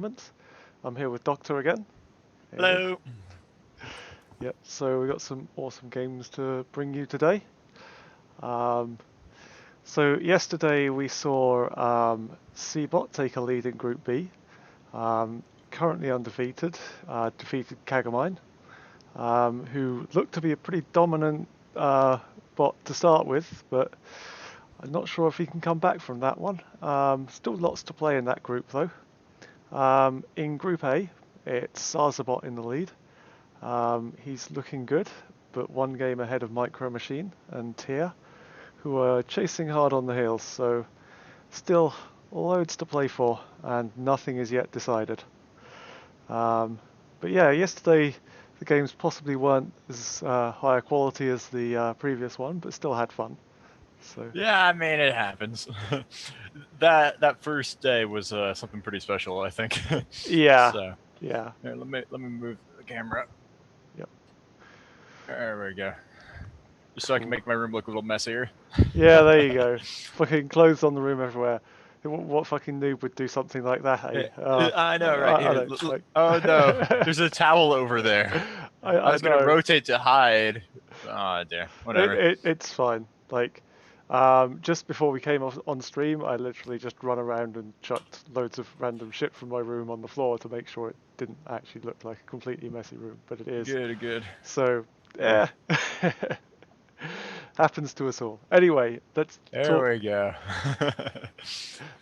tournament. I'm here with Doctor again. Hey. Hello. Yep, so we got some awesome games to bring you today. Um, so yesterday we saw Cbot take a lead in Group B, currently undefeated, defeated Kagamine, who looked to be a pretty dominant bot to start with, but I'm not sure if he can come back from that one. Still lots to play in that group though. In Group A, it's Zarzabot in the lead. He's looking good, but one game ahead of Micro Machine and Tia, who are chasing hard on the heels, so still loads to play for, and nothing is yet decided. But yeah, yesterday the games possibly weren't as higher quality as the previous one, but still had fun. So Yeah, I mean it happens. that first day was something pretty special, I think. yeah, So yeah, here, let me move the camera. yep, There we go. Just so I can cool. make my room look a little messier. Yeah, there you go. Fucking clothes on the room everywhere. What fucking noob would do something like that, eh? I know, right? I Here, don't like. oh no, there's a towel over there. I I was gonna know. rotate to hide. Oh dear, whatever. It's fine. Like, just before we came off on stream, I literally just run around and chucked loads of random shit from my room on the floor to make sure it didn't actually look like a completely messy room, but it is. Good, good. So, Yeah. yeah. Happens to us all. Anyway, There we go.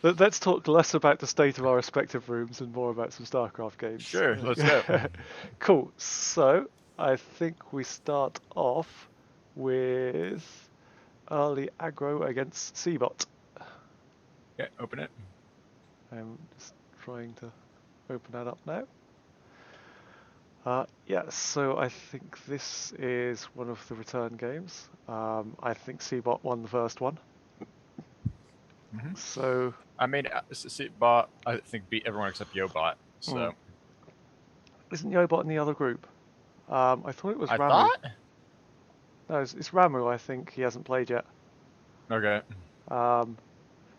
let's talk less about the state of our respective rooms and more about some Starcraft games. Sure, let's go. Cool. So I think we start off with early aggro against Cbot. Okay, open it. I'm just trying to open that up now. Yeah, so I think this is one of the return games. I think Cbot won the first one. Mm-hmm. So, I mean, bot. I think beat everyone except Yobot. mm, So isn't Yobot in the other group? I thought it was I Ramu. thought. No, it's Ramu, I think. He hasn't played yet. Okay. Um,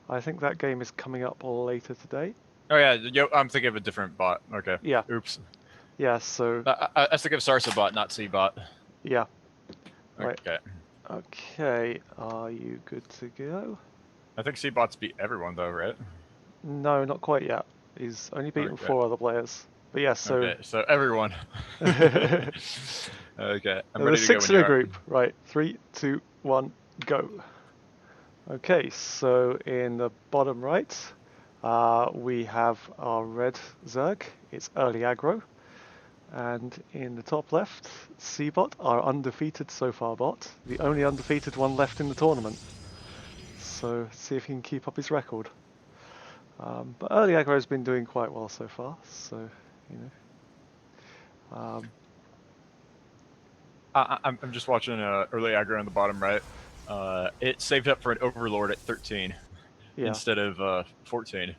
I think that game is coming up later today. Oh yeah, I'm thinking of a different bot. Okay. Yeah, Oops. yeah, so, I was thinking of Sarsa bot, not C bot. yeah. Right. Okay. Okay, are you good to go? I think C bots beat everyone though, right? No, not quite yet. He's only beaten Okay. 4 other players. But yeah, so Okay. So everyone. Okay. I'm ready there's to go 6 when in you a are. group. Right, 3, 2, 1, go. Okay, so in the bottom right, we have our red Zerg. It's early aggro. And in the top left, Cbot, our undefeated so far bot, the only undefeated one left in the tournament. So see if he can keep up his record. But early aggro has been doing quite well so far. So you know, I'm just watching early aggro on the bottom right. It saved up for an overlord at 13 yeah, instead of 14,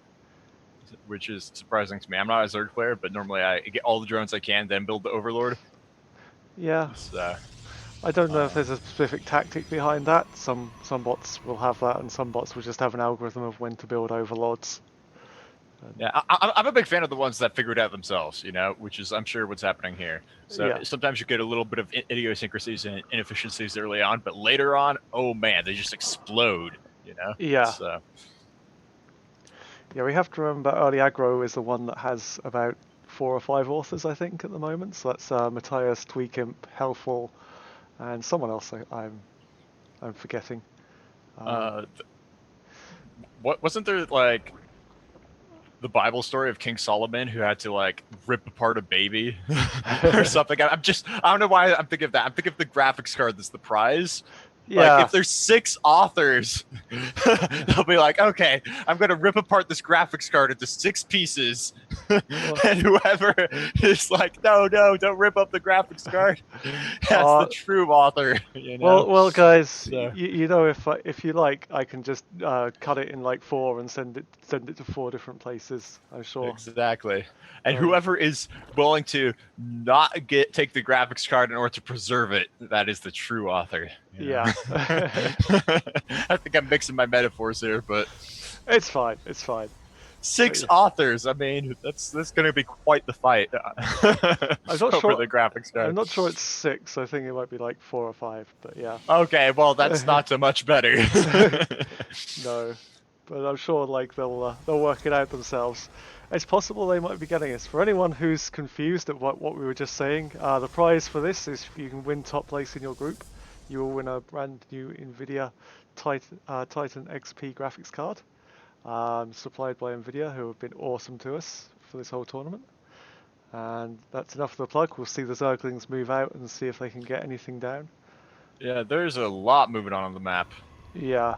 which is surprising to me. I'm not a Zerg player, but normally I get all the drones I can, then build the overlord. yeah. Just, I don't know if there's a specific tactic behind that. Some bots will have that, and some bots will just have an algorithm of when to build overlords. Yeah, I'm a big fan of the ones that figure it out themselves, which is, I'm sure, what's happening here. So Yeah. sometimes you get a little bit of idiosyncrasies and inefficiencies early on, but later on, oh man, they just explode, Yeah. So, Yeah, we have to remember early aggro is the one that has about 4 or 5 authors, I think, at the moment. So that's Matthias, Tweakimp, Helpful, and someone else I'm forgetting. uh, what wasn't there like the Bible story of King Solomon who had to like rip apart a baby or something? I don't know why I'm thinking of that. I'm thinking of the graphics card that's the prize. Like, Yeah. if there's 6 authors, they'll be like, okay, I'm going to rip apart this graphics card into 6 pieces. And whoever is like, no, don't rip up the graphics card. That's the true author, Well, guys, So, if you like, I can just cut it in like 4 and send it to 4 different places. I'm sure. exactly. And whoever is willing to not take the graphics card in order to preserve it, that is the true author. Yeah. I think I'm mixing my metaphors here, but It's fine. It's fine. 6 authors. I mean, that's going to be quite the fight I'm not over sure. the graphics I'm card. not sure it's 6. I think it might be like 4 or 5. But yeah. Okay, well, that's not so much better. No, but I'm sure like they'll work it out themselves. It's possible they might be getting us. For anyone who's confused at what we were just saying, the prize for this is you can win top place in your group. You will win a brand new NVIDIA Titan XP graphics card, supplied by NVIDIA, who have been awesome to us for this whole tournament. And that's enough of the plug. We'll see the Zerglings move out and see if they can get anything down. Yeah, there's a lot moving on the map. Yeah,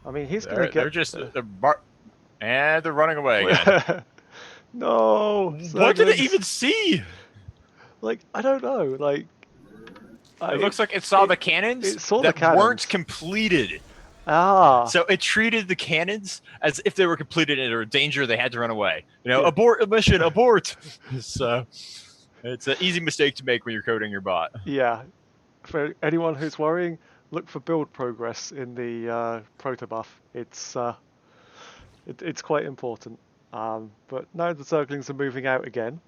I mean he's gonna They're get. just and they're running away again. No, What did it Zerglings. even see? Like I don't know. Like It looks like it saw the cannons it saw the that cannons. weren't completed. Ah, So it treated the cannons as if they were completed and they were in danger. They had to run away. You know, Yeah. abort mission, abort. So it's an easy mistake to make when you're coding your bot. yeah. For anyone who's worrying, look for build progress in the proto buff. It's quite important. But now the Zerglings are moving out again.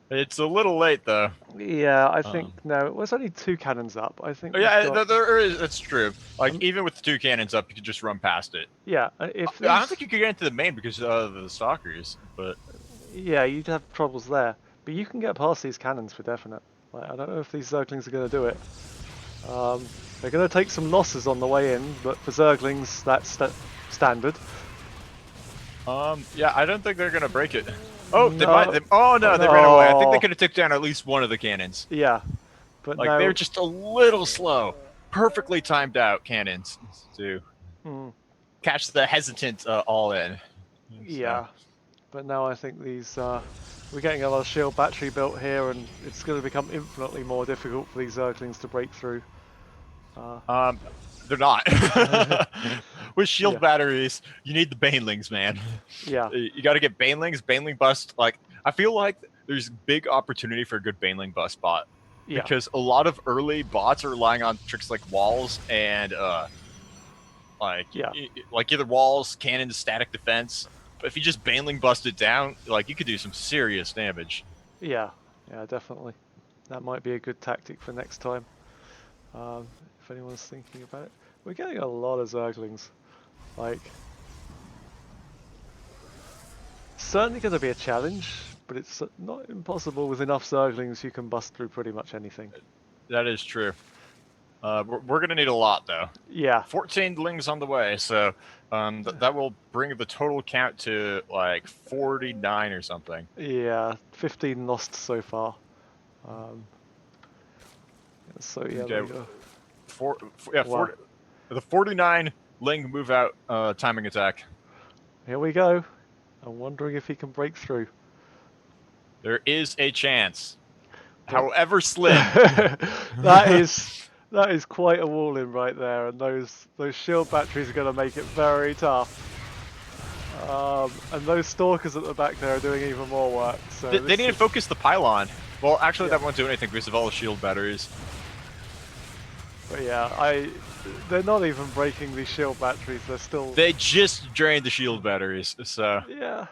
It's a little late though. Yeah, I think no. It was only 2 cannons up. I think. Yeah, we've got, there is. That's true. Like even with the 2 cannons up, you could just run past it. yeah. If I don't think you could get into the main because of the stalkers, but yeah, you'd have troubles there. But you can get past these cannons for definite. Like, I don't know if these Zerglings are going to do it. They're going to take some losses on the way in, but for Zerglings, that's standard. yeah, I don't think they're gonna break it. Oh, No. they might. Oh no, they ran away. I think they could have took down at least one of the cannons. Yeah, but Like no. they're just a little slow. Perfectly timed out cannons to catch the hesitant all in. Yeah, but now I think these we're getting a lot of shield battery built here, and it's going to become infinitely more difficult for these Zerglings to break through. They're not. With shield batteries, you need the banelings, man. Yeah. You got to get banelings, baneling bust. Like I feel like there's big opportunity for a good baneling bust bot. Yeah. Because a lot of early bots are relying on tricks like walls and like either walls, cannons, static defense. But if you just baneling bust it down, like you could do some serious damage. Yeah, yeah, definitely. That might be a good tactic for next time. If anyone's thinking about it. We're getting a lot of Zerglings. Like, certainly going to be a challenge, but it's not impossible. With enough Zerglings, you can bust through pretty much anything. That is true. We're going to need a lot, though. Yeah. 14 lings on the way, so that will bring the total count to like 49 or something. Yeah, 15 lost so far. So yeah, okay. there we go. Wow. The 49 ling move out timing attack. Here we go. I'm wondering if he can break through. There is a chance. However slim. that is quite a wall in right there, and those shield batteries are going to make it very tough. And those stalkers at the back there are doing even more work. So they need to focus the pylon. Well, actually, that won't do anything because of all the shield batteries. But yeah, they're not even breaking these shield batteries. They're still. They just drained the shield batteries. So yeah.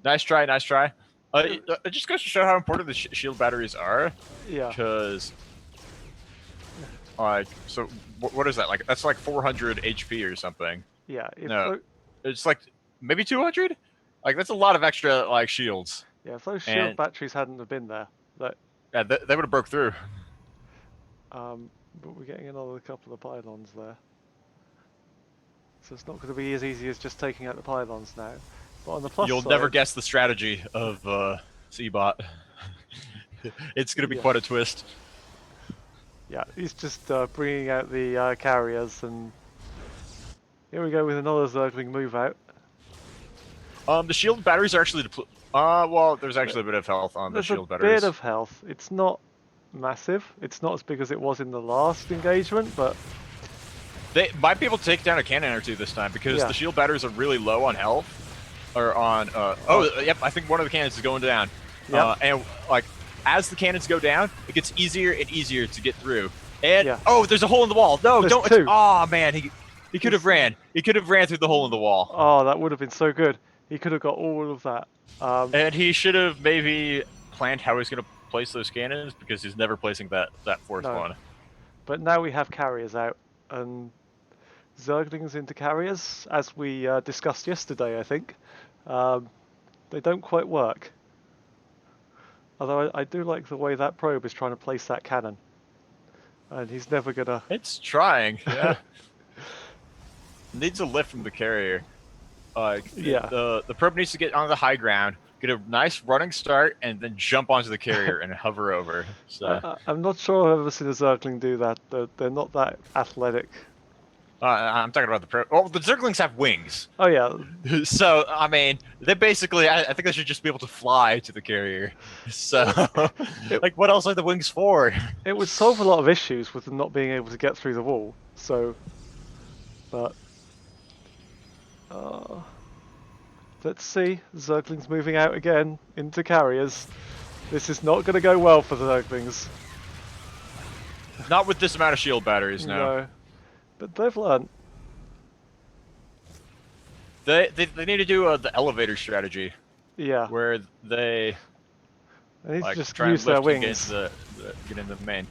Nice try, nice try. It just goes to show how important the shield batteries are. Yeah. Because, like, so what is that? Like, that's like 400 HP or something. Yeah. No, it's like maybe 200. Like, that's a lot of extra like shields. Yeah. If those shield batteries hadn't have been there, yeah, they would have broke through. But we're getting another couple of pylons there. So it's not going to be as easy as just taking out the pylons now. But on the plus You'll side, never guess the strategy of C-Bot. It's going to be quite a twist. Yeah, he's just bringing out the carriers, and here we go with another Zergling move out. The shield batteries are actually well, there's actually a bit of health on the shield batteries. There's a bit of health. It's not massive. It's not as big as it was in the last engagement, but they might be able to take down a cannon or two this time because the shield batteries are really low on health. Or on yep, I think one of the cannons is going down. Yep. And like as the cannons go down, it gets easier and easier to get through. And oh, there's a hole in the wall. No, there's don't. two. Oh man, He could have ran. He could have ran through the hole in the wall. Oh, that would have been so good. He could have got all of that. And he should have maybe planned how he's going to place those cannons because he's never placing that fourth No. one. But now we have carriers out, and Zerglings into carriers, as we discussed yesterday, I think. They don't quite work. Although I do like the way that probe is trying to place that cannon. And he's never gonna... It's trying, yeah. Needs a lift from the carrier. Yeah. The probe needs to get on the high ground, get a nice running start, and then jump onto the carrier and hover over. So I'm not sure I've ever seen a Zergling do that. They're not that athletic. I'm talking about the probe. Well, the Zerglings have wings. Oh yeah. So, I mean, they basically, I think they should just be able to fly to the carrier. So, like, what else are the wings for? It would solve a lot of issues with them not being able to get through the wall. So, but... let's see. Zerglings moving out again into carriers. This is not going to go well for the Zerglings. Not with this amount of shield batteries, no. But they've learned. They need to do the elevator strategy. Yeah. Where they need like, to just try use and their lift wings. and get into the main.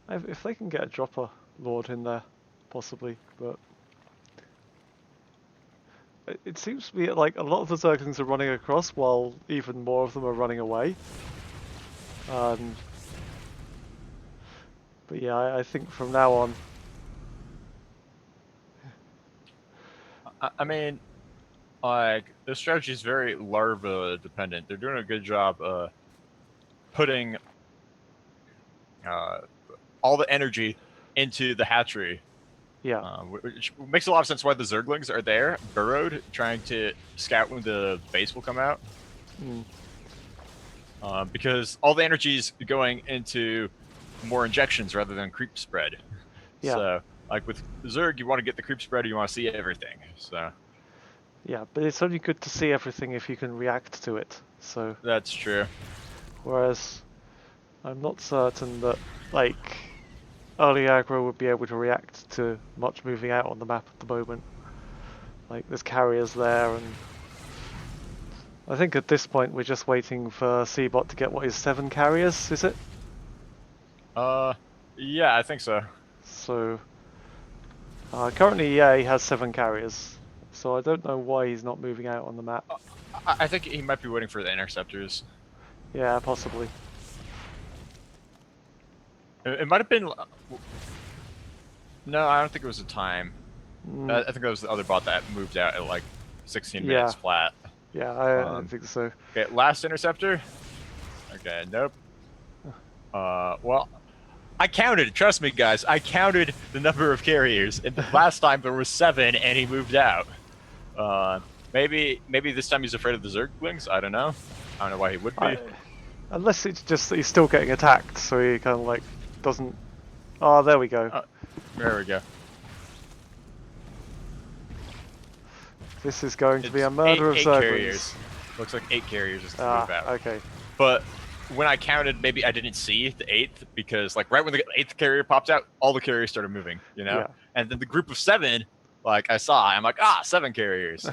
If they can get a dropper lord in there, possibly. But it seems to be like a lot of the Zerglings are running across, while even more of them are running away. But yeah, I think from now on. I mean, like, the strategy is very larva dependent. They're doing a good job putting all the energy into the hatchery. Yeah. Which makes a lot of sense why the Zerglings are there, burrowed, trying to scout when the base will come out. Because all the energy is going into more injections rather than creep spread. Yeah. So, like with Zerg, you want to get the creep spread, you want to see everything. So. Yeah, but it's only good to see everything if you can react to it. So. That's true. Whereas, I'm not certain that like early aggro would be able to react to much moving out on the map at the moment. Like there's carriers there, and I think at this point we're just waiting for Seabot to get what is 7 carriers, is it? Yeah, I think so. So, currently, yeah, he has 7 carriers. So I don't know why he's not moving out on the map. I think he might be waiting for the interceptors. Yeah, possibly. It might have been... No, I don't think it was a time. I think that was the other bot that moved out at like 16 minutes flat. Yeah, I don't think so. Okay, last interceptor. Okay, nope. Well, I counted. Trust me, guys. I counted the number of carriers, and last time there was 7, and he moved out. Maybe this time he's afraid of the Zerglings. I don't know. I don't know why he would be. Unless it's just that he's still getting attacked, so he kind of like doesn't. Oh, there we go. There we go. This is going to be a murder of Zerglings. Carriers. Looks like 8 carriers is to move out. Okay. But when I counted, maybe I didn't see the 8th because, like, right when the 8th carrier popped out, all the carriers started moving. You know. Yeah. And then the group of 7, like I'm like, 7 carriers.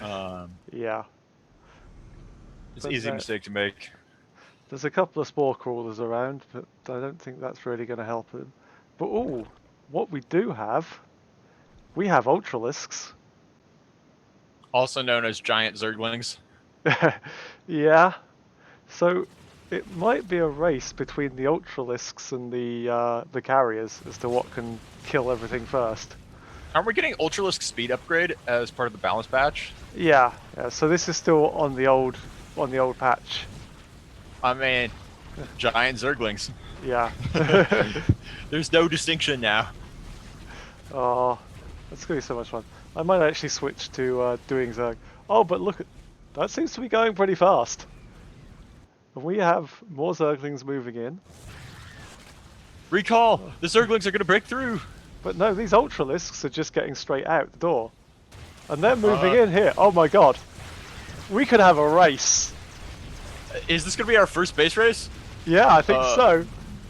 Yeah. It's an easy mistake to make. There's a couple of spore crawlers around, but I don't think that's really going to help him. But ooh, what we do have, we have Ultralisks. Also known as giant Zerglings. Yeah. So it might be a race between the Ultralisks and the carriers as to what can kill everything first. Aren't we getting Ultralisk speed upgrade as part of the balance patch? Yeah. So this is still on the old patch. I mean, giant Zerglings. Yeah. There's no distinction now. Oh, that's going to be so much fun. I might actually switch to doing Zerg. Oh, but look, that seems to be going pretty fast. And we have more Zerglings moving in. Recall! The Zerglings are going to break through! But no, these Ultralisks are just getting straight out the door. And they're moving in here. Oh my god. We could have a race. Is this going to be our first base race? Yeah, I think so.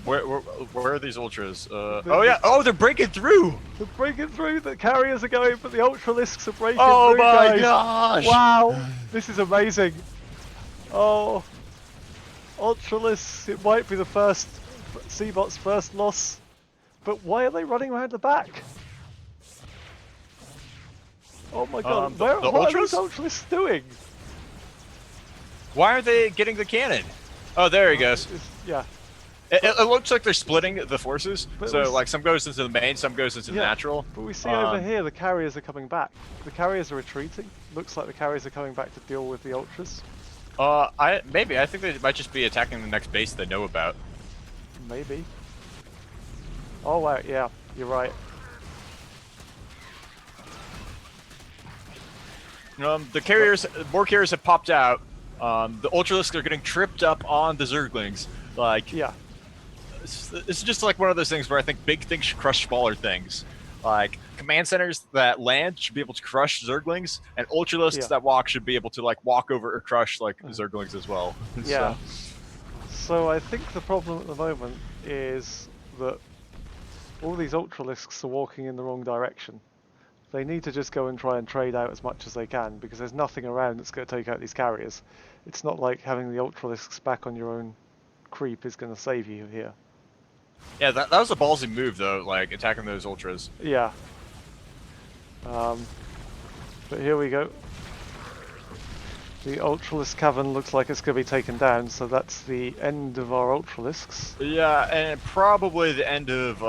Where are these ultras? The, Oh the, yeah. Oh, they're breaking through. they're breaking through. The carriers are going, but the Ultralisks are breaking Oh through, my guys. gosh. Wow, this is amazing. Oh, Ultralisks, it might be the first Seabot's first loss. But why are they running around the back? Oh my god, The what are these ultras? Ultralisks doing? Why aren't they getting the cannon? Oh, there he goes. Yeah. It looks like they're splitting the forces. But So like some goes into the main, some goes into the yeah, natural. but we see over here the carriers are coming back. The carriers are retreating. Looks like the carriers are coming back to deal with the Ultras. I think they might just be attacking the next base they know about. Maybe. Oh wow, yeah, you're right. The carriers, more carriers have popped out. The Ultralisks are getting tripped up on the Zerglings. Like, Yeah. it's just like one of those things where I think big things should crush smaller things. Like command centers that land should be able to crush Zerglings, and Ultralisks that walk should be able to like walk over or crush like Zerglings as well. Yeah. So I think the problem at the moment is that all these Ultralisks are walking in the wrong direction. They need to just go and try and trade out as much as they can, because there's nothing around that's going to take out these carriers. It's not like having the Ultralisks back on your own creep is going to save you here. Yeah, that was a ballsy move though, like attacking those Ultras. Yeah. But here we go. The Ultralisk cavern looks like it's going to be taken down, so that's the end of our Ultralisks. Yeah, and probably the end of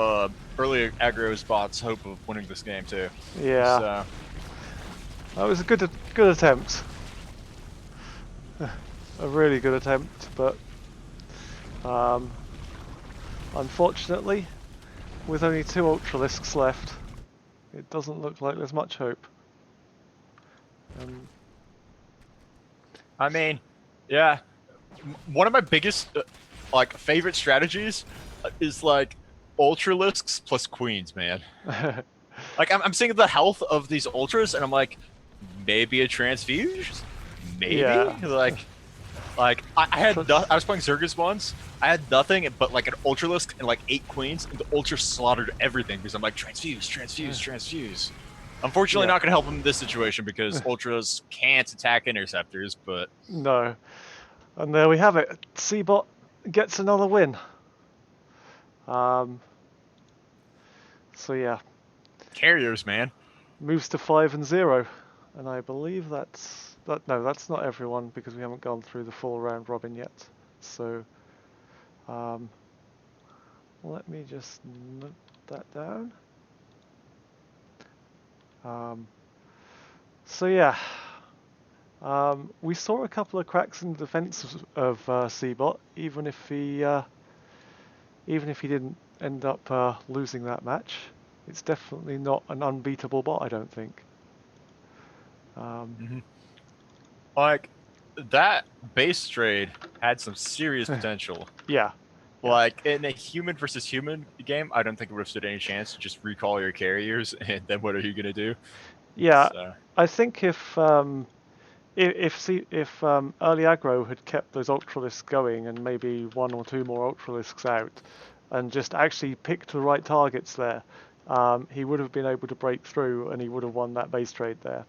early aggro spot's hope of winning this game too. Yeah. So. That was a good attempt. A really good attempt, but unfortunately, with only 2 Ultralisks left, it doesn't look like there's much hope. I mean, yeah, one of my biggest like favorite strategies is like Ultralisks plus Queens, man. Like I'm seeing the health of these Ultras, and I'm like, maybe a transfuse, maybe. Yeah. Like I had I was playing Zergus once. I had nothing but like an Ultralisk and like 8 Queens, and the Ultra slaughtered everything because I'm like transfuse, transfuse, transfuse. Unfortunately, not going to help him in this situation because Ultras can't attack interceptors, but... No. And there we have it. Seabot gets another win. So yeah. Carriers, man. Moves to 5-0. And I believe that's... No, that's not everyone, because we haven't gone through the full round robin yet. So... let me just note that down. So yeah, we saw a couple of cracks in the defense of Seabot, even if he didn't end up losing that match. It's definitely not an unbeatable bot, I don't think. Like, that base trade had some serious potential. Yeah. Like, in a human versus human game, I don't think it would have stood any chance to just recall your carriers, and then what are you going to do? Yeah, so. I think if early aggro had kept those Ultralisks going and maybe 1 or 2 more Ultralisks out, and just actually picked the right targets there, he would have been able to break through and he would have won that base trade there.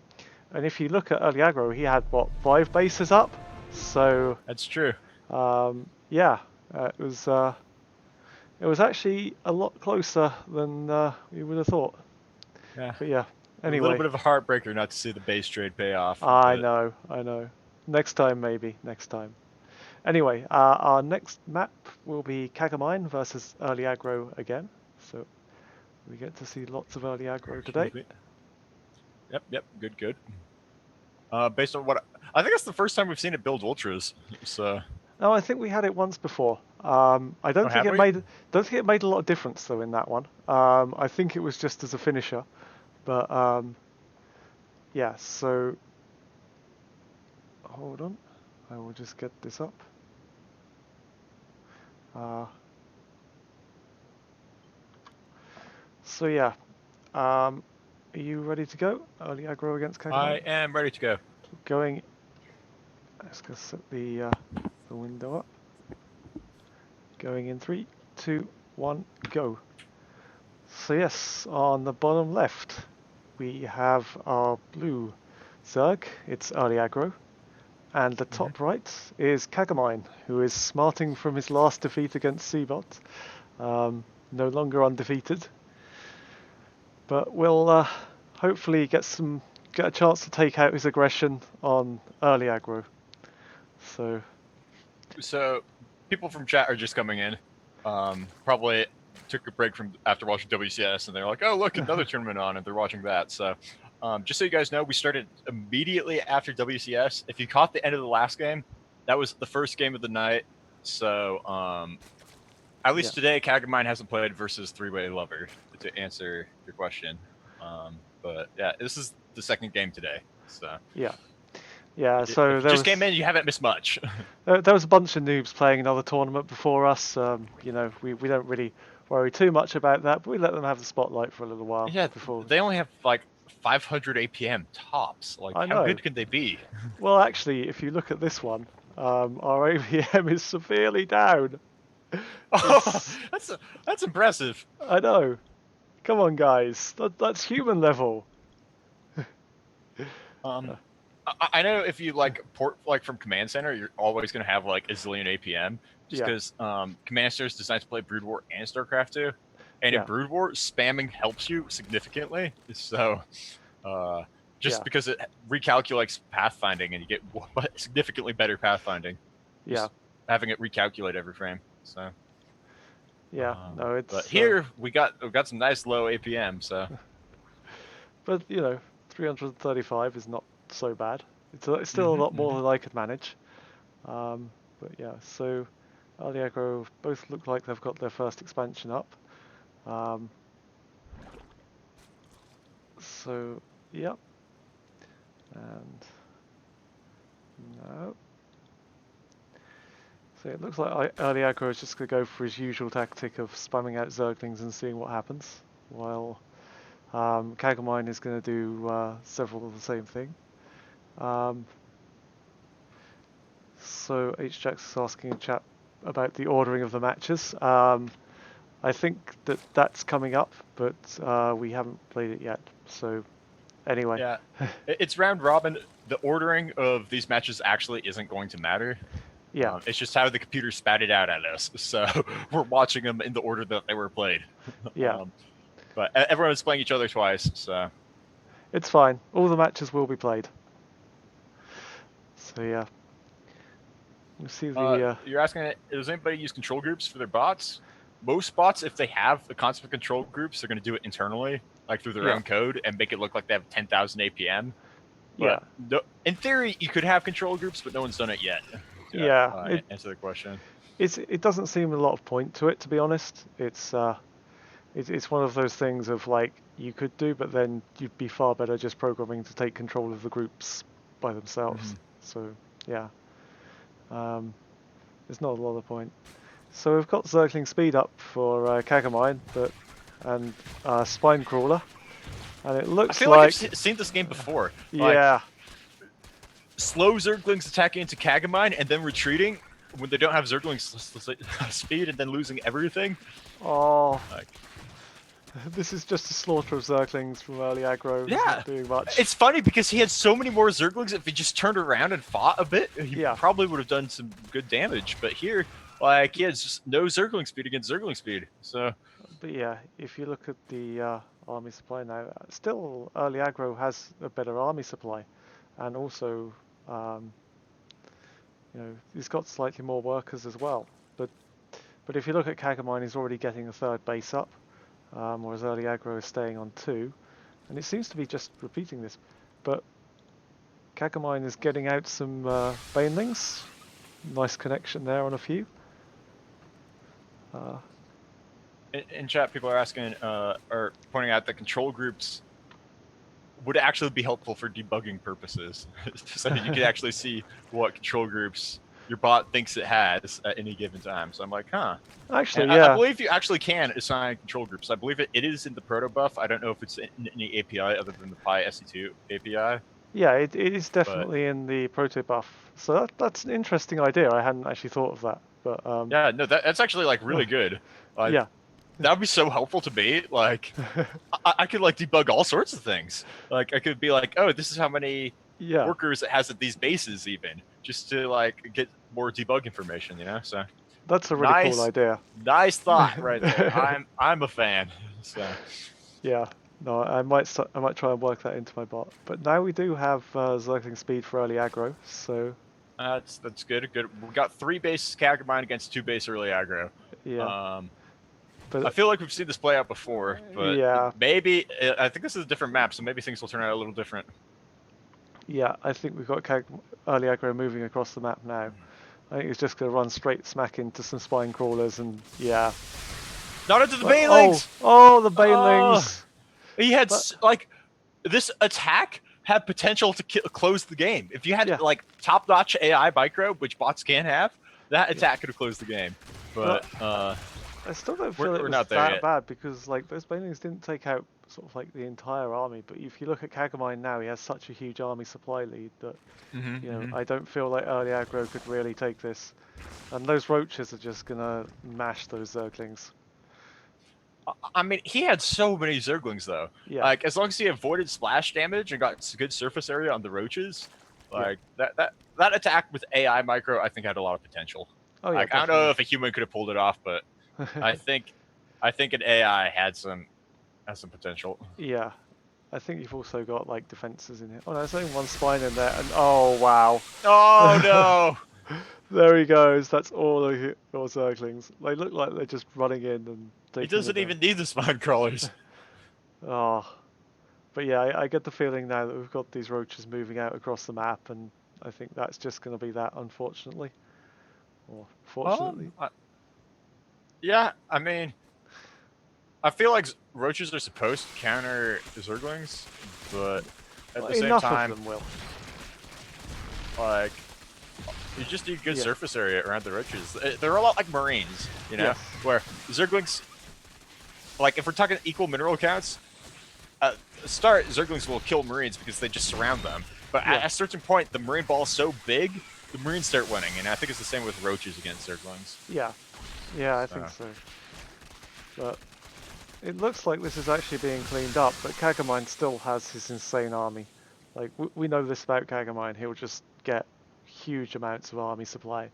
And if you look at early aggro, he had what, 5 bases up? So that's true. Yeah, it was actually a lot closer than you would have thought. Yeah. But yeah. Anyway, a little bit of a heartbreaker not to see the base trade pay off. I know. Next time, maybe. Next time. Anyway, our next map will be Kagamine versus early aggro again. So we get to see lots of early aggro today. Yep. Good. Based on what I think that's the first time we've seen it build ultras. So. No, I think we had it once before. I don't think it made a lot of difference though in that one. I think it was just as a finisher. But yeah, so hold on, I will just get this up. So yeah, are you ready to go? Early aggro against Kagamine? I am ready to go. Going. Let's go set the window up. Going in 3, 2, 1, go. So yes, on the bottom left, we have our blue Zerg. It's early aggro. And the Mhm. top right is Kagamine, who is smarting from his last defeat against Seabot. No longer undefeated. But we'll hopefully get a chance to take out his aggression on early aggro. So people from chat are just coming in. Probably took a break from after watching WCS, and they're like, "Oh, look, another tournament on," and they're watching that. So, just so you guys know, we started immediately after WCS. If you caught the end of the last game, that was the first game of the night. So, at Yeah, least today, Kagamine hasn't played versus Three-Way Lover to answer your question. But yeah, this is the second game today. So yeah, yeah. So if you just came in, you haven't missed much. there was a bunch of noobs playing another tournament before us. We don't really worry too much about that, but we let them have the spotlight for a little while Yeah, before. they only have like 500 APM tops. Like, I how know. good can they be? Well, actually, if you look at this one, our AVM is severely down. Oh, It's that's impressive. I know. Come on, guys. That's human level. Um, I know if you like port like from Command Center, you're always gonna have like a zillion APM, just Yeah, because Command Center is designed to play Brood War and Starcraft 2, and in yeah, Brood War, spamming helps you significantly. So, just yeah, because it recalculates pathfinding, and you get significantly better pathfinding, yeah, just having it recalculate every frame. So. yeah. No, But it's here we got some nice low APM. So but 335 is not so bad. It's still a hmm lot more hmm than I could manage. But yeah, so Aliagro both look like they've got their first expansion up. Um, so yep, and no. So it looks like Aliagro is just going to go for his usual tactic of spamming out Zerglings and seeing what happens, while Kagomine is going to do several of the same thing. Um, so HJax is asking in chat about the ordering of the matches. I think that's coming up, but we haven't played it yet. So anyway, yeah, it's round robin. The ordering of these matches actually isn't going to matter. yeah, It's just how the computer spat it out at us. So we're watching them in the order that they were played. yeah, um, but everyone is playing each other twice. So it's fine. All the matches will be played. So yeah, you see the you're asking, does anybody use control groups for their bots? Most bots, if they have the concept of control groups, they're going to do it internally, like through their yeah, own code, and make it look like they have 10,000 APM. yeah, But in theory, you could have control groups, but no one's done it yet. Yeah, yeah. answer the question. It doesn't seem a lot of point to it, to be honest. It's one of those things of like you could do, but then you'd be far better just programming to take control of the groups by themselves. Mm-hmm. So yeah, um, there's not a lot of point. So we've got Zergling speed up for Kagamine, and Spine Crawler, and it I looks feel like I've like seen this game before. Like yeah, slow Zerglings attacking into Kagamine and then retreating when they don't have Zerglings speed and then losing everything. oh, Like, this is just a slaughter of Zerglings from early aggro. It's yeah, not doing much. it's funny because he had so many more Zerglings. If he just turned around and fought a bit, he Yeah, probably would have done some good damage. But here, like, he has just no Zergling speed against Zergling speed. So, but yeah, if you look at the army supply now, still early aggro has a better army supply, and also um, he's got slightly more workers as well. But if you look at Kagamine, he's already getting a third base up, whereas early aggro is staying on 2, and it seems to be just repeating this. But Kagamine is getting out some banelings. Nice connection there on a few. Uh, in chat, people are asking or pointing out that control groups would actually be helpful for debugging purposes, so that you can actually see what control groups your bot thinks it has at any given time. So I'm like, huh. Actually, And I yeah, believe you actually can assign control groups. I believe it is in the proto buff. I don't know if it's in any API other than the Pi SC2 API. Yeah, it is But definitely in the proto buff. So that's an interesting idea. I hadn't actually thought of that. But yeah, no, that's actually like really good. Like yeah, that would be so helpful to me. Like I could like debug all sorts of things. Like I could be like, oh, this is how many yeah, workers it has at these bases, even just to like get more debug information. So that's a really cool nice, idea. nice thought right there. I'm a fan. So Yeah, no, I might try and work that into my bot. But now we do have Zergling speed for early aggro, so that's good. Good. We got 3 base Kagamine against 2 base early aggro. yeah. Um, I But feel like we've seen this play out before, but yeah, maybe I think this is a different map, so maybe things will turn out a little different. yeah, I think we've got early aggro moving across the map now. I think he's just going to run straight smack into some spine crawlers and yeah. Not into the But, oh, Banelings. oh, the Oh, banelings. he had But like this attack had potential to close the game. If you had yeah, like top-notch AI micro, which bots can have, that yeah. attack could have closed the game. But But I still don't feel it we're was not there that yet. bad because like those banelings didn't take out sort of like the entire army. But if you look at Kagomine now, he has such a huge army supply lead that Mm-hmm. I don't feel like early aggro could really take this. And those roaches are just gonna mash those zerglings. I mean, he had so many Zerglings though. Yeah, Like as long as he avoided splash damage and got good surface area on the roaches, yeah. like that attack with AI micro, I think had a lot of potential. Oh yeah, Like I don't know definitely. if a human could have pulled it off, but I think I think an AI has some potential. Yeah, I think you've also got like defenses in here. Oh no, there's only one spine in there, and oh wow. Oh no! There he goes. That's all of your zerglings. They look like they're just running in and He taking it doesn't down. even need the spine crawlers. Oh, but yeah, I get the feeling now that we've got these roaches moving out across the map, and I think that's just going to be that, unfortunately, or fortunately. I, yeah, I mean, I feel like roaches are supposed to counter Zerglings, but at Well, the same enough of time, them will. like you just need good Yeah. surface area around the roaches. They're a lot like Marines, Yes. where Zerglings, like if we're talking equal mineral counts, at the start Zerglings will kill Marines because they just surround them. But Yeah. at a certain point, the Marine ball is so big, the Marines start winning, and I think it's the same with roaches against Zerglings. Yeah. Yeah, I think So. so. But it looks like this is actually being cleaned up, but Kagomine still has his insane army. Like, we know this about Kagomine, he'll just get huge amounts of army supply,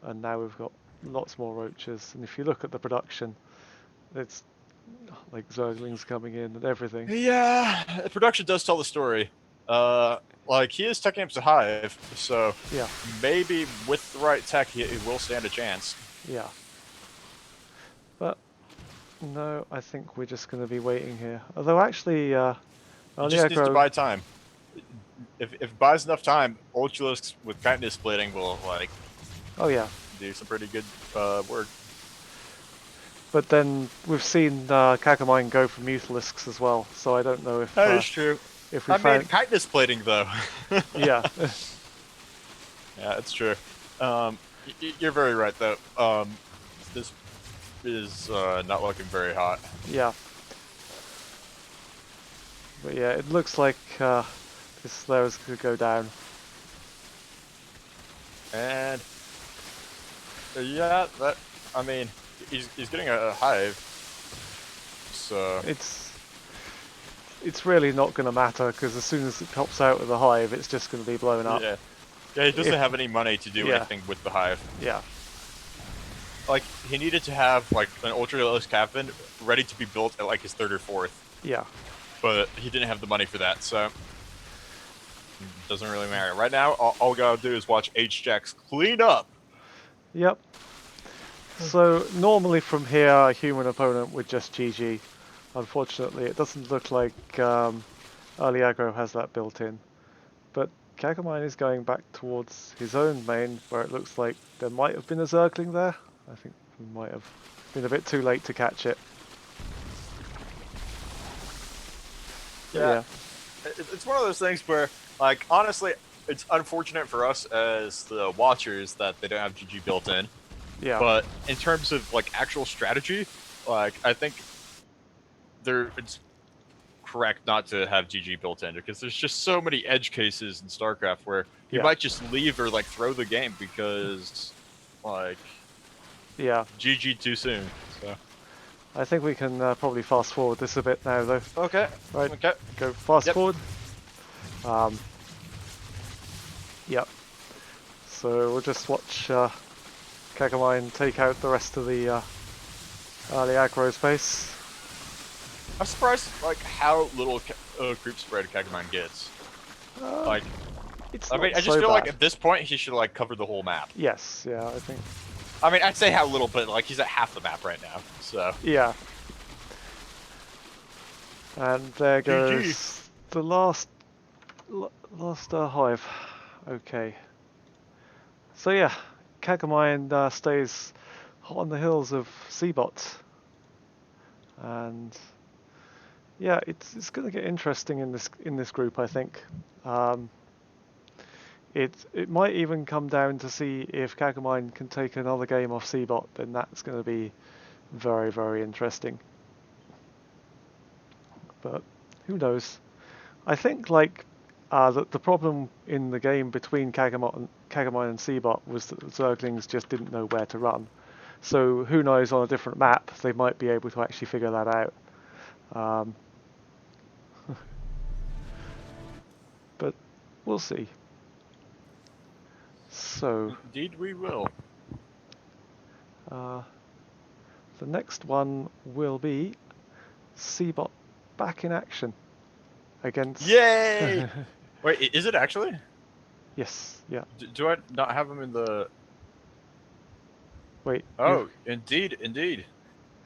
and now we've got lots more roaches, and if you look at the production, it's like Zerglings coming in and everything. Yeah, the production does tell the story. Like he is teching up to Hive, so Yeah, maybe with the right tech, he will stand a chance. yeah. But, no, I think we're just going to be waiting here. Although, actually, He early just needs to aggro, buy time. If it buys enough time, Ultralisks with kindness splitting will like oh yeah. do some pretty good work. But then we've seen Kagomine go for Mutalisks as well, so I don't know That is true. if we I mean, found. kindness plating though. Yeah, Yeah, it's true. You're very right though. This is not looking very hot. yeah. But yeah, it looks like this Slayer's could go down. And yeah, that I mean, he's getting a hive. So It's really not going to matter because as soon as it pops out of the hive, it's just going to be blown up. yeah, yeah, he doesn't have any money to do Yeah. anything with the hive. Yeah, Like he needed to have like an ultra cabin ready to be built at like his 3rd or 4th, yeah, but he didn't have the money for that, so it doesn't really matter. Right now, all we gotta do is watch H-Jacks clean up. yep. So normally from here, a human opponent would just GG. Unfortunately, it doesn't look like early aggro has that built in. But Kagomine is going back towards his own main, where it looks like there might have been a Zergling there. I think we might have been a bit too late to catch it. Yeah. It's one of those things where, like, honestly, it's unfortunate for us as the watchers that they don't have GG built in. Yeah. But in terms of like actual strategy, like I think it's correct not to have GG built in because there's just so many edge cases in StarCraft where you Yeah. might just leave or like throw the game because like Yeah. GG too soon. So I think we can probably fast forward this a bit now, though. okay, Right. okay, Go fast yep. forward. Yep. So we'll just watch Kagomine take out the rest of the early aggro space. I'm surprised like how little creep spread Kagomine gets. Like, It's I mean, not I just so feel like bad. at this point he should like cover the whole map. Yes, yeah, I think. I mean, I'd say how little, but like he's at half the map right now. So Yeah. And there GG. goes the last hive. Okay. So yeah, Kagomine stays hot on the heels of Seabot. And yeah, it's going to get interesting in this group, I think. It might even come down to see if Kagomine can take another game off Seabot. Then that's going to be very, very interesting. But who knows? I think like the problem in the game between Kagomine and Seabot was that the Zerglings just didn't know where to run. So who knows, on a different map they might be able to actually figure that out. But we'll see. So Indeed, we will. the next one will be Seabot back in action against. Yay! Wait, is it actually? Yes. Yeah. Do I not have him in the? Wait. Oh, indeed, indeed.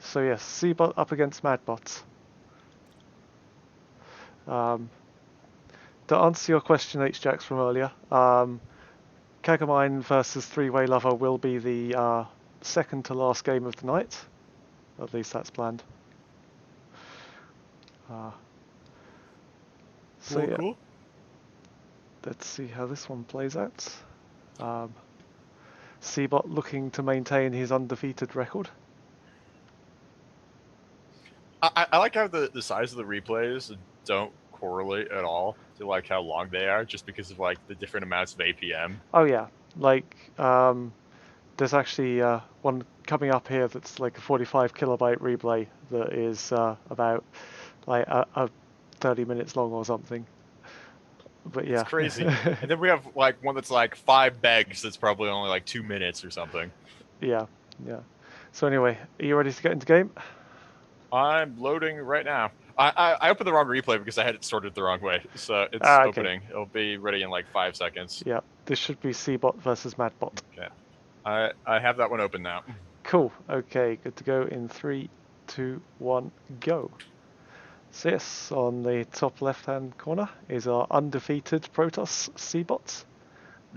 So yes, Seabot up against Madbot. To answer your question, H-Jax, from earlier, Kagomine versus Three-Way Lover will be the second to last game of the night. At least that's planned. So yeah, Cool. let's see how this one plays out. Seabot looking to maintain his undefeated record. I like how the size of the replays don't correlate at all to like how long they are, just because of like the different amounts of APM. Oh yeah, like there's actually one coming up here that's like a 45 kilobyte replay that is about like a 30 minutes long or something. But yeah. It's crazy. And then we have like one that's like 5 megs that's probably only like 2 minutes or something. Yeah, yeah. So anyway, are you ready to get into game? I'm loading right now. I opened the wrong replay because I had it sorted the wrong way. So it's Okay. opening. It'll be ready in like 5 seconds. Yeah, this should be Seabot versus Madbot. Okay. I have that one open now. Cool. Okay, good to go in 3, 2, 1, go. So yes, on the top left-hand corner is our undefeated Protoss Seabot.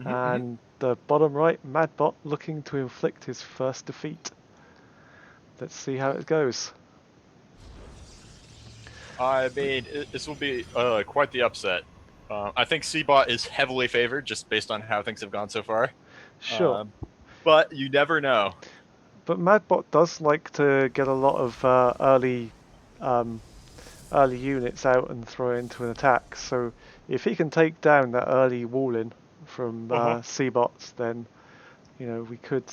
And the bottom right, Madbot, looking to inflict his first defeat. Let's see how it goes. I mean, this will be quite the upset. I think Seabot is heavily favored just based on how things have gone so far. Sure. But you never know. But Madbot does like to get a lot of early units out and throw into an attack. So if he can take down that early wall in from Seabots, then you know we could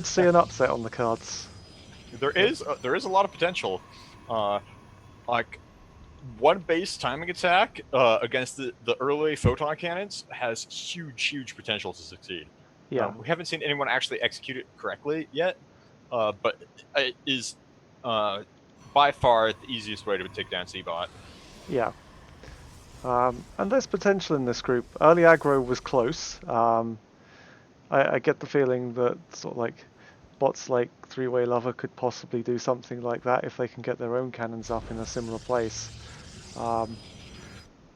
see an upset on the cards. There is a lot of potential. Like one base timing attack against the early photon cannons has huge potential to succeed. Yeah. We haven't seen anyone actually execute it correctly yet, but it is by far the easiest way to take down Seabot. Yeah. And there's potential in this group. Early aggro was close. I get the feeling that sort of like bots like Three-Way Lover could possibly do something like that if they can get their own cannons up in a similar place.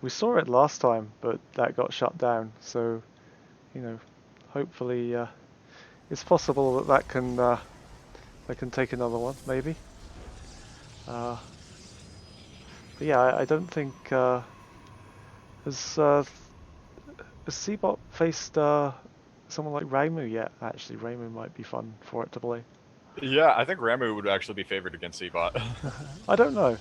We saw it last time, but that got shut down. So, you know, hopefully it's possible that can take another one, maybe. But yeah, I don't think has Seabot faced someone like Raimu yet. Actually, Raimu might be fun for it to play. Yeah, I think Ramu would actually be favored against Seabot. I don't know.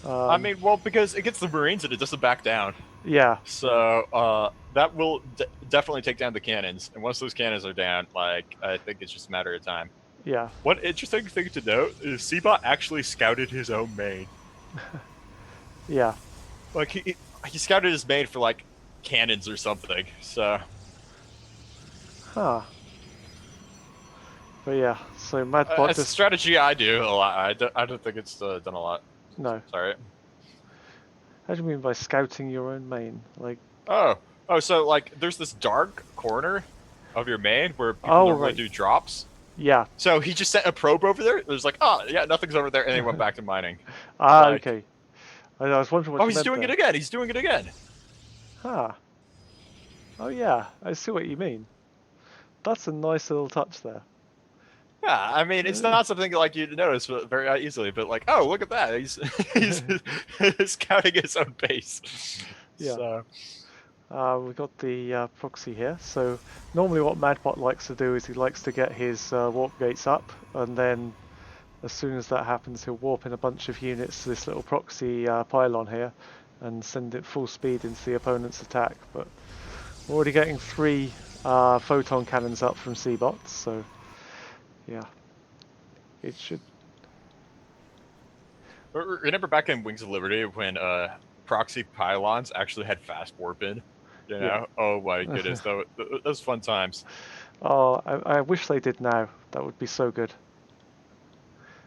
I mean, well, because it gets the Marines and it doesn't back down. Yeah, So that will definitely take down the cannons. And once those cannons are down, like I think it's just a matter of time. yeah, One interesting thing to note is Seabot actually scouted his own main. yeah. Like he scouted his main for like cannons or something. So Huh. But yeah, so Madbot it's a just strategy I do a lot. I don't think it's done a lot. no. Sorry. How do you mean by scouting your own main? Like, Oh, so like there's this dark corner of your main where people oh normally right, do drops. yeah. So he just sent a probe over there. There's like, oh yeah, nothing's over there, and he went back to mining. Ah, Like, okay. I was wondering what oh, you he's meant doing it there. again. He's doing it again. Huh. Oh yeah, I see what you mean. That's a nice little touch there. Yeah, I mean, it's not something like you'd notice very easily, but like, oh, look at that. He's he's scouting his own base. Yeah. So We've got the proxy here. So normally what Madbot likes to do is he likes to get his warp gates up, and then as soon as that happens, he'll warp in a bunch of units to this little proxy pylon here and send it full speed into the opponent's attack. But we're already getting 3 photon cannons up from C-bots, so yeah, it should. remember back in Wings of Liberty when proxy pylons actually had fast warp in? You Yeah. know? Oh my goodness, those fun times. Oh, I wish they did now. That would be so good.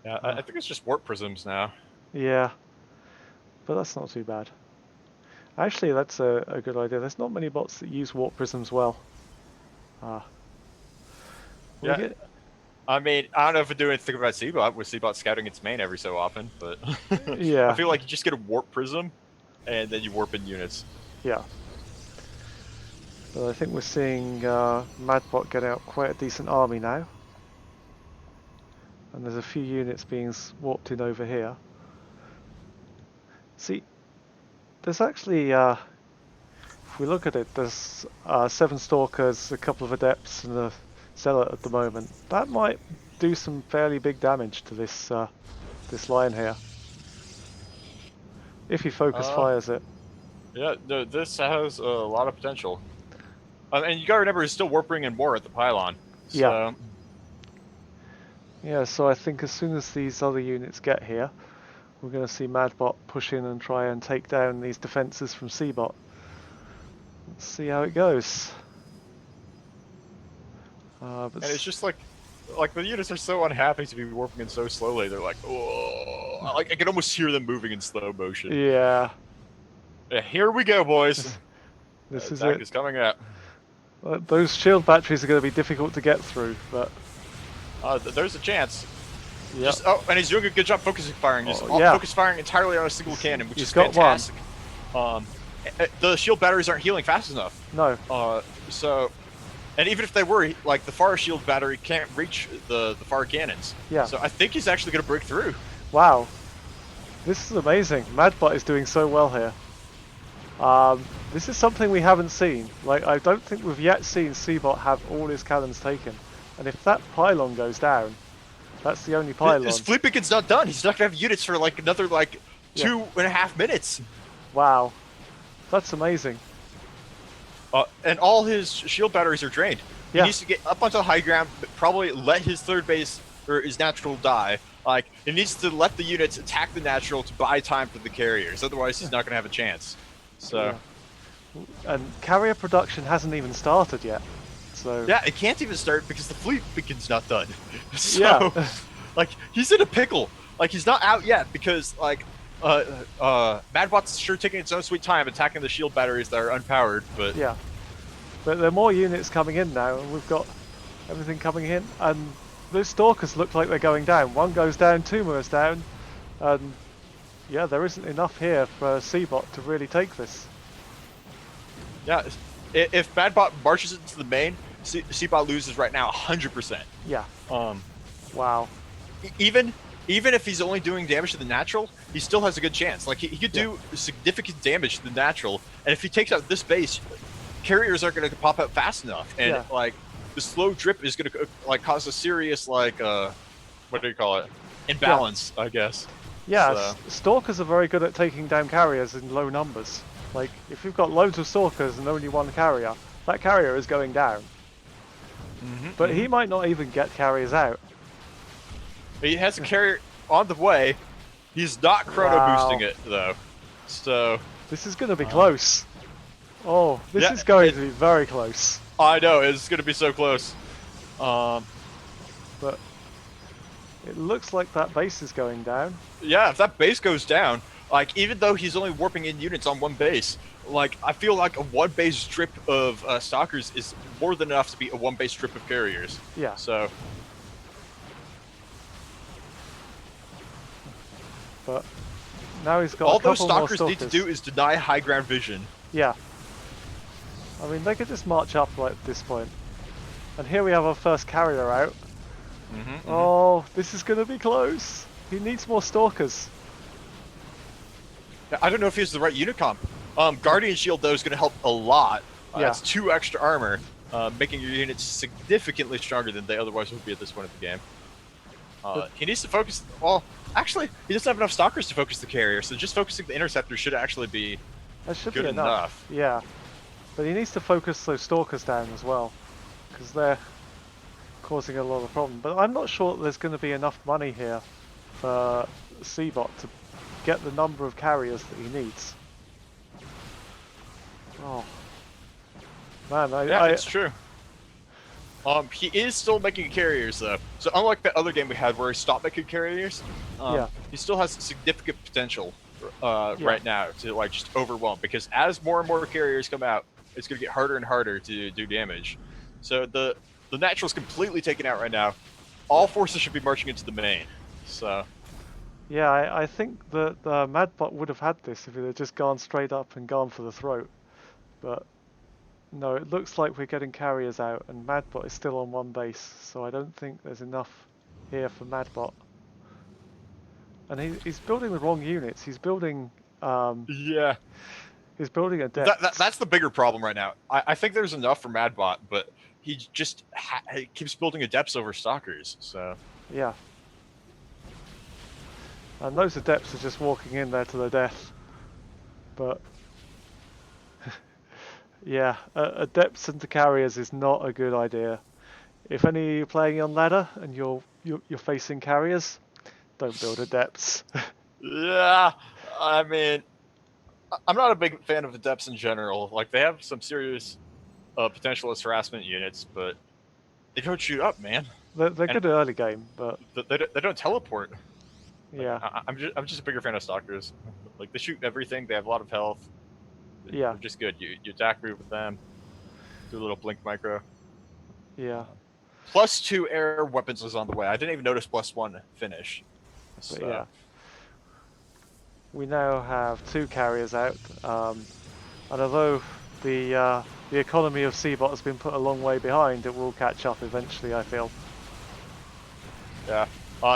Yeah, I think it's just warp prisms now. Yeah, but that's not too bad. Actually, that's a good idea. There's not many bots that use warp prisms well. Ah, we Yeah, get I mean, I don't know if I do anything about Seabot with Seabot scouting its main every so often, but I yeah, feel like you just get a warp prism and then you warp in units. yeah. But I think we're seeing Madbot get out quite a decent army now, and there's a few units being warped in over here. See, there's actually, if we look at it, there's 7 Stalkers, a couple of Adepts, and a Zealot at the moment. That might do some fairly big damage to this this line here, if he focus fires it. Yeah, no, this has a lot of potential. And you gotta remember, he's still warping in more at the pylon. So. Yeah. Yeah, so I think as soon as these other units get here, we're going to see Madbot push in and try and take down these defences from Seabot. Let's see how it goes. And it's just like the units are so unhappy to be warping in so slowly. They're like, oh, like I can almost hear them moving in slow motion. Yeah. Yeah, here we go, boys. This is attack it. is coming up. Those shield batteries are going to be difficult to get through, but There's a chance. yep. Just, and he's doing a good job focusing firing. Just focus firing entirely on a single cannon, which is fantastic. The shield batteries aren't healing fast enough. No. And even if they were, like the far shield battery can't reach the far cannons. Yeah. So I think he's actually going to break through. Wow. This is amazing. Madbot is doing so well here. This is something we haven't seen. Like, I don't think we've yet seen Seabot have all his cannons taken. And if that pylon goes down, that's the only pylon. His fleet beacon's not done. He's not going to have units for like another 2.5 minutes. Wow. That's amazing. And all his shield batteries are drained. Yeah. He needs to get up onto the high ground, probably let his third base or his natural die. Like, he needs to let the units attack the natural to buy time for the carriers. Otherwise, he's not going to have a chance. So. Yeah. And carrier production hasn't even started yet. So. Yeah, it can't even start because the fleet beacon's not done. So, yeah. like, he's in a pickle. Like, he's not out yet because, like, Madbot's sure taking its own sweet time attacking the shield batteries that are unpowered, but... Yeah. But there are more units coming in now, and we've got everything coming in, and those Stalkers look like they're going down. One goes down, 2 moves down, and yeah, there isn't enough here for Seabot to really take this. Yeah, if Madbot marches into the main, Seabot loses right now 100%. Yeah. Wow. Even if he's only doing damage to the natural, he still has a good chance. Like, he could do significant damage to the natural, and if he takes out this base, carriers aren't going to pop out fast enough, and like the slow drip is going to like cause a serious like what do you call it, imbalance, I guess. Yeah, So stalkers are very good at taking down carriers in low numbers. Like, if you've got loads of stalkers and only one carrier, that carrier is going down. But he might not even get carriers out. he has a carrier on the way. He's not chrono boosting Wow. it though. So This is going to be close. Oh, this yeah, is going to be very close. I know it's gonna be so close. But it looks like that base is going down. Yeah, if that base goes down, like even though he's only warping in units on one base, like I feel like a one base strip of stalkers is more than enough to beat a one base strip of carriers. Yeah. So But now he's got all a couple those stalkers more need to do is deny high ground vision. Yeah. I mean, they could just march up like at this point. And here we have our first carrier out. Oh, this is going to be close. He needs more stalkers. I don't know if he has the right unit comp. Guardian Shield though is going to help a lot. Yeah. That's 2 extra armor, making your units significantly stronger than they otherwise would be at this point of the game. He needs to focus. Well, actually, he doesn't have enough stalkers to focus the carrier, so just focusing the interceptor should actually be That should good be enough. Yeah. But he needs to focus those stalkers down as well, because they're causing a lot of problem. But I'm not sure that there's going to be enough money here for Seabot to get the number of carriers that he needs. Oh. Man, Yeah, it's true. He is still making carriers though. So unlike the other game we had where he stopped making carriers, he still has significant potential right now to like just overwhelm, because as more and more carriers come out, it's going to get harder and harder to do damage. So the natural's completely taken out right now. All forces should be marching into the main. So Yeah, I think that Madbot would have had this if it had just gone straight up and gone for the throat. But no, it looks like we're getting carriers out, and Madbot is still on one base, so I don't think there's enough here for Madbot. And he's building the wrong units. He's building yeah, he's building a depth. that's the bigger problem right now. I think there's enough for Madbot, but he just he keeps building adepts over stalkers. So Yeah. And those adepts are just walking in there to their death. But yeah, adepts into carriers is not a good idea. If any of you are playing on ladder and you're facing carriers, don't build adepts. yeah, I mean, I'm not a big fan of adepts in general. Like they have some serious potential as harassment units, but they don't shoot up, man. They're good early game, but They don't teleport. yeah, Like, I'm just a bigger fan of stalkers. Like they shoot everything. They have a lot of health. yeah, They're just good. You attack move with them. Do a little blink micro. yeah. +2 air weapons is on the way. I didn't even notice +1 finish. So. But yeah, we now have 2 carriers out, and although the economy of Seabot has been put a long way behind, it will catch up eventually, I feel. Yeah.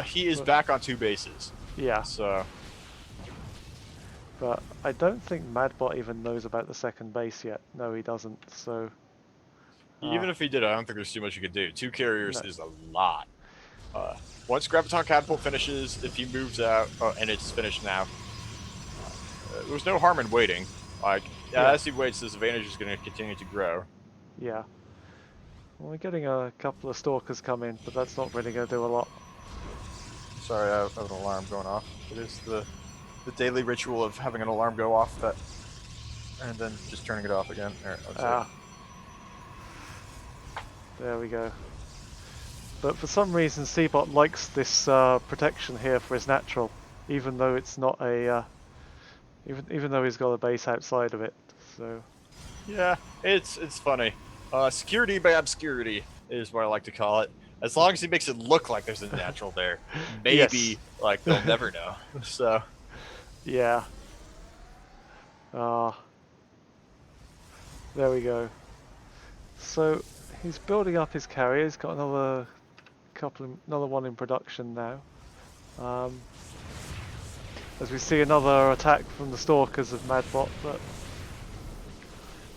He is back on 2 bases. Yeah. So. But I don't think Madbot even knows about the second base yet. No, he doesn't. So Even if he did, I don't think there's too much you could do. 2 carriers No. is a lot. Once Graviton Catapult finishes, if he moves out, and it's finished now, there's no harm in waiting. Like, Yeah. as he waits, his advantage is going to continue to grow. yeah. Well, we're getting a couple of stalkers come in, but that's not really going to do a lot. Sorry, I have an alarm going off. It is the daily ritual of having an alarm go off and then just turning it off again. There we go. But for some reason, Seabot likes this protection here for his natural, even though it's not a even though he's got a base outside of it. So Yeah, it's funny. Security by obscurity is what I like to call it. As long as he makes it look like there's a natural there, maybe Yes. like they'll never know. So yeah. There we go. So he's building up his carrier. He's got another one in production now. As we see another attack from the stalkers of Madbot, but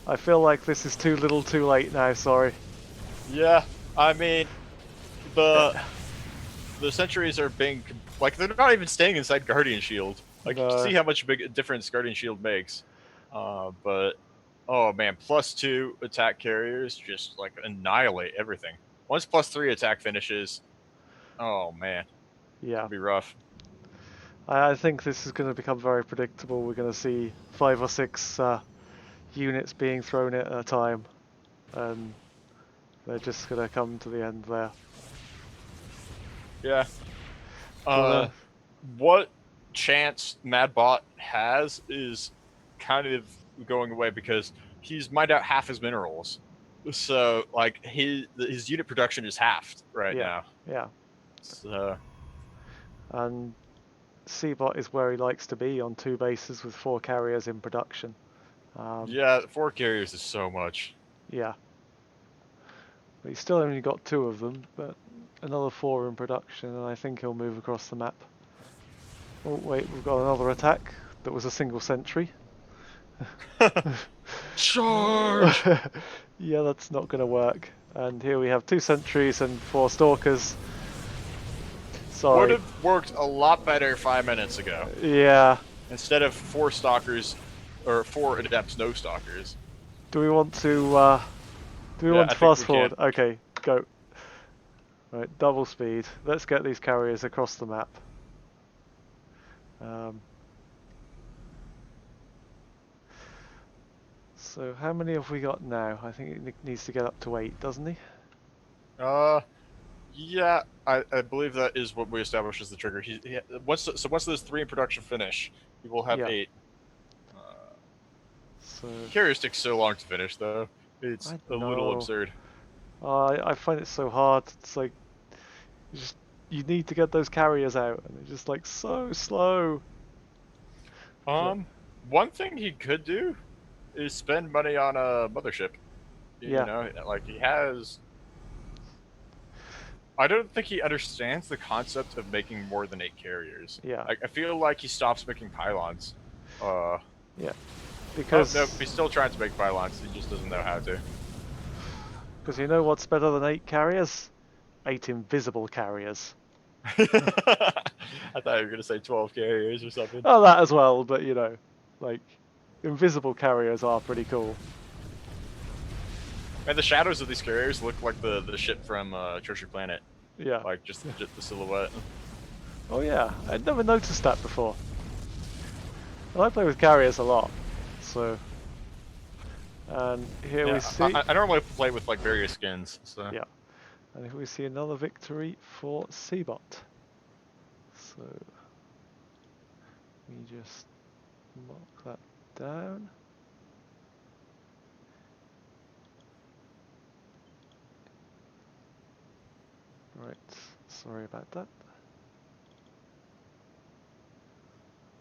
I feel like this is too little too late now, sorry. yeah, I mean the sentries are being Like they're not even staying inside Guardian Shield. Like you can No. see how much big a difference Guardian Shield makes. But oh man, +2 attack carriers just like annihilate everything. Once +3 attack finishes, oh man, it's Yeah. gonna be rough. I think this is going to become very predictable. We're going to see 5 or 6 units being thrown at a time, and they're just going to come to the end there. Yeah. But What chance Madbot has is kind of going away because he's mined out half his minerals. So like his unit production is halved right yeah, now. yeah. So And Seabot is where he likes to be, on 2 bases with 4 carriers in production. yeah, 4 carriers is so much. Yeah. But he's still only got 2 of them, but another 4 in production, and I think he'll move across the map. Oh wait, we've got another attack that was a single sentry. Charge! Yeah, that's not going to work. And here we have 2 sentries and 4 stalkers. Would Sorry. have worked a lot better 5 minutes ago. Yeah. Instead of 4 stalkers or 4 adept no stalkers. Do we want to Yeah, I think fast we can. forward? Okay, go. Right, double speed. Let's get these carriers across the map. So how many have we got now? I think it needs to get up to 8, doesn't he? Uh, yeah, I believe that is what we established as the trigger. Once those 3 in production finish, he will have Yeah. 8. So Carriers take so long to finish, though. It's I a little know. absurd. I find it so hard. It's like you just you need to get those carriers out, and they're just like so slow. But One thing he could do is spend money on a mothership. You yeah, know, like he has. I don't think he understands the concept of making more than 8 carriers. yeah, I feel like he stops making pylons. yeah. Oh no, Because he's still trying to make pylons. He just doesn't know how to. you know what's better than 8 carriers? 8 invisible carriers. I thought you were gonna say 12 carriers or something. Oh, that as well. But you know, like invisible carriers are pretty cool. And the shadows of these carriers look like the ship from Treasure Planet. Yeah. Like just the silhouette. Oh yeah, I'd never noticed that before. Well, I play with carriers a lot, so. And here Yeah, we see. I normally play with like various skins. So Yeah. And here we see another victory for Seabot. So we just mark that down. Right, sorry about that.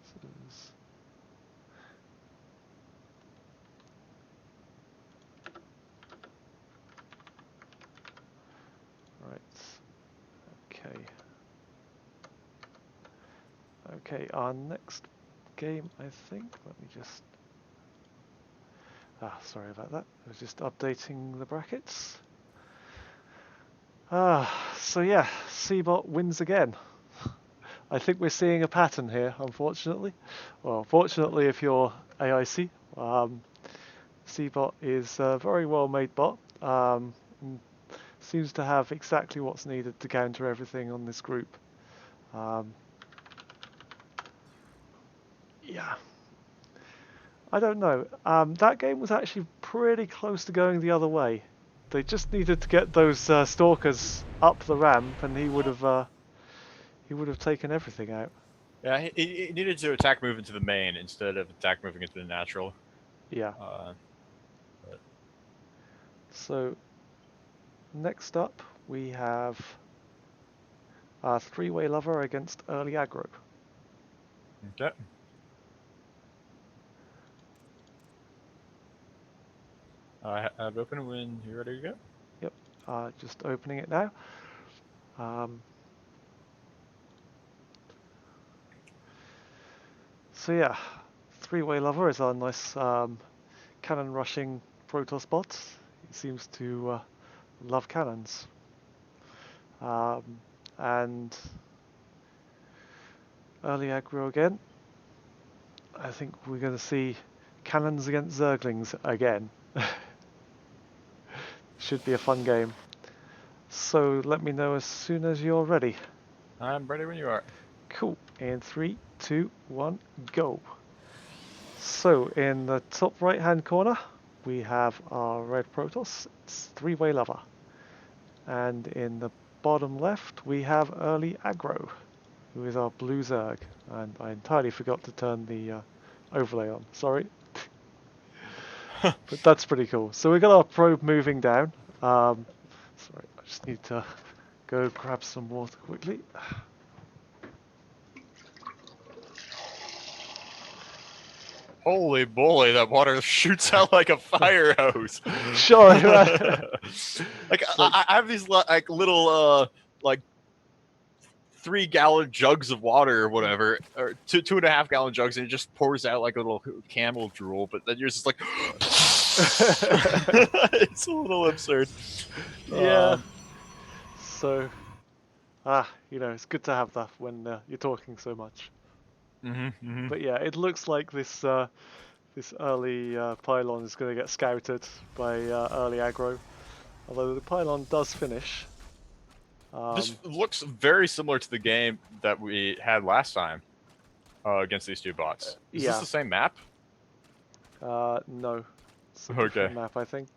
This is right. Okay. Okay, our next game, I think. Let me just. Sorry about that. I was just updating the brackets. So yeah, Seabot wins again. I think we're seeing a pattern here, unfortunately. Well, fortunately, if you're AIC, Seabot is a very well-made bot. Seems to have exactly what's needed to counter everything on this group. Yeah. I don't know. That game was actually pretty close to going the other way. They just needed to get those stalkers up the ramp, and he would have taken everything out. yeah, he needed to attack move into the main instead of attack moving into the natural. Yeah. But So next up we have a three-way lover against early aggro. okay. I have open when you're ready to go. Yep. Just opening it now. So yeah, three-way lover is our nice cannon rushing Protoss bot. He seems to love cannons. And early aggro again. I think we're going to see cannons against zerglings again. Should be a fun game. So let me know as soon as you're ready. I'm ready when you are. Cool. In 3, 2, 1, go. So in the top right hand corner we have our red Protoss. It's three-way lava. And in the bottom left we have early aggro, who is our blue Zerg. And I entirely forgot to turn the overlay on. Sorry. But that's pretty cool. So we got our probe moving down. Sorry, I just need to go grab some water quickly. Holy moly, that water shoots out like a fire hose. Sure. Like like, I have these like little like 3 gallon jugs of water or whatever, or 2.5 gallon jugs, and it just pours out like a little camel drool. But then you're just like, it's a little absurd. yeah. So, it's good to have that when you're talking so much. But yeah, it looks like this this early pylon is going to get scouted by early aggro. Although the pylon does finish. This looks very similar to the game that we had last time against these two bots. Is this the same map? No. It's a different map, I think.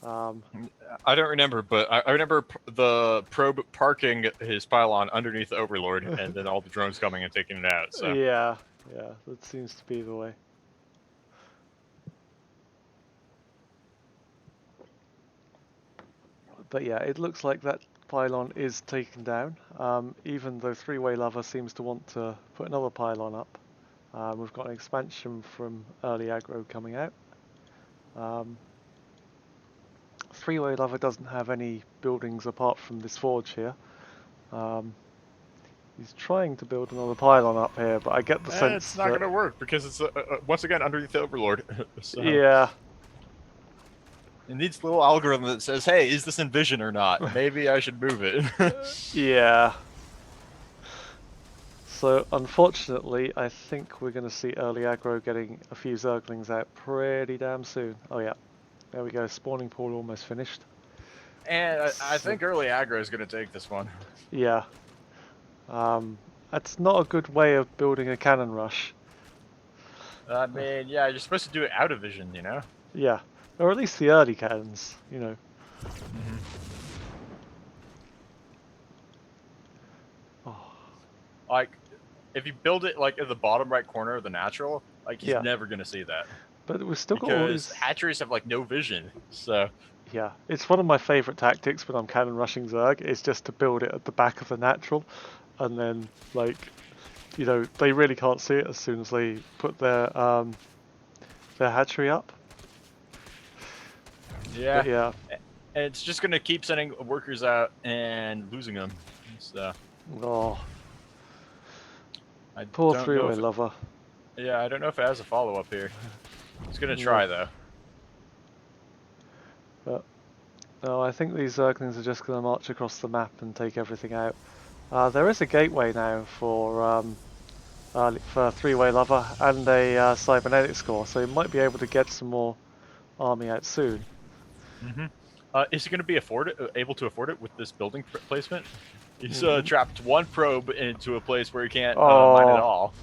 I don't remember, but I remember the probe parking his pylon underneath the Overlord, and then all the drones coming and taking it out. So yeah, that seems to be the way. But yeah, it looks like that pylon is taken down, even though three-way lava seems to want to put another pylon up. We've got an expansion from early aggro coming out. Three-way lava doesn't have any buildings apart from this forge here. He's trying to build another pylon up here, but I get the sense it's not going to work because it's once again underneath the Overlord. So yeah. it needs a little algorithm that says, "Hey, is this in vision or not? Maybe I should move it." Yeah. So unfortunately, I think we're going to see early aggro getting a few zerglings out pretty damn soon. Oh yeah, there we go. Spawning pool almost finished. And I think early aggro is going to take this one. Yeah. That's not a good way of building a cannon rush. I mean, yeah, you're supposed to do it out of vision, you know? Yeah, or at least the early cannons, you know. Oh. Like, if you build it like in the bottom right corner of the natural, like he's Yeah. never gonna see that. But we've still got all Because these hatcheries have like no vision, so yeah, it's one of my favourite tactics when I'm cannon rushing Zerg, is just to build it at the back of the natural, and then like, they really can't see it as soon as they put their hatchery up. yeah, But yeah. And it's just gonna keep sending workers out and losing them. So Oh, I poor don't know three-way if lover. yeah, I don't know if it has a follow up here. It's gonna try though. But no, I think these Zerglings are just going to march across the map and take everything out. There is a gateway now for three-way lover and a cybernetic score, so you might be able to get some more army out soon. Is he going to be able to afford it with this building placement? He's trapped one probe into a place where he can't mine at all,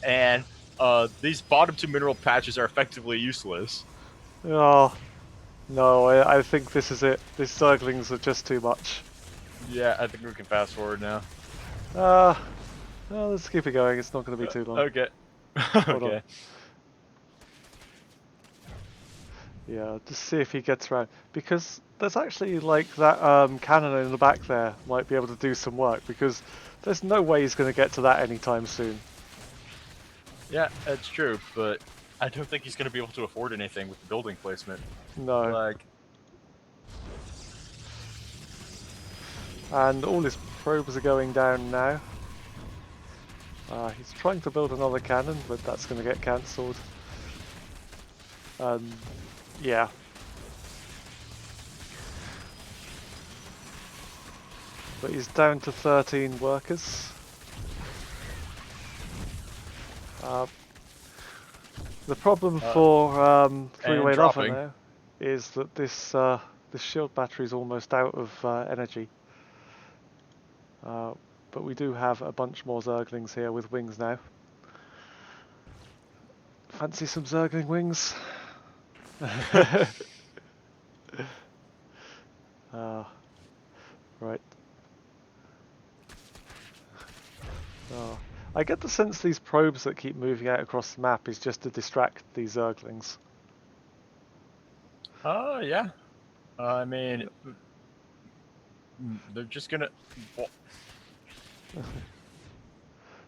and these bottom two mineral patches are effectively useless. Oh no, I think this is it. These Zerglings are just too much. Yeah, I think we can fast forward now. Well, let's keep it going. It's not going to be too long. Okay. Hold okay. on. Yeah, just see if he gets around. Because there's actually like that cannon in the back there might be able to do some work, because there's no way he's going to get to that anytime soon. Yeah, that's true, but I don't think he's going to be able to afford anything with the building placement. No. Like, and all his probes are going down now. He's trying to build another cannon, but that's going to get cancelled. Yeah. But he's down to 13 workers. The problem for And three-way lava dropping. now is that this shield battery is almost out of energy. But we do have a bunch more Zerglings here with wings now. Fancy some Zergling wings? Right. I get the sense these probes that keep moving out across the map is just to distract these Zerglings. Yeah. I mean, they're just gonna. Well,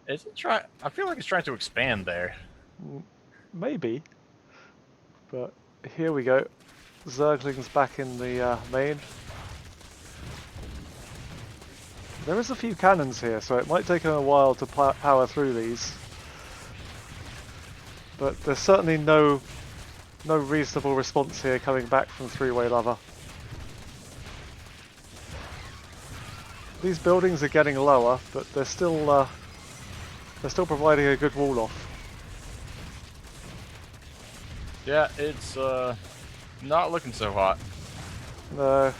is it try? I feel like it's trying to expand there. Maybe, but here we go. Zerglings back in the main. There is a few cannons here, so it might take them a while to power through these. But there's certainly no reasonable response here coming back from three-way lava. These buildings are getting lower, but they're still providing a good wall off. Yeah, it's not looking so hot. No.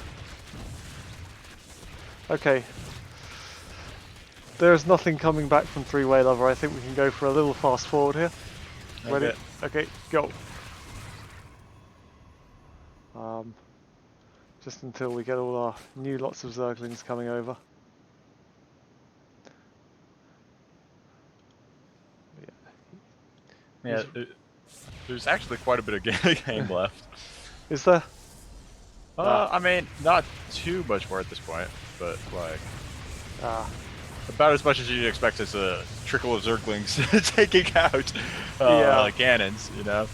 Okay. There's nothing coming back from three-way lava. I think we can go for a little fast forward here. Ready? Okay, go. Just until we get all our new lots of Zerglings coming over. Yeah, there's actually quite a bit of game left. Is there? I mean, not too much more at this point, but like about as much as you'd expect as a trickle of Zerglings taking out cannons, you know.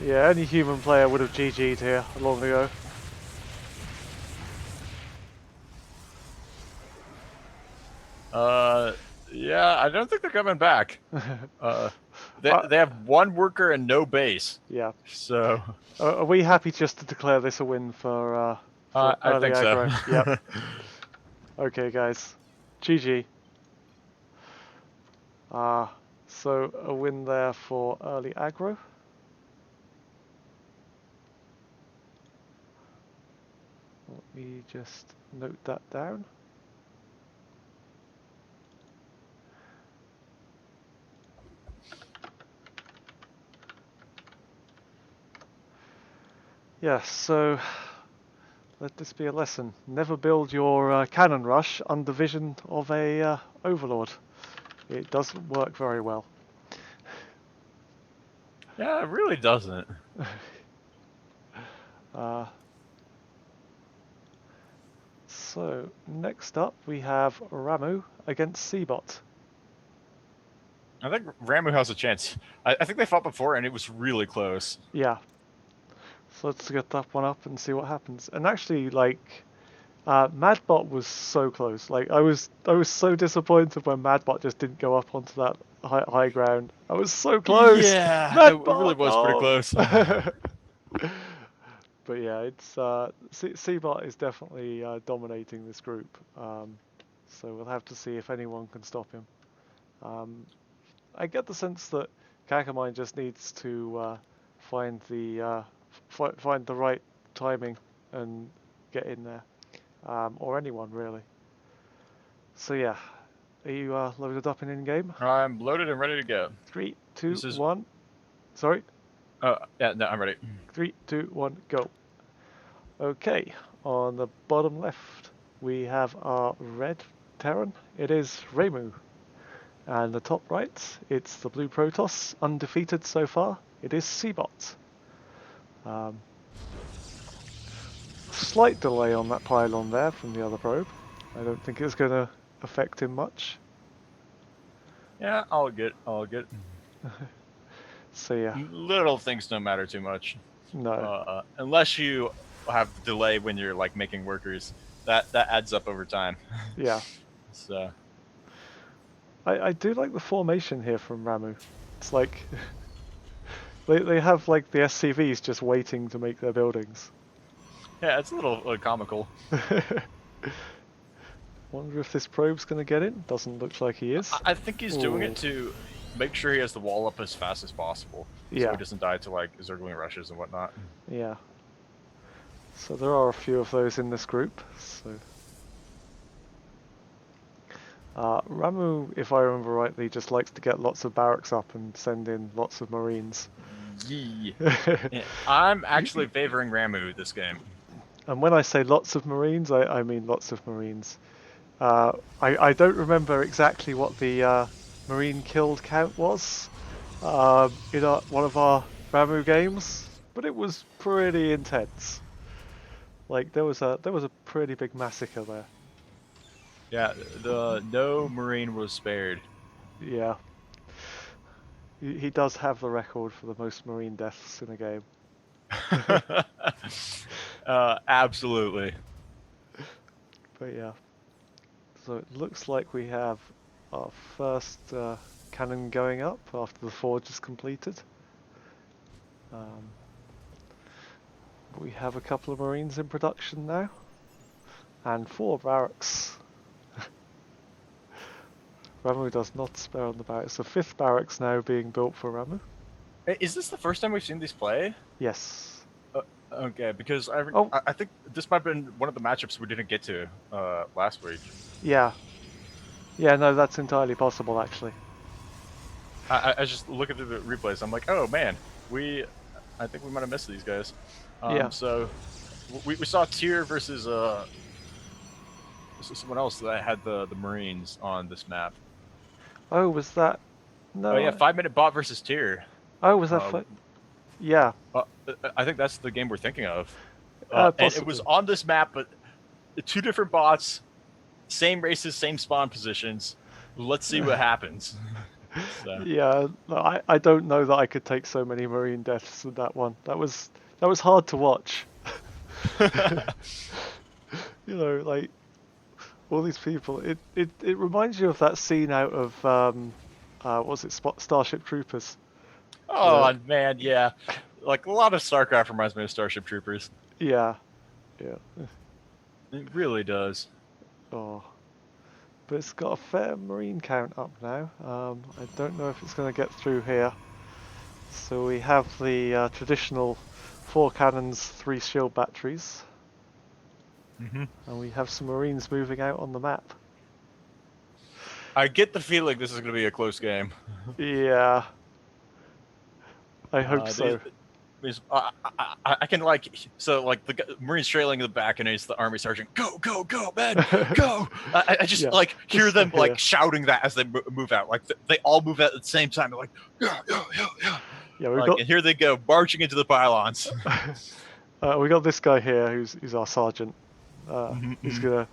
Yeah, any human player would have GG'd here long ago. Yeah, I don't think they're coming back. They have one worker and no base. Yeah. So are we happy just to declare this a win for I early think aggro? so. Yep. Okay, guys. GG. So a win there for early aggro. Let me just note that down. Yes, so let this be a lesson. Never build your cannon rush under vision of a overlord. It doesn't work very well. Yeah, it really doesn't. So next up we have Ramu against Seabot. I think Ramu has a chance. I think they fought before and it was really close. Yeah. So let's get that one up and see what happens. And actually, like, Madbot was so close. Like, I was so disappointed when Madbot just didn't go up onto that high ground. I was so close. Yeah, it Madbot, really was pretty no! close. But yeah, it's Seabot is definitely dominating this group. So we'll have to see if anyone can stop him. I get the sense that Kakamine just needs to find the find the right timing and get in there, or anyone really. So yeah, are you loaded up in game? I'm loaded and ready to go. 3, 2, 1. Sorry. Yeah, no, I'm ready. 3, 2, 1, go. Okay, on the bottom left we have our red Terran. It is Reimu. And the top right, it's the blue Protoss, undefeated so far. It is Seabot. Slight delay on that pylon there from the other probe. I don't think it's going to affect him much. Yeah, all good. So yeah. Little things don't matter too much. No. Unless you have delay when you're like making workers. That adds up over time. Yeah. So I do like the formation here from Ramu. It's like they have like the SCVs just waiting to make their buildings. yeah, it's a little comical. Wonder if this probe's going to get in. Doesn't look like he is. I think he's doing Ooh. it to make sure he has the wall up as fast as possible, so he Yeah, doesn't die to like Zergling rushes and whatnot. yeah. So there are a few of those in this group. So Ramu, if I remember rightly, just likes to get lots of barracks up and send in lots of marines. Yee. I'm actually favoring Ramu this game. And when I say lots of marines, I mean lots of marines. I don't remember exactly what the marine killed count was in one of our Ramu games, but it was pretty intense. Like there was a pretty big massacre there. Yeah, the no Marine was spared. Yeah, he does have the record for the most marine deaths in a game. Absolutely. But yeah, so it looks like we have our first cannon going up after the forge is completed. Um, we have a couple of marines in production now, and 4 barracks. Ramu does not spare on the barracks. The 5th barracks now being built for Ramu. Is this the first time we've seen these play? Yes. Okay, because Oh, I think this might have been one of the matchups we didn't get to last week. yeah. Yeah, no, that's entirely possible, actually. I just looking through the replays. I'm like, oh man, I think we might have missed these guys. Yeah. So we saw Tyr versus someone else that had the Marines on this map. Oh, was that... Oh No. yeah, 5 minute bot versus Tyr. Oh, was that... Uh, Yeah. I think that's the game we're thinking of. And it was Possibly. on this map, but 2 different bots, same races, same spawn positions. Let's see what happens. So. Yeah, no, I don't know that I could take so many marine deaths with that one. That was hard to watch. You know, like all these people. It reminds you of that scene out of what's it, Starship Troopers? Oh man, yeah. Like a lot of StarCraft reminds me of Starship Troopers. Yeah, yeah. It really does. Oh, but it's got a fair marine count up now. I don't know if it's going to get through here. So we have the traditional 4 cannons, 3 shield batteries. And we have some marines moving out on the map. I get the feeling this is going to be a close game. Yeah. I hope so. I can like the Marines trailing in the back, and it's the army sergeant. Go, go, go, man, go! I just Yeah, like hear them here. like shouting that as they move out. Like they all move out at the same time. They're like, yeah, yeah, yeah, yeah. Yeah, we've Like, got. and here they go marching into the pylons. We got this guy here who's our sergeant. Who's gonna.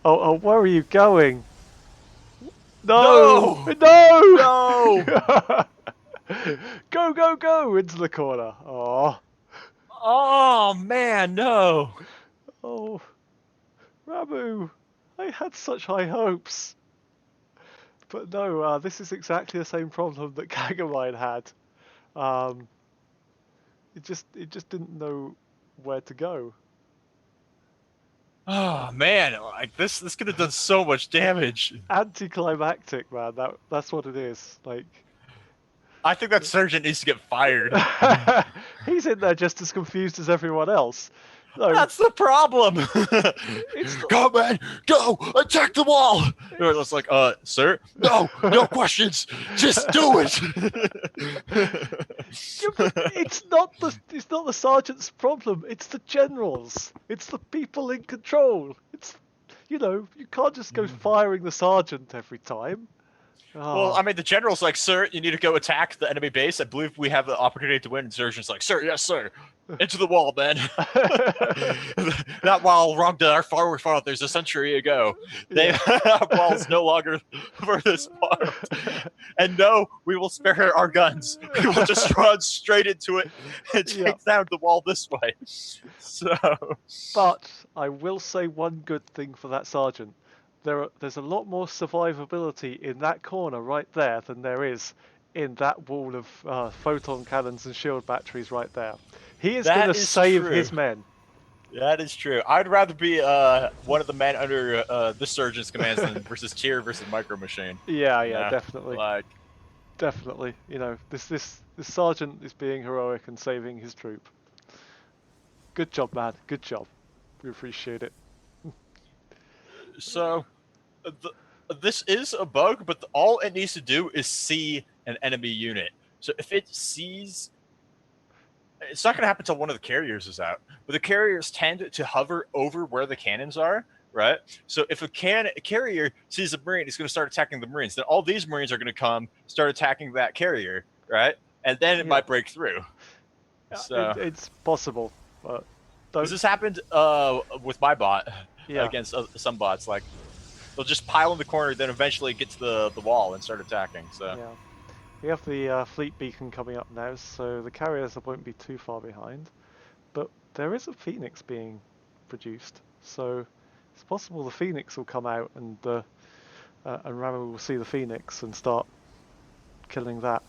Oh, where are you going? No! No, No! no! Go, go, go! Into the corner. Oh. Oh man, no! Oh. Ramu! I had such high hopes. But no, this is exactly the same problem that Kagamine had. Um, it just didn't know where to go. Oh man, like this could have done so much damage. Anticlimactic, man. That's what it is. Like I think that sergeant needs to get fired. he's in there just as confused as everyone else. No, That's the problem. it's not. Go, man, go attack the wall. It's like, sir, no questions, just do it. Yeah, but it's not the sergeant's problem. It's the generals. It's the people in control. You can't just go firing the sergeant every time. Well, Oh. I mean, the general's like, sir, you need to go attack the enemy base. I believe we have the opportunity to win. And sergeant's like, sir, yes, sir. Into the wall, man. That wall wronged our forward front. There's a century ago. That wall's no longer for this part. And no, we will spare our guns. We will just run straight into it and take down the wall this way. So, But I will say one good thing for that sergeant. There's a lot more survivability in that corner right there than there is in that wall of photon cannons and shield batteries right there. He is going to save his men. That is true. I'd rather be one of the men under the surgeon's commands than versus Tier versus Micro Machine. Yeah, yeah, Yeah, definitely, like definitely. You know, this sergeant is being heroic and saving his troop. Good job, man. Good job. We appreciate it. so. This is a bug, but all it needs to do is see an enemy unit. So if it sees, it's not going to happen until one of the carriers is out. But the carriers tend to hover over where the cannons are, right? So if a carrier sees a marine, it's going to start attacking the marines. Then all these marines are going to come start attacking that carrier, right? And then it Yeah, might break through. So it's possible, but because don't. this happened with my bot Yeah, against some bots, like they'll just pile in the corner, then eventually get to the wall and start attacking. So yeah. We have the fleet beacon coming up now, so the carriers won't be too far behind. But there is a phoenix being produced, so it's possible the phoenix will come out and Ramu will see the phoenix and start killing that.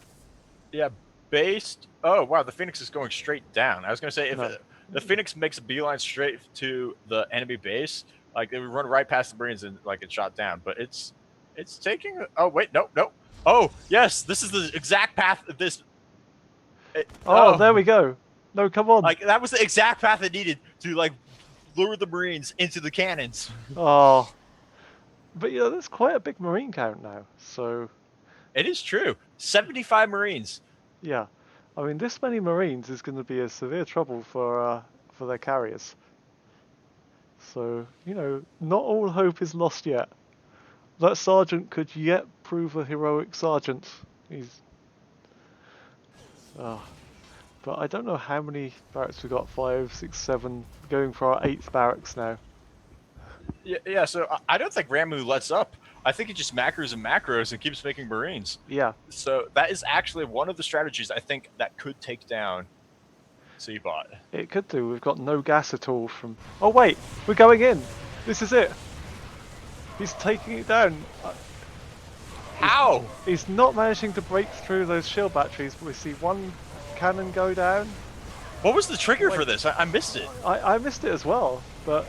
yeah, based. Oh wow, the Phoenix is going straight down. I was gonna say if No, the Phoenix makes a beeline straight to the enemy base, like it would run right past the Marines and like it shot down. But it's taking. Oh wait, no, no. Oh yes, this is the exact path. oh, there Oh, we go. No, come on. like that was the exact path it needed to like lure the Marines into the cannons. Oh, but yeah, that's quite a big marine count now. So It is true. 75 Marines. yeah, I mean this many marines is going to be a severe trouble for their carriers. So you know, not all hope is lost yet. That sergeant could yet prove a heroic sergeant. He's oh, but I don't know how many barracks we got. 5, 6, 7. Going for our 8th barracks now. Yeah. So I don't think Ramu lets up. I think he just macros and macros and keeps making Marines. Yeah, So that is actually one of the strategies I think that could take down Seabot. it could do. We've got no gas at all from. Oh wait, we're going in. This is it. He's taking it down. How? He's not managing to break through those shield batteries. But we see one cannon go down. What was the trigger for Wait. this? I missed it. I missed it as well, but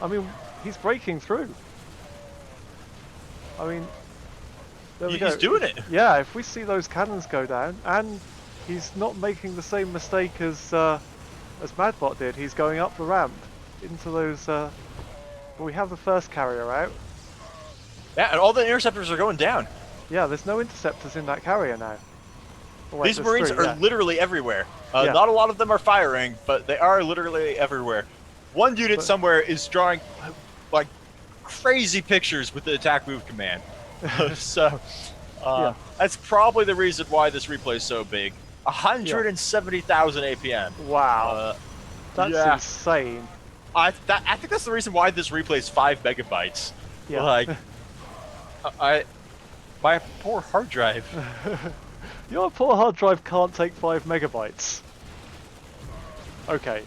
I mean he's breaking through. I mean, there we go. He's doing it. Yeah, if we see those cannons go down, and he's not making the same mistake as Madbot did. He's going up the ramp into those. But we have the first carrier out. Yeah, and all the interceptors are going down. Yeah, there's no interceptors in that carrier now. Oh, wait, These there's Marines 3, are yeah. literally everywhere. Yeah. Not a lot of them are firing, but they are literally everywhere. One unit But- somewhere is drawing like crazy pictures with the attack move command. So Yeah. that's probably the reason why this replay is so big. 170,000 APM. Wow, that's yeah. insane. I think that's the reason why this replay is 5 megabytes. Yeah. Like, my poor hard drive. Your poor hard drive can't take 5 megabytes. Okay,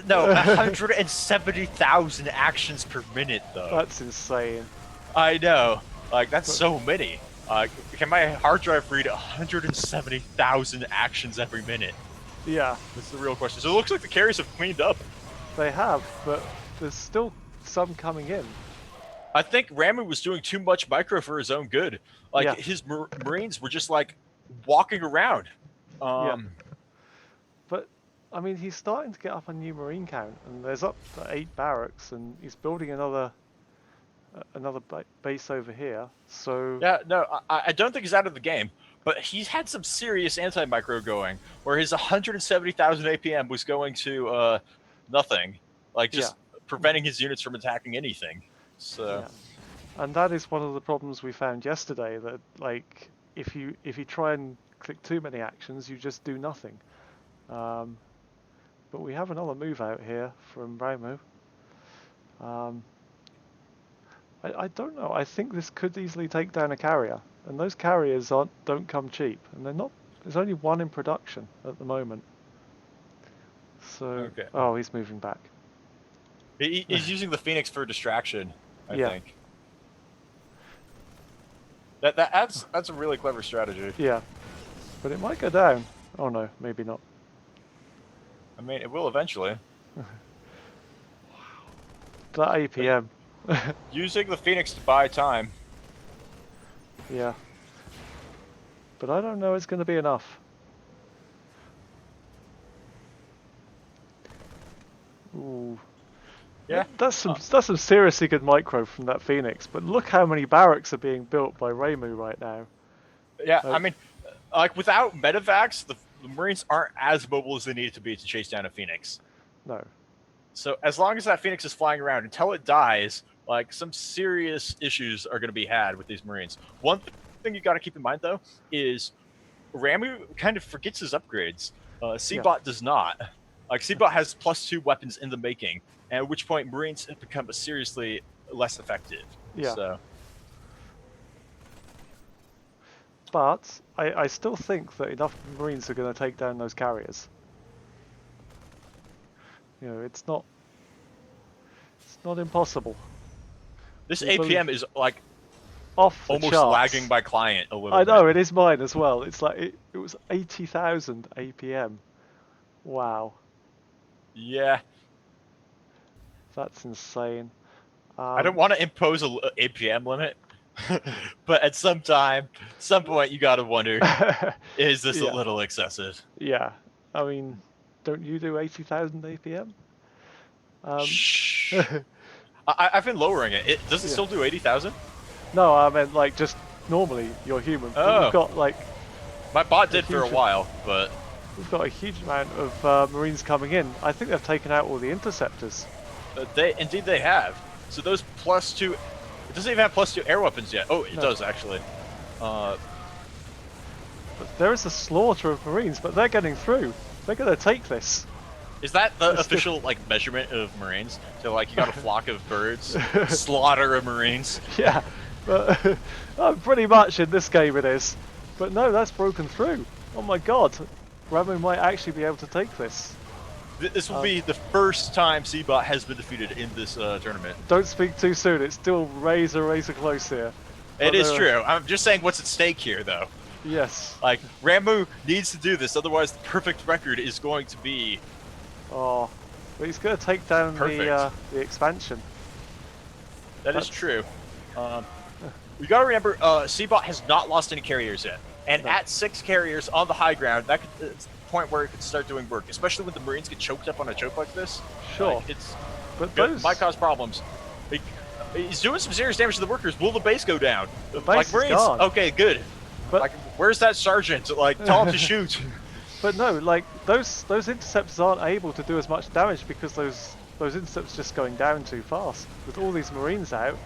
No, 170,000 actions per minute though. that's insane. I know. Like that's so many. Can my hard drive read 170,000 actions every minute? Yeah, That's the real question. So it looks like the carriers have cleaned up. they have, but there's still some coming in. I think Ramu was doing too much micro for his own good. Like Yeah. his Marines were just like walking around. But I mean, he's starting to get up a new marine count, and there's up to 8 barracks, and he's building another base over here. So Yeah, no, I don't think he's out of the game, but he's had some serious anti-micro going, where his 170,000 APM was going to nothing, like just preventing his units from attacking anything. So, yeah. And that is one of the problems we found yesterday. That like if you try and click too many actions, you just do nothing. But we have another move out here from Ramu. I don't know. I think this could easily take down a carrier, and those carriers don't come cheap, and they're not. There's only one in production at the moment. So Okay. oh, he's moving back. he's using the Phoenix for distraction, I Yeah. think. That's a really clever strategy. Yeah, but it might go down. Oh no, maybe not. I mean, it will eventually. That APM. Using the Phoenix to buy time. Yeah. But I don't know it's going to be enough. Ooh. Yeah. That's some seriously good micro from that Phoenix, but look how many barracks are being built by Reimu right now. Yeah, I Like, mean, like without medevacs, the Marines aren't as mobile as they need to be to chase down a Phoenix. no. So as long as that Phoenix is flying around until it dies, like some serious issues are going to be had with these Marines. One thing you got to keep in mind though is Ramu kind of forgets his upgrades. Yeah. Cbot does not. Like Cbot has +2 weapons in the making, at which point Marines have become seriously less effective. Yeah. So But I still think that enough Marines are going to take down those carriers. You know, it's not impossible. this There's only APM is like off the almost lagging charts. my client a little I bit. know, it is mine as well. It's like it was 80,000 APM. Wow, Yeah, that's insane. I don't want to impose a APM limit, but at some point, you got to wonder: is this a Yeah, little excessive? yeah. I mean, don't you do 80,000 APM? Um, Shh. I've been lowering it. Does it yeah. still do 80,000? No, I meant like just normally you're human, but Oh, my bot a did for a huge while, but we've got a huge amount of Marines coming in. I think they've taken out all the interceptors. they have. So those +2, it doesn't even have +2 air weapons yet. Oh, it No, does actually. Uh, but there is a slaughter of Marines, but they're getting through. They're going to take this. is that the It's still... official like measurement of Marines? So like you got a flock of birds, slaughter of Marines. Yeah, but pretty much in this game it is. But no, that's broken through. Oh my god, Ramu might actually be able to take this. This will be the first time Cbot has been defeated in this tournament. Don't speak too soon. It's still razor close here. It is true. I'm just saying what's at stake here, though. Yes. Like Ramu needs to do this, otherwise the perfect record is going to be Oh, but he's going to take down perfect. the expansion. That is true. We got to remember, Cbot has not lost any carriers yet, and No. at 6 carriers on the high ground, it's the point where it could start doing work. Especially when the Marines get choked up on a choke like this. Sure. Like, it's But good, might cause problems. He's doing some serious damage to the workers. Will the base go down? The base like is Marines, gone. okay, good. But like, where's that sergeant? Like, tell him to shoot. But no, like those interceptors aren't able to do as much damage because those interceptors just going down too fast. With all these Marines out,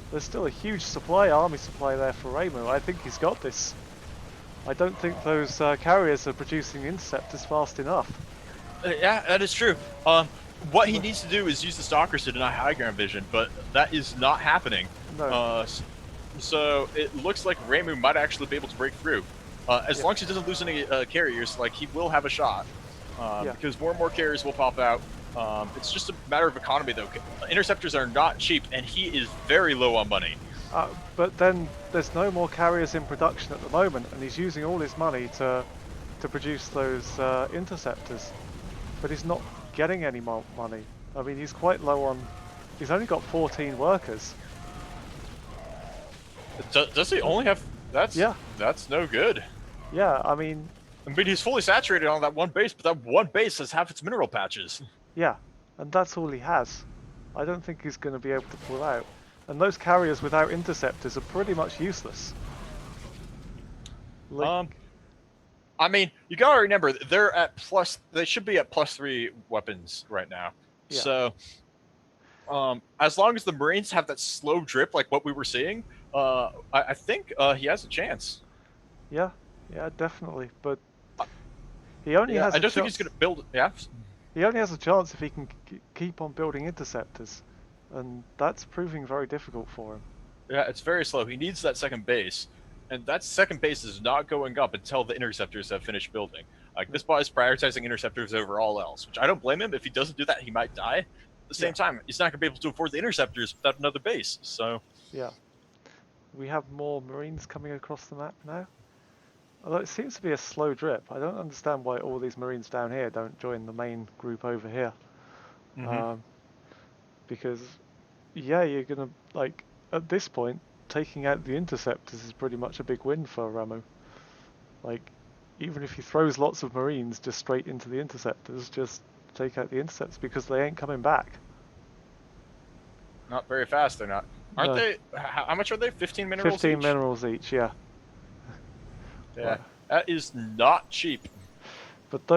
there's still a huge army supply there for Ramu. I think he's got this. I don't think those carriers are producing interceptors fast enough. Yeah, that is true. What he needs to do is use the stalkers to deny high ground vision, but that is not happening. No. So it looks like Ramu might actually be able to break through. As long as he doesn't lose any carriers, like he will have a shot. Because more and more carriers will pop out. It's just a matter of economy, though. Interceptors are not cheap, and he is very low on money. But then there's no more carriers in production at the moment, and he's using all his money to produce those interceptors. But he's not getting any more money. I mean, he's quite low on. He's only got 14 workers. Does he only have? That's no good. Yeah, I mean, he's fully saturated on that one base, but that one base has half its mineral patches. yeah, and that's all he has. I don't think he's going to be able to pull out. And those carriers without interceptors are pretty much useless. I mean, you gotta remember they're at they should be at +3 weapons right now. Yeah. So, as long as the Marines have that slow drip like what we were seeing, I think he has a chance. Yeah, definitely. But he only has. I don't think he's gonna build. Yeah. He only has a chance if he can keep on building interceptors, and that's proving very difficult for him. Yeah, it's very slow. He needs that second base, and that second base is not going up until the interceptors have finished building. Like this bot is prioritizing interceptors over all else, which I don't blame him. If he doesn't do that, he might die. At the same time, he's not going to be able to afford the interceptors without another base. So yeah, we have more Marines coming across the map now. Although it seems to be a slow drip. I don't understand why all these Marines down here don't join the main group over here. because yeah, you're gonna like at this point taking out the interceptors is pretty much a big win for Ramu. Like even if he throws lots of Marines just straight into the interceptors, just take out the interceptors because they ain't coming back. Not very fast, they're not. Aren't No, they? How much are they? 15 minerals 15 each? minerals each, yeah. Yeah, But that is not cheap. but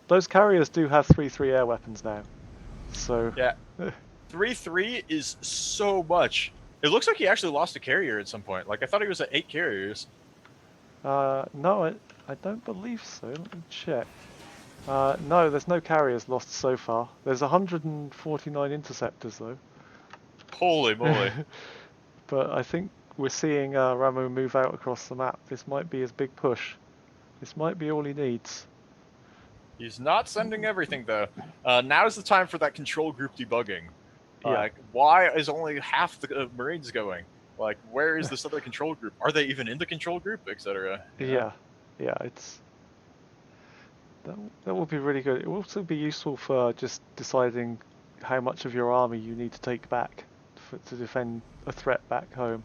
those carriers do have 3-3 air weapons now, so Yeah, 3-3 is so much. It looks like he actually lost a carrier at some point. Like I thought he was at 8 carriers. no, I don't believe so. Let me check. No, there's no carriers lost so far. There's 149 interceptors though. Holy moly! But I think we're seeing Ramu move out across the map. This might be his big push. This might be all he needs. He's not sending everything though. Now is the time for that control group debugging. Yeah. Like, why is only half the Marines going? Like, where is this other control group? Are they even in the control group, etc.? Yeah, it's that will be really good. It will also be useful for just deciding how much of your army you need to take back to defend a threat back home.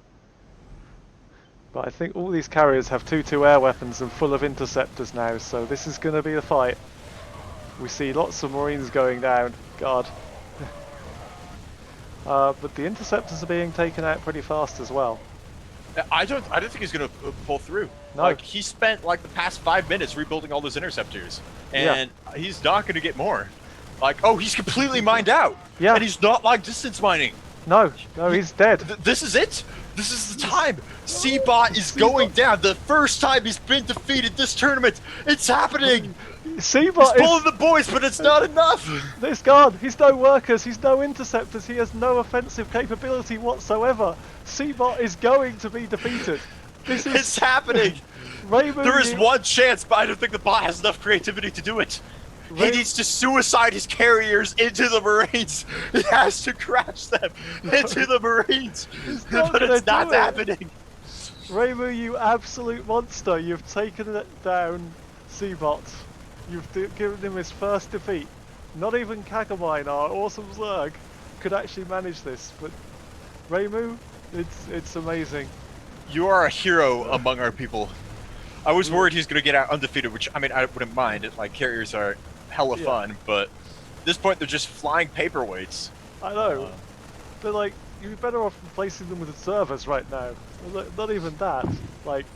But I think all these carriers have 2-2 air weapons and full of interceptors now, so this is going to be a fight. We see lots of Marines going down. God. But the interceptors are being taken out pretty fast as well. I don't think he's gonna pull through. No. Like he spent like the past 5 minutes rebuilding all those interceptors, and he's not gonna get more. Like, oh, he's completely mined out. Yeah. And he's not like distance mining. No, he's dead. This is it. This is the time. Seabot is going down. The first time he's been defeated this tournament. It's happening. Seabot He's pulling the boys, but it's not enough. This guard, he's no workers, he's no interceptors, he has no offensive capability whatsoever. Seabot is going to be defeated. This is It's happening. Raymond. There is one chance, but I don't think the bot has enough creativity to do it. He needs to suicide his carriers into the Marines. He has to crash them into the Marines. But it's not happening. Raymond, you absolute monster. You've taken down Seabot. You've given him his first defeat. Not even Kagamine, our awesome Zerg, could actually manage this. But Raymond, it's amazing. You are a hero among our people. I was worried he's going to get out undefeated, which, I mean, I wouldn't mind. Like, carriers are hella fun, but at this point, they're just flying paperweights. I know. They're like, you'd be better off replacing them with observers right now. Not even that. Like,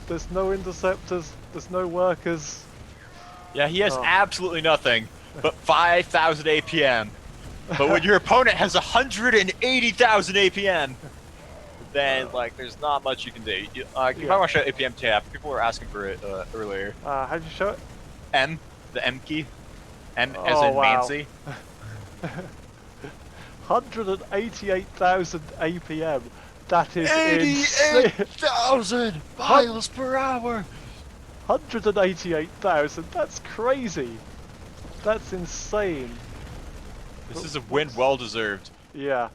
there's no interceptors, there's no workers. Yeah, he has absolutely nothing but 5,000 APM. But when your opponent has 180,000 APM, then like there's not much you can do. You might want to show APM tab. People were asking for it earlier. How'd you show it? M, the M key. M as in Nancy. 188,000 APM. That is insane. 88,000 miles per hour. 188,000. That's crazy. That's insane. This is a win well deserved. Yeah.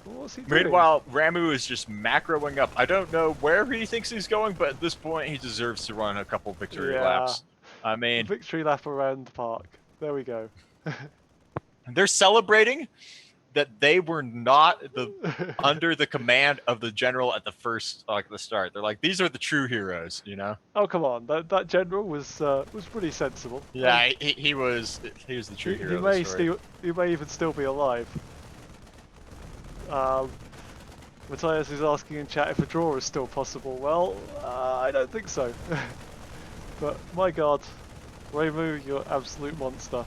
What's he doing? Meanwhile, Ramu is just macroing up. I don't know where he thinks he's going, but at this point, he deserves to run a couple victory laps. I mean, victory lap around the park. There we go. They're celebrating that they were not under the command of the general at the first, like the start. They're like, these are the true heroes, you know? Oh come on, that general was pretty sensible. Yeah, he was the true hero. He may even still be alive. Matthias is asking in chat if a draw is still possible. Well, I don't think so. But my God, Ramu, you're an absolute monster.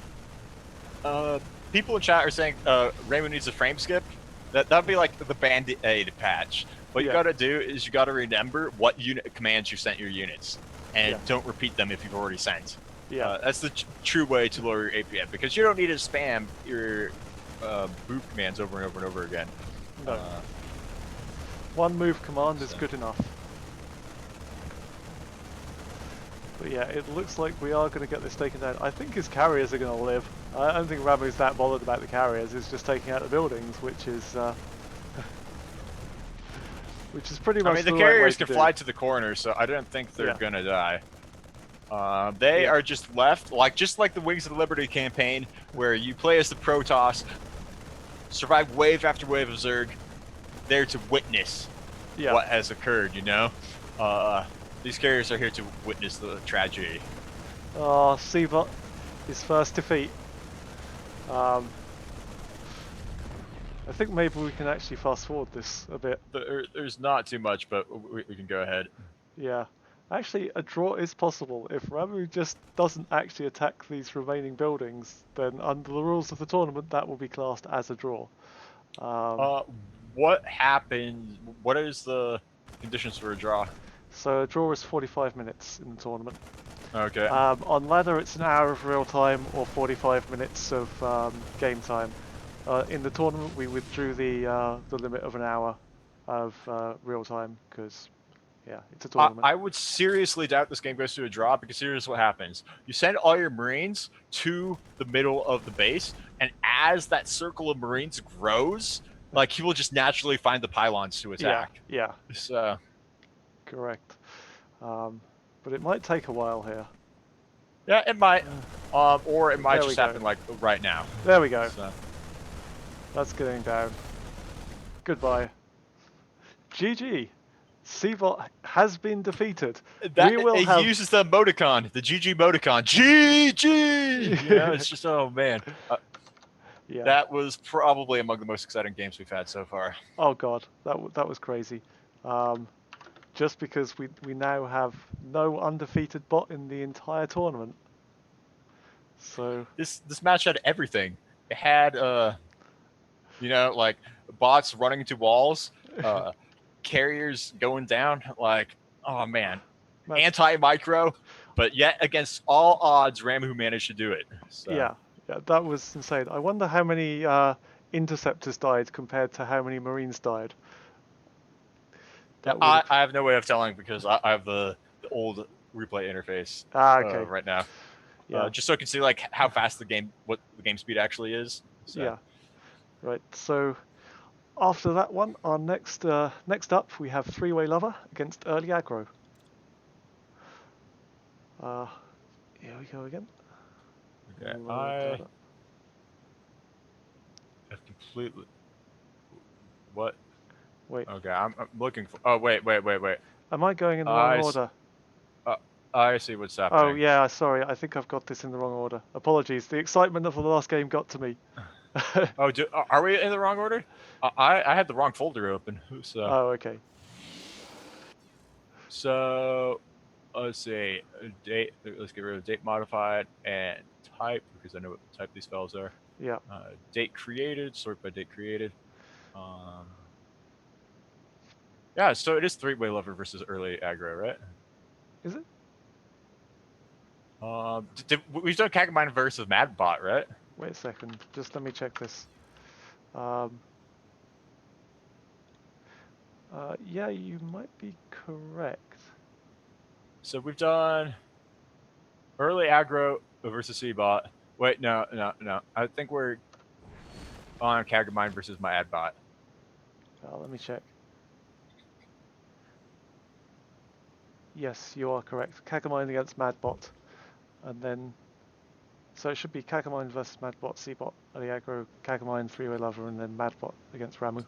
People in chat are saying Ramu needs a frame skip. That'd be like the Band-Aid patch. What you gotta do is you gotta remember what unit commands you sent your units, and don't repeat them if you've already sent. Yeah, that's the true way to lower your APM, because you don't need to spam your move commands over and over and over again. No. One move command is good enough. But yeah, it looks like we are going to get this taken down. I think his carriers are going to live. I don't think Ramu's that bothered about the carriers. He's just taking out the buildings, which is pretty much. I mean, the carriers can fly to the corner, so I don't think they're going to die. They are just left, just like the Wings of the Liberty campaign, where you play as the Protoss, survive wave after wave of Zerg, there to witness Yeah. what has occurred. These carriers are here to witness the tragedy. Oh, Seabot, his first defeat. I think maybe we can actually fast forward this a bit. There's not too much, but we can go ahead. Yeah. Actually, a draw is possible. If Ramu just doesn't actually attack these remaining buildings, then under the rules of the tournament, that will be classed as a draw. What happened? What is the conditions for a draw? So a draw is 45 minutes in the tournament. Okay. On ladder, it's an hour of real time or 45 minutes of game time. In the tournament, we withdrew the limit of an hour of real time because, yeah, it's a tournament. I would seriously doubt this game goes to a draw because here's what happens. You send all your Marines to the middle of the base, and as that circle of Marines grows, like he will just naturally find the pylons to attack. Yeah. So Correct. But it might take a while here. yeah, it might. Or it might There just we go. happen like right now. There we go. So. That's getting down. Goodbye. GG. Seabot has been defeated. That, We will he have... uses the emoticon, the GG emoticon. GG! It's just, oh man. Yeah. That was probably among the most exciting games we've had so far. Oh god, that was crazy. Just because we now have no undefeated bot in the entire tournament. So This match had everything. It had like bots running into walls, carriers going down, like, oh man. Anti-micro, but yet against all odds, Ramu managed to do it. So. Yeah, that was insane. I wonder how many interceptors died compared to how many Marines died. I have no way of telling because I have the old replay interface okay. right now. Yeah. Just so I can see like how fast what the game speed actually is. So. Yeah. Right. So after that one, our next up we have Three-Way Lover against Early Aggro. Here we go again. Okay. I have completely. What? Wait. Okay, I'm looking for. Oh wait. Am I going in the wrong order? I see what's happening. Oh yeah, sorry. I think I've got this in the wrong order. Apologies. The excitement of the last game got to me. Are we in the wrong order? I had the wrong folder open. So. Oh, okay. So, let's see. Date. Let's get rid of date modified and type because I know what type these files are. Yeah. Date created. Sort by date created. Yeah. So it is Three-Way Lover versus Early Aggro, right? Is it? We've done Kagamine versus Madbot, right? Wait a second. Just let me check this. Yeah, you might be correct. So we've done Early Aggro versus Seabot. Wait, no. I think we're on Kagamine versus my Adbot. Let me check. Yes, you are correct. Kagamine against Madbot. And then... So it should be Kagamine versus Madbot, Seabot, Early Aggro, Kagamine, Three-Way Lover, and then Madbot against Ramu.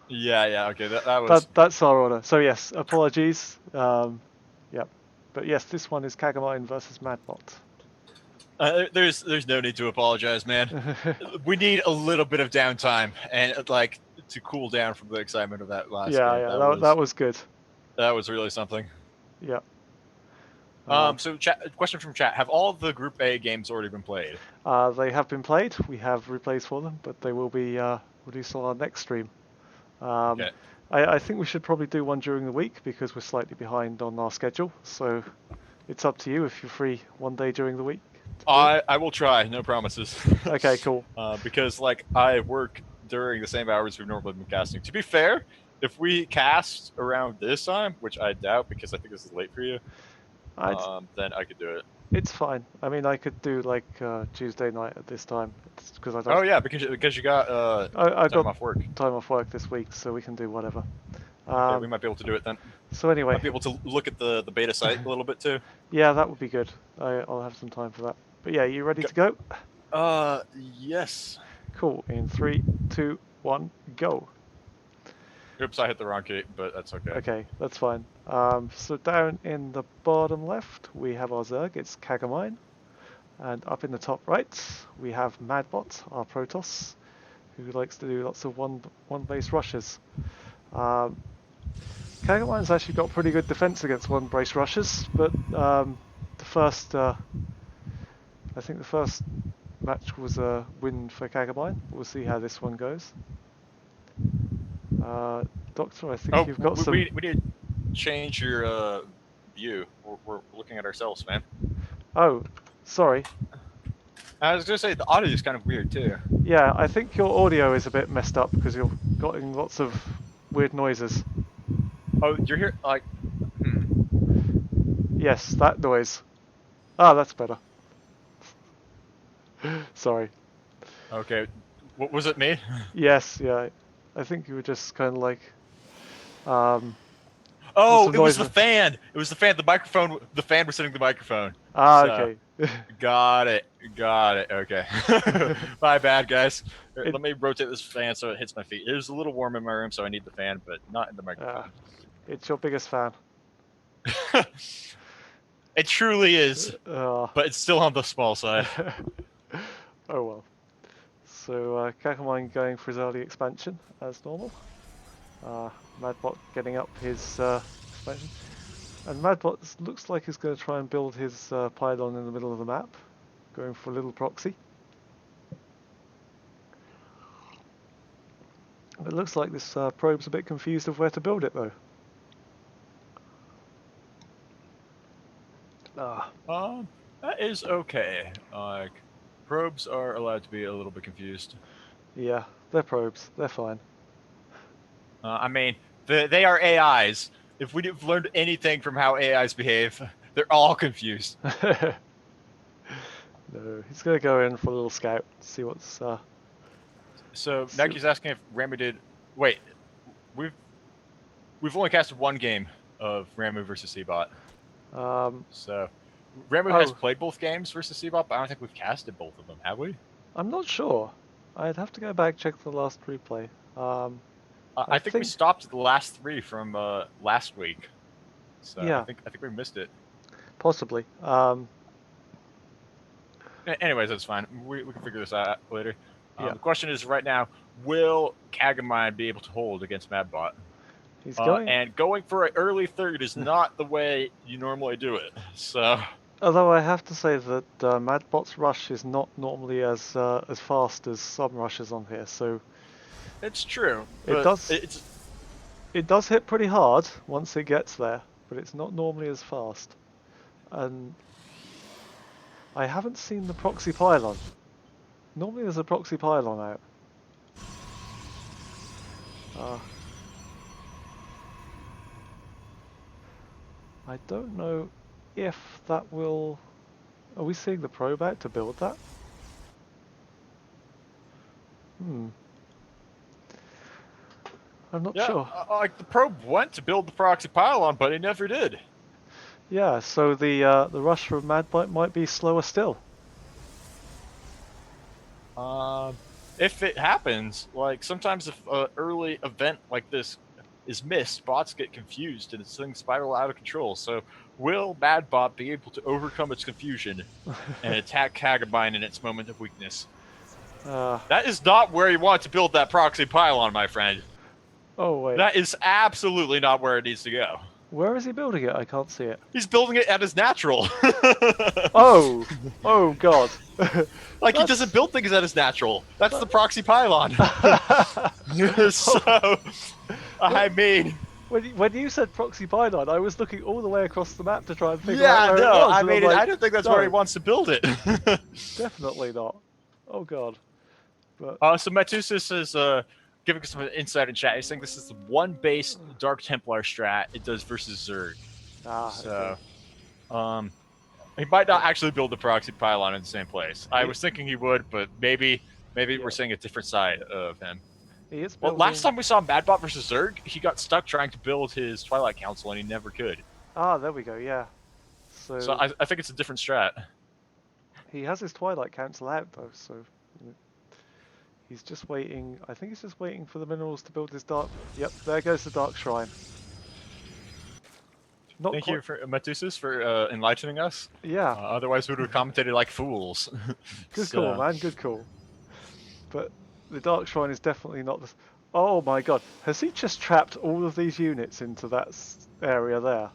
Yeah, okay. That was... That's our order. So yes, apologies. Yep. But yes, this one is Kagamine versus Madbot. There's no need to apologize, man. We need a little bit of downtime and like to cool down from the excitement of that last game. That was good. That was really something. Yeah. So question from chat: have all of the Group A games already been played? They have been played. We have replays for them, but they will be released on our next stream. Okay. I think we should probably do one during the week because we're slightly behind on our schedule. So it's up to you if you're free one day during the week. I will try. No promises. Okay, cool. Because like I work during the same hours we've normally been casting. To be fair, if we cast around this time, which I doubt because I think this is late for you, then I could do it. It's fine. I mean, I could do like Tuesday night at this time. It's because I don't. Oh yeah, because you got time off work. Time off work this week, so we can do whatever. Okay, we might be able to do it then. So anyway, might be able to look at the beta site a little bit too. Yeah, that would be good. I'll have some time for that. But yeah, you ready to go? Yes. Cool. In 3, 2, 1, go. Oops, I hit the wrong key, but that's okay. Okay, that's fine. So down in the bottom left, we have our Zerg. It's Kagamine. And up in the top right, we have Madbot, our Protoss, who likes to do lots of one base rushes. Kagamine's actually got pretty good defense against one base rushes, but the first, I think the first match was a win for Kagamine. We'll see how this one goes. Doctor, I think Oh, you've got some. we need to change your view. We're looking at ourselves, man. Oh, sorry. I was gonna say the audio is kind of weird too. Yeah, I think your audio is a bit messed up because you're getting lots of weird noises. Oh, you're here like. Yes, that noise. Ah, that's better. Sorry. Okay, what was it, me? Yes, yeah. I think you were just kind of like, lots Oh, of it was noise. the fan. It was the fan. The microphone. The fan was hitting the microphone. Ah, So, okay. got it. Got it. Okay. My bad, guys. It, Let me rotate this fan so it hits my feet. It was a little warm in my room, so I need the fan, but not in the microphone. it's your biggest fan. It truly is, Uh, but it's still on the small side. oh well. So Kakamine going for his early expansion as normal. Madbot getting up his expansion. And Madbot looks like he's going to try and build his pylon in the middle of the map, going for a little proxy. It looks like this probe's a bit confused of where to build it though. That is okay. Like, probes are allowed to be a little bit confused. Yeah, they're probes. They're fine. I mean, they are AIs. If we've learned anything from how AIs behave, they're all confused. No, he's going to go in for a little scout, see what's... So Neki's asking if Ramu did... Wait, we've only casted one game of Ramu versus Seabot. So Ramu has played both games versus Seabot, but I don't think we've casted both of them, have we? I'm not sure. I'd have to go back check the last replay. I think we stopped at the last three from last week. So yeah. I think we missed it. Possibly. Anyways, that's fine. We can figure this out later. Yeah. The question is right now, will Kagamine be able to hold against Madbot? He's going... and going for an early third is not the way you normally do it. So, although I have to say that Madbot's rush is not normally as fast as some rushes on here, so it's true. It does hit pretty hard once it gets there, but it's not normally as fast. And I haven't seen the proxy pylon. Normally there's a proxy pylon out. I don't know if that will... Are we seeing the probe out to build that? I'm not sure. Like the probe went to build the proxy pylon, but it never did. Yeah, so the rush from Madbot might be slower still. If it happens, like sometimes if an early event like this is missed, bots get confused and things spiral out of control. So will Madbot be able to overcome its confusion and attack Kagamine in its moment of weakness? That is not where you want to build that proxy pylon, my friend. Oh, wait. That is absolutely not where it needs to go. Where is he building it? I can't see it. He's building it at his natural. Oh God. Like, he doesn't build things at his natural. That's the proxy pylon. So, I mean... When you said proxy pylon, I was looking all the way across the map to try and figure out where it was. I mean, I don't think that's where he wants to build it. Definitely not. Oh God. But... so Matusis is giving us some insight in chat. He's saying this is the one base Dark Templar strat it does versus Zerg. So, okay. He might not actually build the proxy pylon in the same place. I was thinking he would, but maybe we're seeing a different side of him. He is well, last time we saw Madbot versus Zerg, he got stuck trying to build his Twilight Council, and he never could. Ah, there we go, yeah. So I think it's a different strat. He has his Twilight Council out, though, so... He's just waiting. I think he's just waiting for the minerals to build his dark. Yep, there goes the dark shrine. Not Thank quite. you for Matusis for enlightening us. Yeah, Otherwise, we would have commentated like fools. good call, So, man. Good call. But the dark shrine is definitely not the. Oh my god, has he just trapped all of these units into that area there?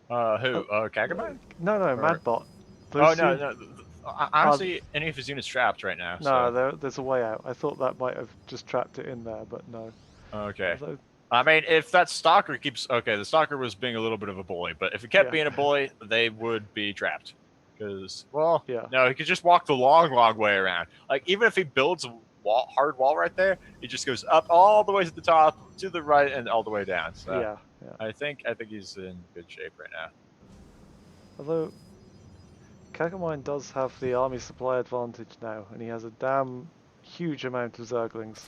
who? Oh, Kagamine? no, Or Madbot. oh Those no, units. no. I don't Uh, see any of his units trapped right now. no, So there's a way out. I thought that might have just trapped it in there, but no. okay. Although, I mean, if that stalker keeps okay, the stalker was being a little bit of a bully, but if he kept yeah, being a bully, they would be trapped. Because, well, yeah, no, he could just walk the long, long way around. Like even if he builds a hard wall right there, he just goes up all the way to the top, to the right, and all the way down. So, yeah, yeah. I think he's in good shape right now. Although Kagamine does have the army supply advantage now, and he has a damn huge amount of Zerglings.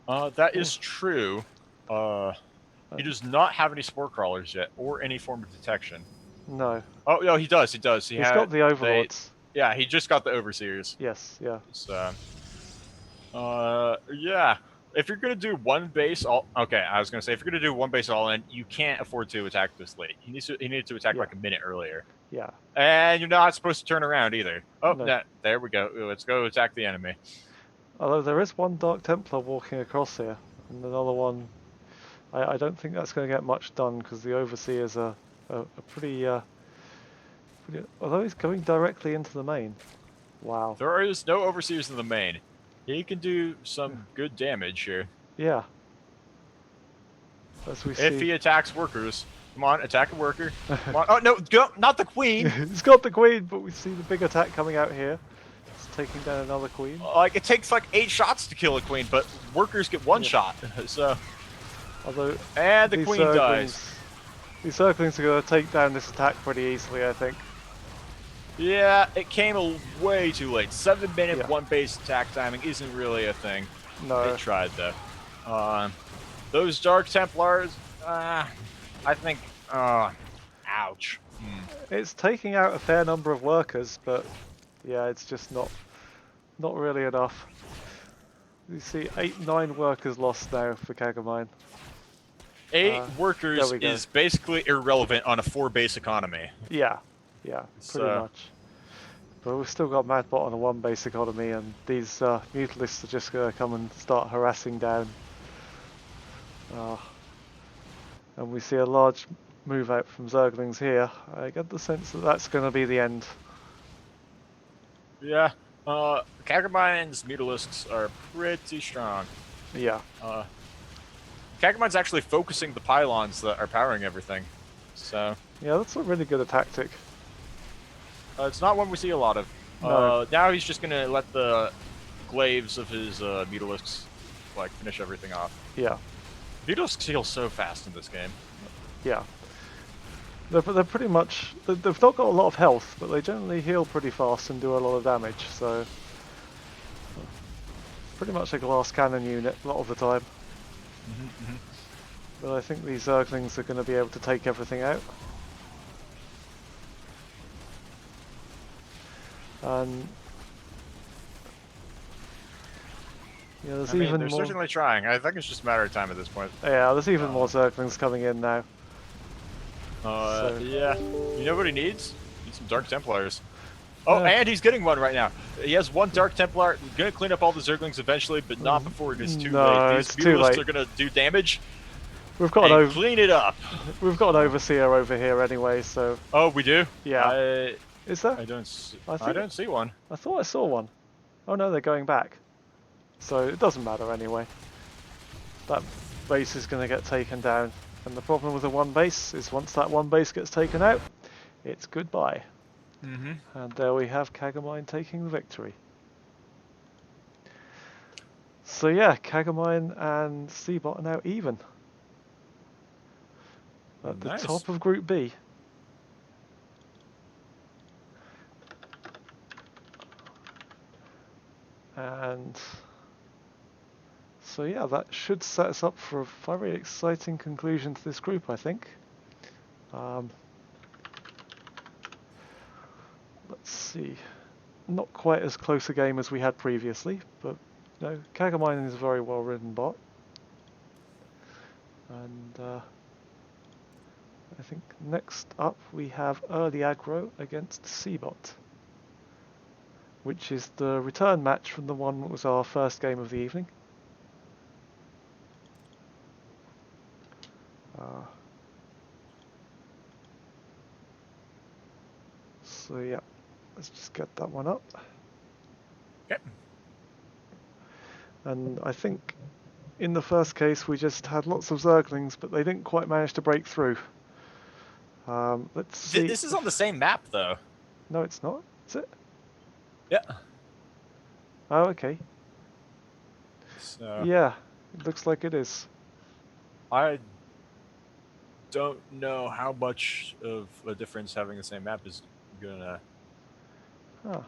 That Oh, is true. Uh, he and does not have any spore crawlers yet, or any form of detection. no, Oh no, he does. He does. He he's got had the they. Overlords. Yeah, he just got the overseers. Yes, yeah, So, yeah. If you're gonna do one base all, okay, I was gonna say if you're gonna do one base all in, you can't afford to attack this late. He needed to attack yeah, like a minute earlier, yeah. and you're not supposed to turn around either. Oh, No. no, there we go. Let's go attack the enemy. Although there is one Dark Templar walking across here, and another one. I don't think that's going to get much done because the Overseers are a pretty. Although he's going directly into the main. Wow. There is no overseers in the main. He can do some good damage here Yeah. As we if see. he attacks workers. Come on, attack a worker. Come on. Oh no, go, not the queen. He's got the queen, but we see the big attack coming out here. It's taking down another queen. Like it takes like 8 shots to kill a queen, but workers get 1 Yeah. shot. So, Although and the queen dies. These Zerglings are going to take down this attack pretty easily, I think. Yeah, it came way too late. 7-minute Yeah. one base attack timing isn't really a thing. No. It tried though. Those Dark Templars, I think, ouch. It's taking out a fair number of workers, but yeah, it's just not really enough. You see 8-9 workers lost now for Kagamine. 8 there workers we go. is basically irrelevant on a 4-base economy. Yeah, pretty So- much. But we've still got Madbot on a 1 base economy, and these Mutalisks are just going to come and start harassing down. And we see a large move out from Zerglings here. I get the sense that that's going to be the end. Yeah, Kagamine's Mutalisks are pretty strong. Yeah, Kagamine's actually focusing the pylons that are powering everything. So, yeah, that's a really good tactic. it's not one we see a lot of. No. Now he's just gonna let the glaives of his Mutalisks like finish everything off. Yeah, Mutalisks heal so fast in this game. yeah. They're pretty much. They've not got a lot of health, but they generally heal pretty fast and do a lot of damage. So, pretty much a glass cannon unit a lot of the time. But I think these Zerglings are going to be able to take everything out. And yeah, there's even they're more. certainly trying. I think it's just a matter of time at this point. Yeah, there's even more Zerglings coming in now. Yeah. You know what he needs? He needs some Dark Templars. Oh, Yeah. and he's getting one right now. He has 1 Dark Templar. He's gonna clean up all the Zerglings eventually, but not before it is too No, late. These it's too Mutalisks late. are gonna do damage We've got and clean it up. we've got an Overseer over here anyway, so Oh, we do? yeah. Is there? I don't see, I I think- don't see one. I thought I saw one. Oh no, they're going back. So it doesn't matter anyway. That base is going to get taken down. And the problem with the 1 base is once that 1 base gets taken out, it's goodbye. Mm-hmm. And there we have Kagamine taking the victory. So yeah, Kagamine and Seabot are now even. At the Nice. top of Group B. And so yeah, that should set us up for a very exciting conclusion to this group, I think. Let's see. not quite as close a game as we had previously, but no, Kagomine is a very well written bot, and I think next up we have early aggro against Cbot, which is the return match from the one that was our first game of the evening. So yeah, let's just get that one up. Okay. And I think in the first case we just had lots of Zerglings, but they didn't quite manage to break through. Let's see. This is on the same map, though. No, it's not. Is it? Yeah. Oh, okay. So Yeah, it looks like it is. I don't know how much of a difference having the same map is gonna Huh.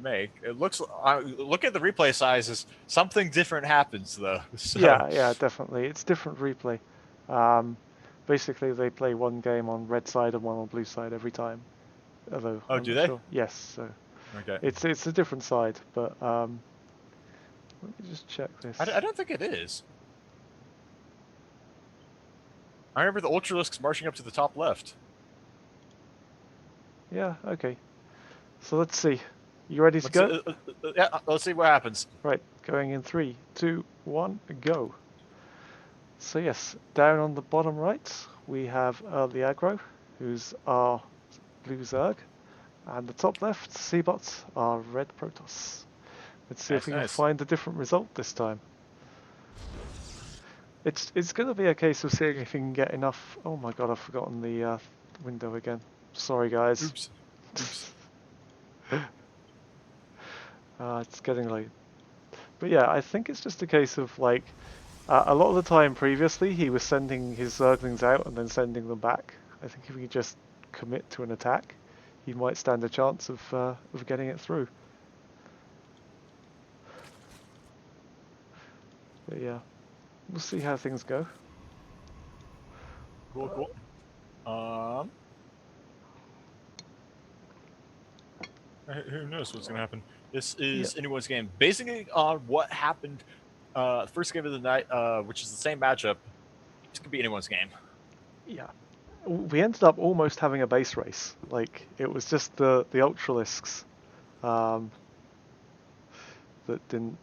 make. It looks. Look at the replay sizes. Something different happens, though. So. Yeah, definitely. It's different replay. Basically, they play one game on red side and one on blue side every time. Although Oh, I'm do not they? sure. Yes, so Okay. it's a different side. But let me just check this. I don't think it is. I remember the Ultralisks marching up to the top left. Yeah, okay. So let's see. You ready to go? Yeah, let's see what happens. Right, going in 3, 2, 1, go. So yes, down on the bottom right we have early aggro, who's our blue Zerg, and the top left, Seabots, are red Protoss. Let's see if Nice, we can nice. find a different result this time. It's going to be a case of seeing if we can get enough. Oh my god, I've forgotten the window again. Sorry, guys. Oops. Oops. It's getting late. But yeah, I think it's just a case of like a lot of the time previously he was sending his Zerglings out and then sending them back. I think if we could just commit to an attack, he might stand a chance of getting it through. But yeah, we'll see how things go. Cool, cool. Who knows what's gonna happen? This is anyone's game. Basically, on what happened, first game of the night, which is the same matchup. This could be anyone's game. Yeah, we ended up almost having a base race. Like it was just the Ultralisks that didn't.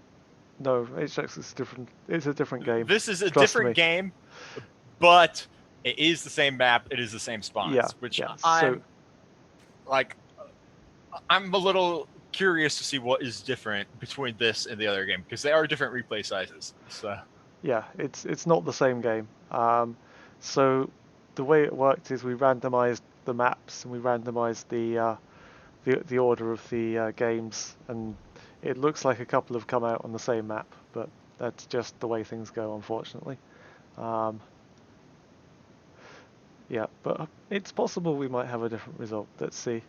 No, HX is different. It's a different game. This is a Trust different me. game, but it is the same map. It is the same Yeah, spawns, which yeah. I'm So like, I'm a little curious to see what is different between this and the other game because they are different replay sizes. So yeah, it's not the same game. So the way it worked is we randomized the maps and we randomized the order of the games, and it looks like a couple have come out on the same map, but that's just the way things go, unfortunately. Yeah, but it's possible we might have a different result. Let's see.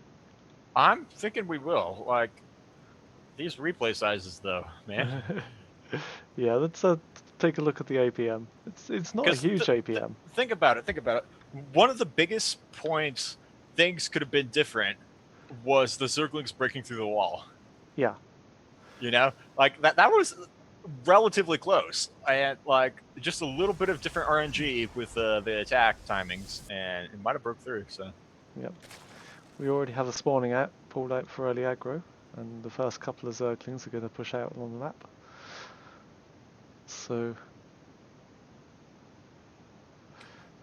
I'm thinking we will. Like these replay sizes, though, man. Yeah, let's take a look at the APM. It's not a huge APM. Think about it. Think about it. One of the biggest points things could have been different was the Zerglings breaking through the wall. Yeah. You know, like that was relatively close. I had like just a little bit of different RNG with the attack timings, and it might have broke through. So, Yep. We already have a spawning out pulled out for early aggro, and the first couple of Zerglings are going to push out along the map. So,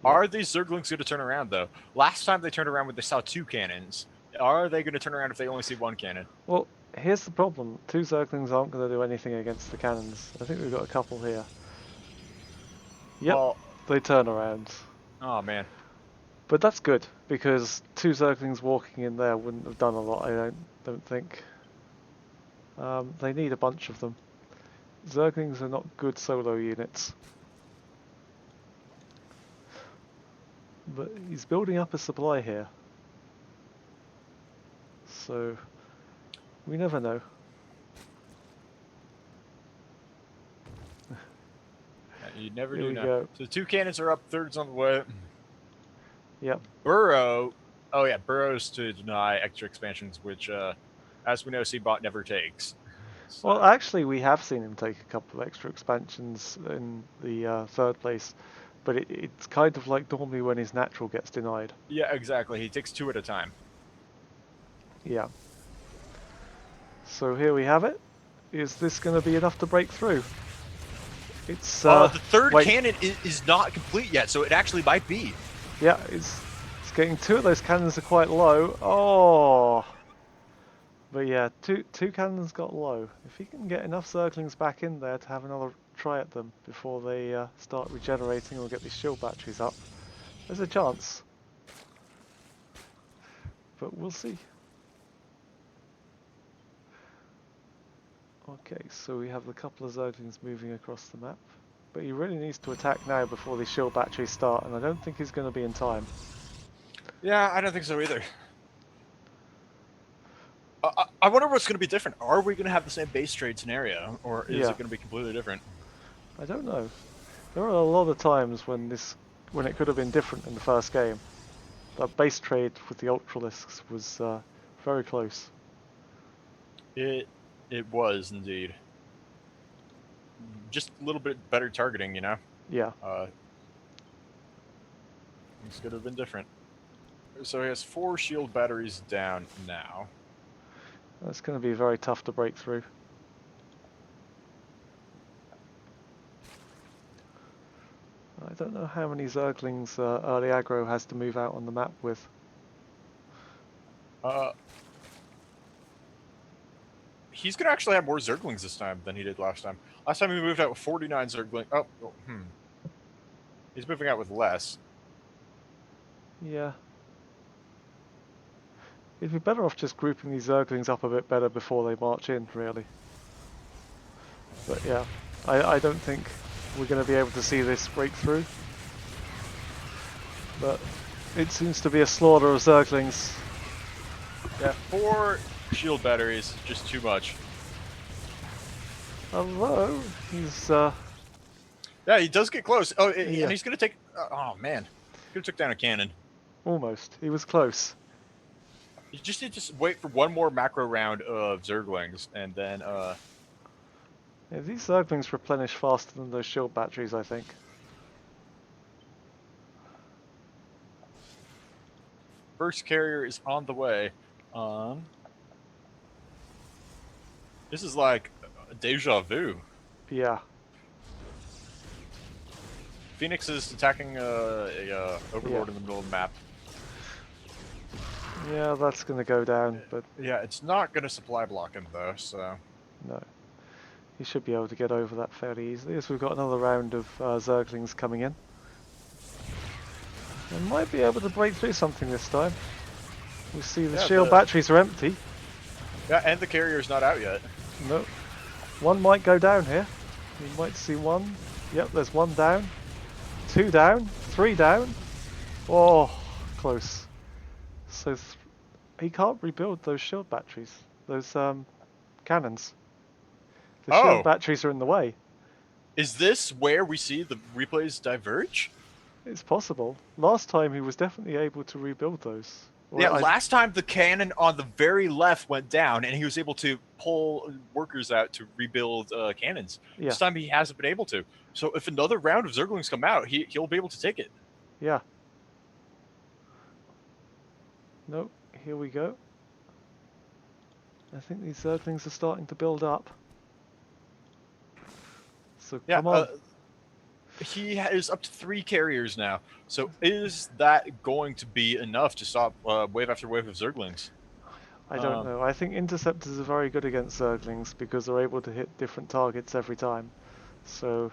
are these Zerglings going to turn around though? Last time they turned around when they saw 2 cannons. Are they going to turn around if they only see 1 cannon? well, here's the problem. 2 Zerglings aren't going to do anything against the cannons. I think we've got a couple here. Yep, well, they turn around. Oh man. But that's good, because 2 Zerglings walking in there wouldn't have done a lot, I don't think. They need a bunch of them. Zerglings are not good solo units. But he's building up a supply here. So, we never know. You never Here do we know. go. So 2 cannons are up, thirds on the way. Yep. Burrow. Oh yeah, burrows to deny extra expansions, which as we know, Seabot never takes. So. Well, actually, we have seen him take a couple of extra expansions in the third place, but it's kind of like normally when his natural gets denied. Yeah, exactly. He takes 2 at a time. Yeah. So here we have it. Is this going to be enough to break through? It's The third wait. cannon is not complete yet, so it actually might be. Yeah, it's getting 2 of those cannons are quite low. Oh. But yeah, two cannons got low. If he can get enough Zerglings back in there to have another try at them before they start regenerating or get these shield batteries up, there's a chance. But we'll see. Okay, so we have a couple of Zerglings moving across the map. But he really needs to attack now before these shield batteries start, and I don't think he's going to be in time. Yeah, I don't think so either. I wonder what's going to be different. Are we going to have the same base trade scenario, or is it going to be completely different? I don't know. There are a lot of times when it could have been different in the first game. That base trade with the Ultralisks was very close. It was indeed. Just a little bit better targeting, you know. Yeah. Things could have been different. So he has 4 shield batteries down now. That's going to be very tough to break through. I don't know how many Zerglings early aggro has to move out on the map with. He's going to actually have more Zerglings this time than he did last time. Last time he moved out with 49 Zerglings. He's moving out with less. Yeah. It'd be better off just grouping these Zerglings up a bit better before they march in, really. But yeah, I don't think we're going to be able to see this break through. But it seems to be a slaughter of Zerglings. Yeah, 4 shield batteries, just too much. Although, he's... Yeah, he does get close. Oh, yeah. And he's going to take... oh, man. Could have took down a cannon. Almost. He was close. You just need to wait for one more macro round of Zerglings, and then... Yeah, these Zerglings replenish faster than those shield batteries, I think. First carrier is on the way. This is like deja vu. Yeah. Phoenix is attacking a Overlord in the middle of the map. Yeah, that's going to go down, but... Yeah, it's not going to supply block him, though, so... No. He should be able to get over that fairly easily, as we've got another round of Zerglings coming in. We might be able to break through something this time. We see the shield batteries are empty. Yeah, and the carrier's not out yet. Nope. One might go down here. We might see one. Yep, there's one down. 2 down. 3 down. Oh, close. So he can't rebuild those shield batteries. Those cannons. The shield batteries are in the way. Is this where we see the replays diverge? It's possible. Last time he was definitely able to rebuild those. Well, last time the cannon on the very left went down, and he was able to pull workers out to rebuild cannons. Yeah. This time he hasn't been able to. So if another round of Zerglings come out, he'll be able to take it. Yeah. Nope. Here we go. I think these Zerglings are starting to build up. So come on. He is up to 3 carriers now. So is that going to be enough to stop wave after wave of Zerglings? I don't know. I think interceptors are very good against Zerglings because they're able to hit different targets every time. So,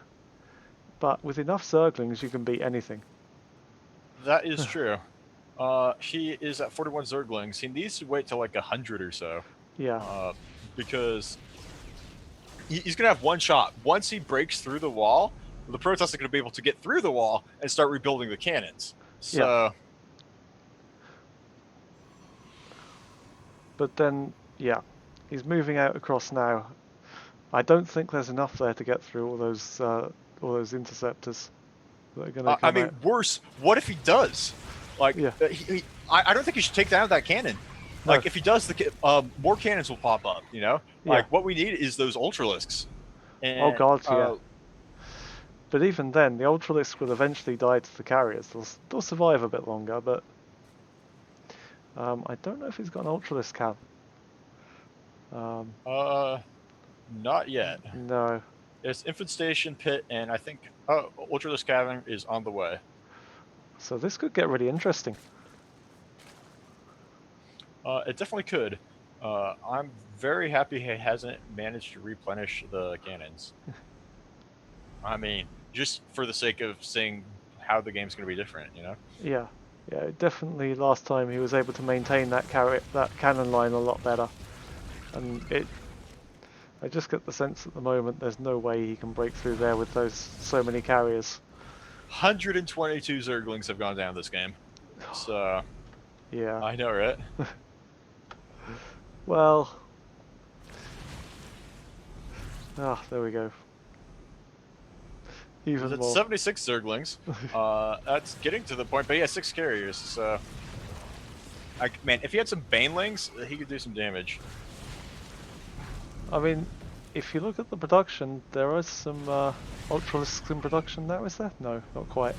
but with enough Zerglings, you can beat anything. That is true. He is at 41 Zerglings. He needs to wait till like 100 or so. Yeah. Because he's going to have one shot. Once he breaks through the wall, the Protoss are going to be able to get through the wall and start rebuilding the cannons. So, yeah. But then, yeah, he's moving out across now. I don't think there's enough there to get through all those interceptors that are going to come out. Worse, what if he does? Like, I don't think he should take down that cannon. No. Like if he does more cannons will pop up. You know, Yeah. like what we need is those ultralisks, Oh and God, yeah. But even then, the Ultralisks will eventually die to the carriers. They'll survive a bit longer, but I don't know if he's got an Ultralisk can. Um, not yet. no. It's infestation pit, and I think ultralisk cavern is on the way. So this could get really interesting. It definitely could. I'm very happy he hasn't managed to replenish the cannons. I mean, just for the sake of seeing how the game's going to be different, you know? Yeah. Yeah, definitely last time he was able to maintain that cannon line a lot better. And I just get the sense at the moment there's no way he can break through there with those so many carriers. 122 Zerglings have gone down this game. So, Yeah. I know, right? Well, there we go. Even That's more. 76 Zerglings. That's getting to the point, but yeah, 6 carriers. So, man, if he had some Banelings, he could do some damage. I mean, if you look at the production, there is some Ultralisks in production now, is there? No, not quite.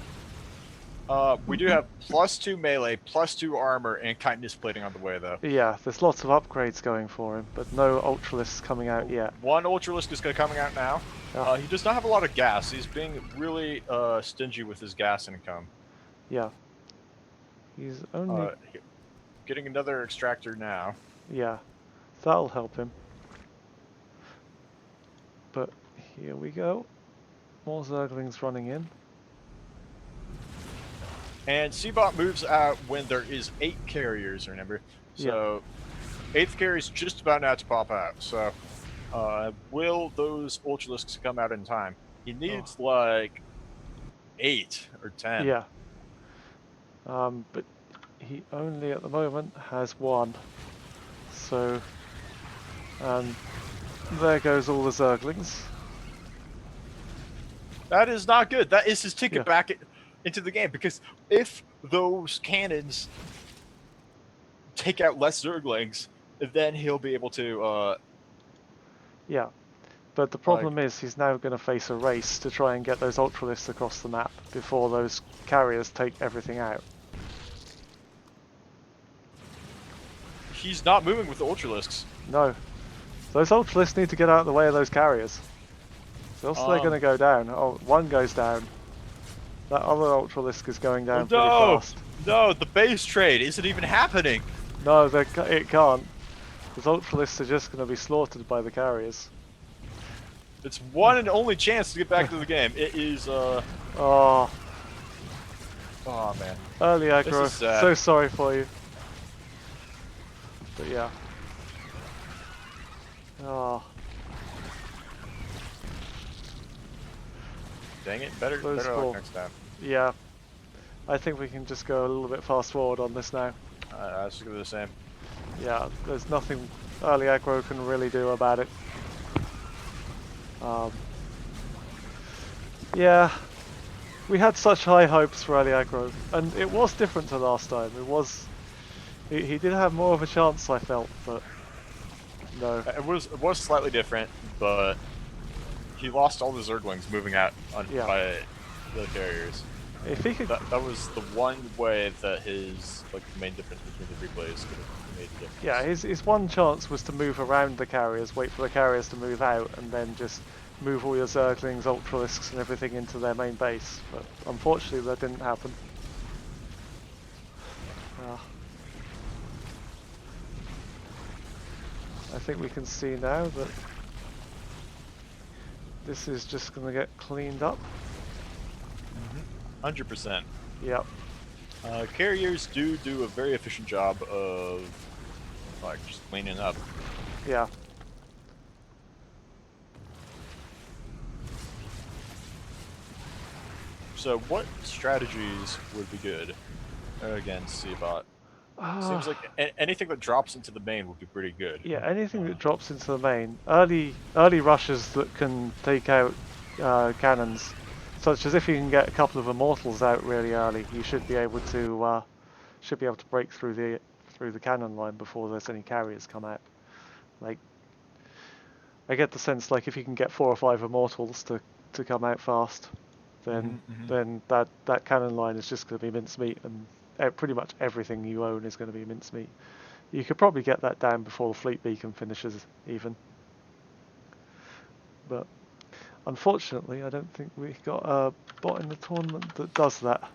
We do have +2 melee, +2 armor, and kindness plating on the way, though. Yeah, there's lots of upgrades going for him, but no Ultralisks coming out yet. One Ultralisk is coming out now. Yeah. He does not have a lot of gas. He's being really stingy with his gas income. Yeah. He's only... Getting another extractor now. Yeah, that'll help him. But here we go. More Zerglings running in. And Seabot moves out when there is 8 carriers, remember? So, 8th carrier is just about now to pop out. So, will those Ultralisks come out in time? He needs like 8 or 10. Yeah. But he only at the moment has 1. So, there goes all the Zerglings. That is not good. That is his ticket Yeah. back into the game, because if those cannons take out less Zerglings, then he'll be able to. Yeah, but the problem is he's now going to face a race to try and get those Ultralisks across the map before those carriers take everything out. He's not moving with the Ultralisks. No. Those Ultralisks need to get out of the way of those carriers. So else they're going to go down. Oh, one goes down. That other Ultralisk is going down pretty fast. No, the base trade isn't even happening. No, it can't. Because Ultralisks are just going to be slaughtered by the carriers. It's one and only chance to get back to the game. It is, Oh, oh man. early aggro. This is sad. So sorry for you. But yeah. Oh. Dang it, better luck next time. Yeah. I think we can just go a little bit fast forward on this now. I was going to do the same. Yeah, there's nothing early aggro can really do about it. Yeah, we had such high hopes for early aggro, and it was different to last time. It was, he did have more of a chance, I felt, but no. It was slightly different, but he lost all the Zerglings moving out by the carriers. If he could, that was the one way that his the main difference between the 3 plays could have made a difference. Yeah, his one chance was to move around the carriers, wait for the carriers to move out, and then just move all your Zerglings, Ultralisks, and everything into their main base. But unfortunately, that didn't happen. I think we can see now that this is just going to get cleaned up. 100%. Yep. Carriers do a very efficient job of like just cleaning up. Yeah. So what strategies would be good against Seabot? Seems like anything that drops into the main would be pretty good. Yeah, anything that drops into the main. Early rushes that can take out cannons, such as if you can get a couple of immortals out really early, you should be able to break through through the cannon line before there's any carriers come out. Like, I get the sense like if you can get 4 or 5 immortals to come out fast, then that cannon line is just going to be mincemeat, and pretty much everything you own is going to be mincemeat. You could probably get that down before the fleet beacon finishes even, but unfortunately I don't think we got a bot in the tournament that does that.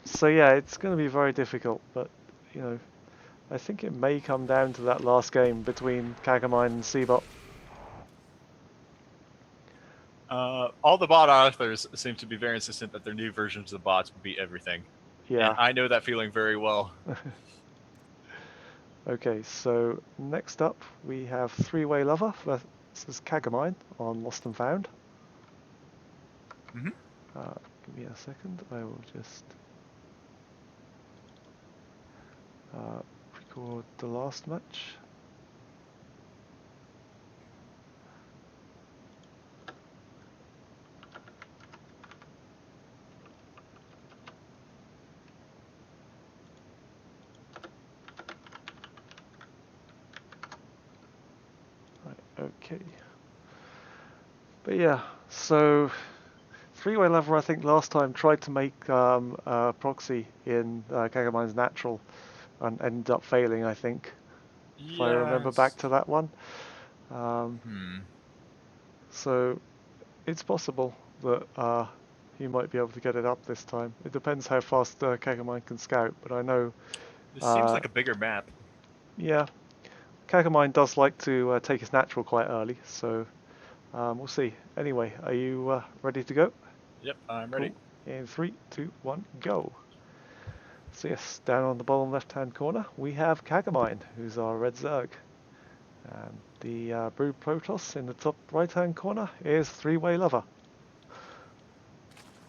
So yeah, it's going to be very difficult, but you know, I think it may come down to that last game between Kagamine and Seabot. All the bot authors seem to be very insistent that their new versions of the bots will beat everything. And Yeah. I know that feeling very well. Okay, so next up we have Three-Way Lover versus Kagamine on Lost and Found. Mm-hmm. Give me a second, I will just record the last match. Right, okay. But yeah, so Three-Way Lover I think last time tried to make a proxy in Kagamine's natural and ended up failing, I think, if I remember back Yes. to that one. So it's possible that he might be able to get it up this time. It depends how fast Kagamine can scout, but I know, This seems like a bigger map. yeah, Kagamine does like to take his natural quite early, so we'll see. Anyway, are you ready to go? Yep, I'm ready. Cool. In 3, 2, 1, go. So yes, down on the bottom left-hand corner, we have Kagamine, who's our red Zerg. And the Brood Protoss in the top right-hand corner is Three-Way Lover.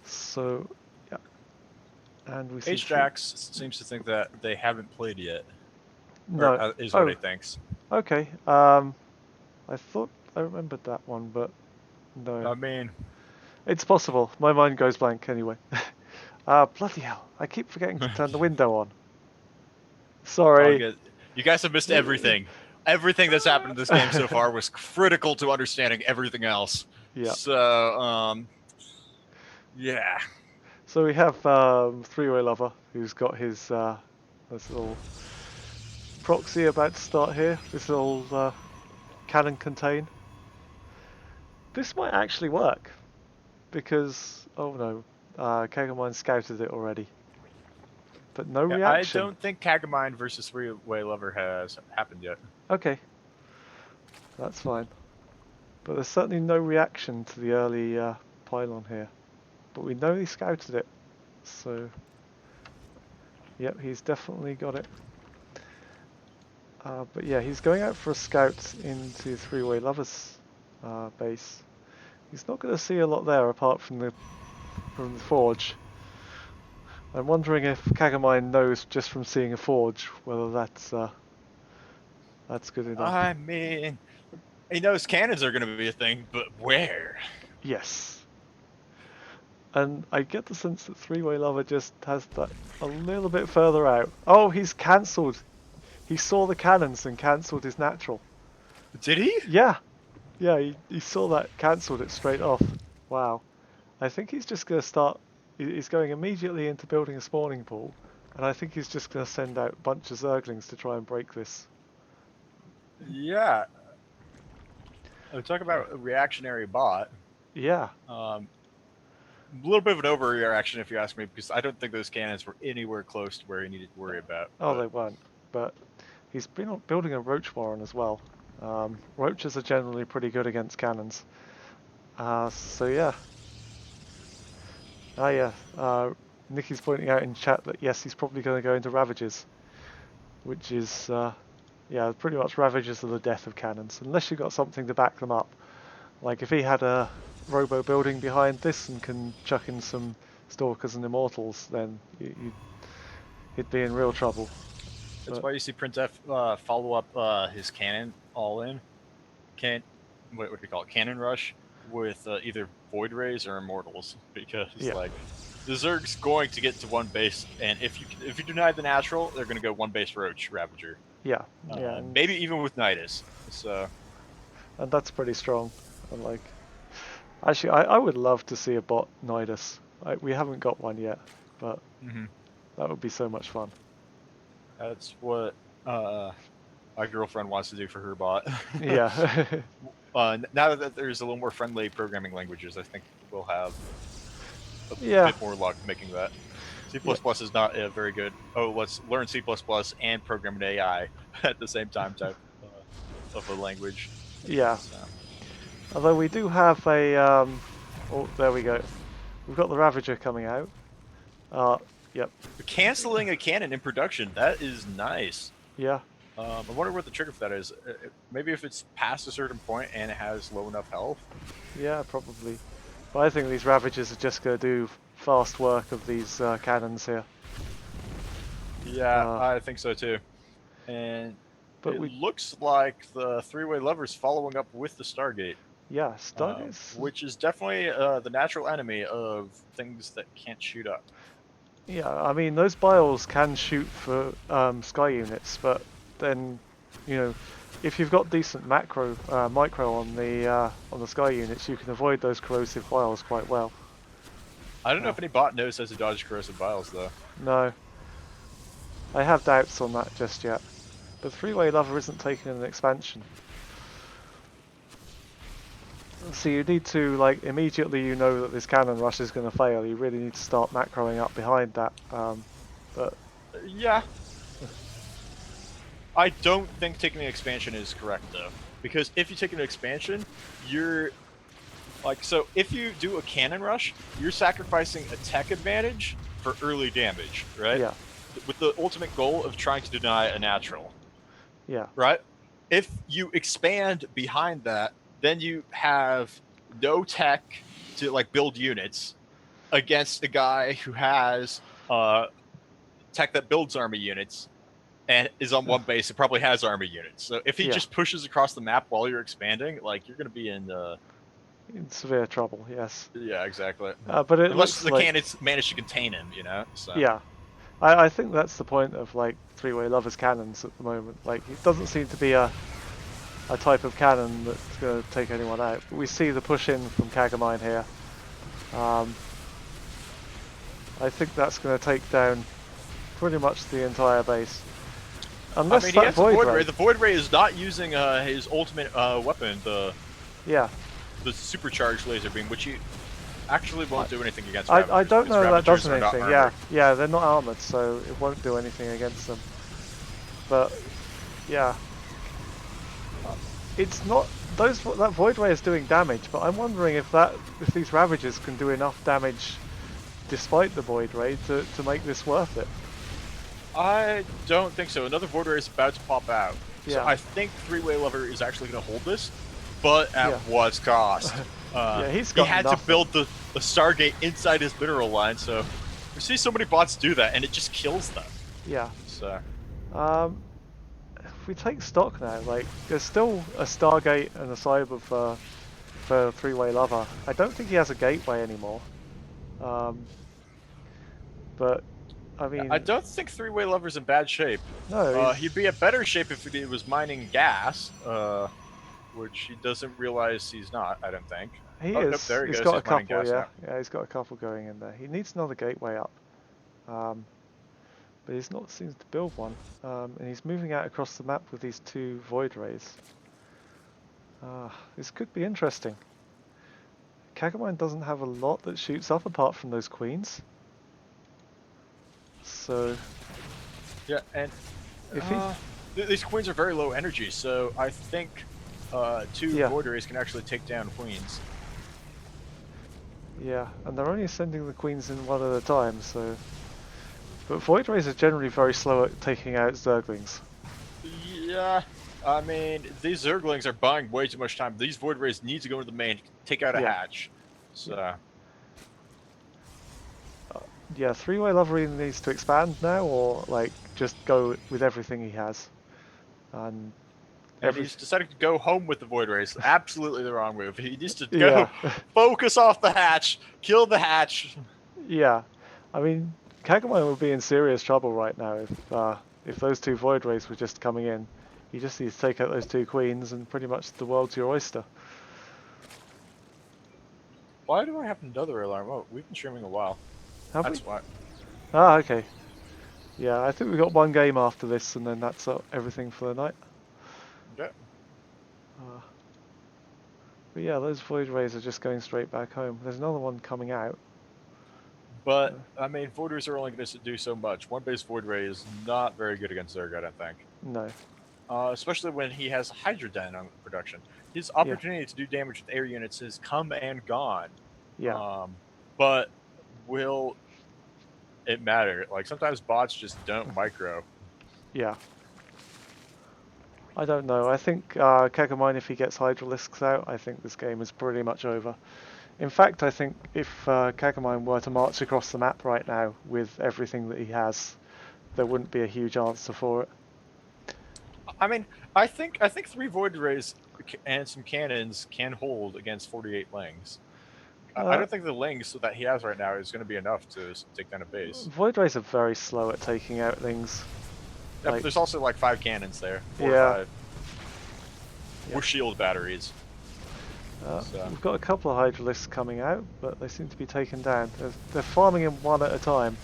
So, yeah. And we see H-Jax seems to think that they haven't played yet. Or No. is what Oh, he thinks. okay. I thought I remembered that one, but no. I mean, It's possible. My mind goes blank anyway. Bloody hell. I keep forgetting to turn the window on. it's all Sorry. good. You guys have missed everything. Everything that's happened in this game so far was critical to understanding everything else. Yeah. So, yeah. So we have Three-Way Lover, who's got his this little proxy about to start here. This little cannon contain. This might actually work, because, oh no, Kagamine scouted it already. But no Yeah, I reaction. don't think Kagamine versus Three-Way Lover has happened yet. Okay, that's fine. But there's certainly no reaction to the early pylon here. But we know he scouted it, so yep, he's definitely got it. But yeah, he's going out for a scout into Three-Way Lover's base. He's not going to see a lot there apart from the forge. I'm wondering if Kagamine knows just from seeing a forge whether that's good enough. I mean, he knows cannons are going to be a thing, but where? Yes. And I get the sense that Three-Way Lover just has that a little bit further out. Oh, he's cancelled. He saw the cannons and cancelled his natural. Did he? Yeah. Yeah, he saw that, cancelled it straight off. Wow. I think he's just going to start... He's going immediately into building a spawning pool. And I think he's just going to send out a bunch of Zerglings to try and break this. Yeah. Talk about a reactionary bot. Yeah. A little bit of an overreaction, if you ask me, because I don't think those cannons were anywhere close to where he needed to worry about. Oh, they weren't. But he's been building a Roach Warren as well. Roaches are generally pretty good against cannons. So yeah. Yeah. Nikki's pointing out in chat that yes, he's probably going to go into Ravages. Which is, yeah, pretty much Ravages are the death of cannons. Unless you've got something to back them up. Like if he had a robo building behind this and can chuck in some Stalkers and Immortals, then he'd be in real trouble. That's why you see Prince F follow up his cannon all in. What do you call it? Cannon rush with either Void Rays or Immortals, because Yeah. like the Zerg's going to get to one base, and if you deny the natural, they're going to go one base Roach Ravager. Yeah, yeah, and Maybe even with Nidus. So that's pretty strong. And like, actually, I would love to see a bot Nidus. We haven't got one yet, but that would be so much fun. that's what my girlfriend wants to do for her bot. Yeah. Now that there's a little more friendly programming languages, I think we'll have a Yeah. bit more luck making that. C++ is not a very good. Oh, let's learn C++ and program an AI at the same time type of a language. Yeah. So. Although we do have a oh, there we go. We've got the Ravager coming out. Yep. Canceling a cannon in production, that is nice. Yeah. I wonder what the trigger for that is. Maybe if it's past a certain point and it has low enough health. Yeah, probably. But I think these Ravagers are just going to do fast work of these cannons here. Yeah, I think so too. And but it looks like the three-way lever's following up with the Stargate. Yeah, Stargate's... which is definitely the natural enemy of things that can't shoot up. Yeah, I mean, those biles can shoot for sky units, but then, you know, if you've got decent micro on the sky units, you can avoid those corrosive biles quite well. I don't know if any bot knows how to dodge corrosive biles, though. No. I have doubts on that just yet. But three-way lover isn't taking an expansion. So you need to, like, immediately you know that this cannon rush is going to fail, you really need to start macroing up behind that. But yeah. I don't think taking an expansion is correct, though. Because if you take an expansion, you're... Like, so if you do a cannon rush, you're sacrificing a tech advantage for early damage, right? Yeah. With the ultimate goal of trying to deny a natural. Yeah. Right? If you expand behind that, then you have no tech to like build units against a guy who has tech that builds army units and is on one base and probably has army units. So if he just pushes across the map while you're expanding, like you're going to be in severe trouble. Yes. Yeah, exactly. But it unless the like... cannons manage to contain him, you know. So. Yeah. I think that's the point of like three-way lovers cannons at the moment. Like, it doesn't seem to be a type of cannon that's going to take anyone out. But we see the push in from Kagamine here. I think that's going to take down pretty much the entire base. Unless I mean, that Void Ray. The Void Ray is not using his ultimate weapon, the supercharged laser beam, which you actually won't do anything against. I don't know if that does anything. Yeah, they're not armored, so it won't do anything against them. But yeah, it's not that Void Ray is doing damage, but I'm wondering if these Ravagers can do enough damage despite the Void Ray to make this worth it. I don't think so. Another Void Ray is about to pop out. Yeah. So I think three-way lover is actually going to hold this, but at what cost? Yeah, he had to build the Stargate inside his mineral line, so we see so many bots do that, and it just kills them. Yeah. So. If we take stock now, like, there's still a Stargate and a Cyber for three-way lover. I don't think he has a gateway anymore. But I mean, I don't think three-way lover's in bad shape. No, he'd be in better shape if he was mining gas, which he doesn't realize he's not. I don't think. He is. Nope, there he he's goes. got he's a couple. Yeah, he's got a couple going in there. He needs another gateway up, but he's not seems to build one. And he's moving out across the map with these two Void Rays. This could be interesting. Kagamine doesn't have a lot that shoots up apart from those queens. So yeah, and if these queens are very low energy, so I think two Void Rays can actually take down queens. Yeah, and they're only sending the queens in one at a time, so... But Void Rays are generally very slow at taking out Zerglings. Yeah, I mean, these Zerglings are buying way too much time. These Void Rays need to go into the main, take out a hatch. So... Yeah, three-way lover either needs to expand now, or like just go with everything he has. And he's decided to go home with the Void Rays. Absolutely the wrong move. He needs to go focus off the hatch, kill the hatch. Yeah, I mean, Kagomine would be in serious trouble right now if those two Void Rays were just coming in. You just need to take out those two queens and pretty much the world's your oyster. Why do I have another alarm? Oh, we've been streaming a while. Have we? That's why. Ah, okay. Yeah, I think we've got one game after this and then that's everything for the night. Yeah. Uh, but yeah, those Void Rays are just going straight back home. There's another one coming out. But, I mean, Void Rays are only going to do so much. One base Void Ray is not very good against Zerg, I don't think. No. Especially when he has Hydra Den on production. His Yeah. opportunity to do damage with air units has come and gone. Yeah. But will it matter? Like, sometimes bots just don't micro. Yeah. I don't know. I think Kagomine, if he gets Hydralisks out, I think this game is pretty much over. In fact, I think if Kagomine were to march across the map right now with everything that he has, there wouldn't be a huge answer for it. I mean, I think 3 Void Rays and some cannons can hold against 48 Lings. I don't think the Lings that he has right now is going to be enough to take down a base. Void Rays are very slow at taking out things. Yeah, but there's also like 5 cannons there. 4 Yeah. or 5. With shield batteries. We've got a couple of Hydralisks coming out, but they seem to be taken down. They're farming him one at a time.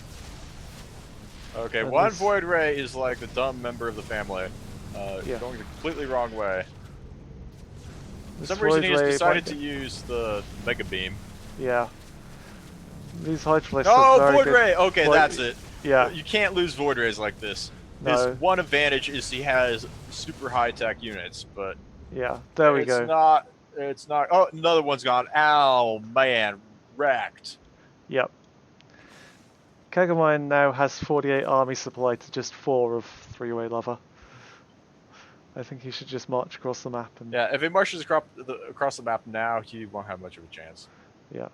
Okay, And one Void Ray is like the dumb member of the family. Yeah. Going the completely wrong way. For This some reason he Void has Ray decided might to use the Mega Beam. Yeah. These Hydralisks No, are very Void good. Ray! Okay, that's it. Yeah. You can't lose Void Rays like this. No. His one advantage is he has super high-tech units, but Yeah, there we go. It's not... Oh, another one's gone. Ow, man. Wrecked. Yep. Kagomine now has 48 army supply to just 4 of 3-way lover. I think he should just march across the map and... Yeah, if he marches across the map now, he won't have much of a chance. Yeah.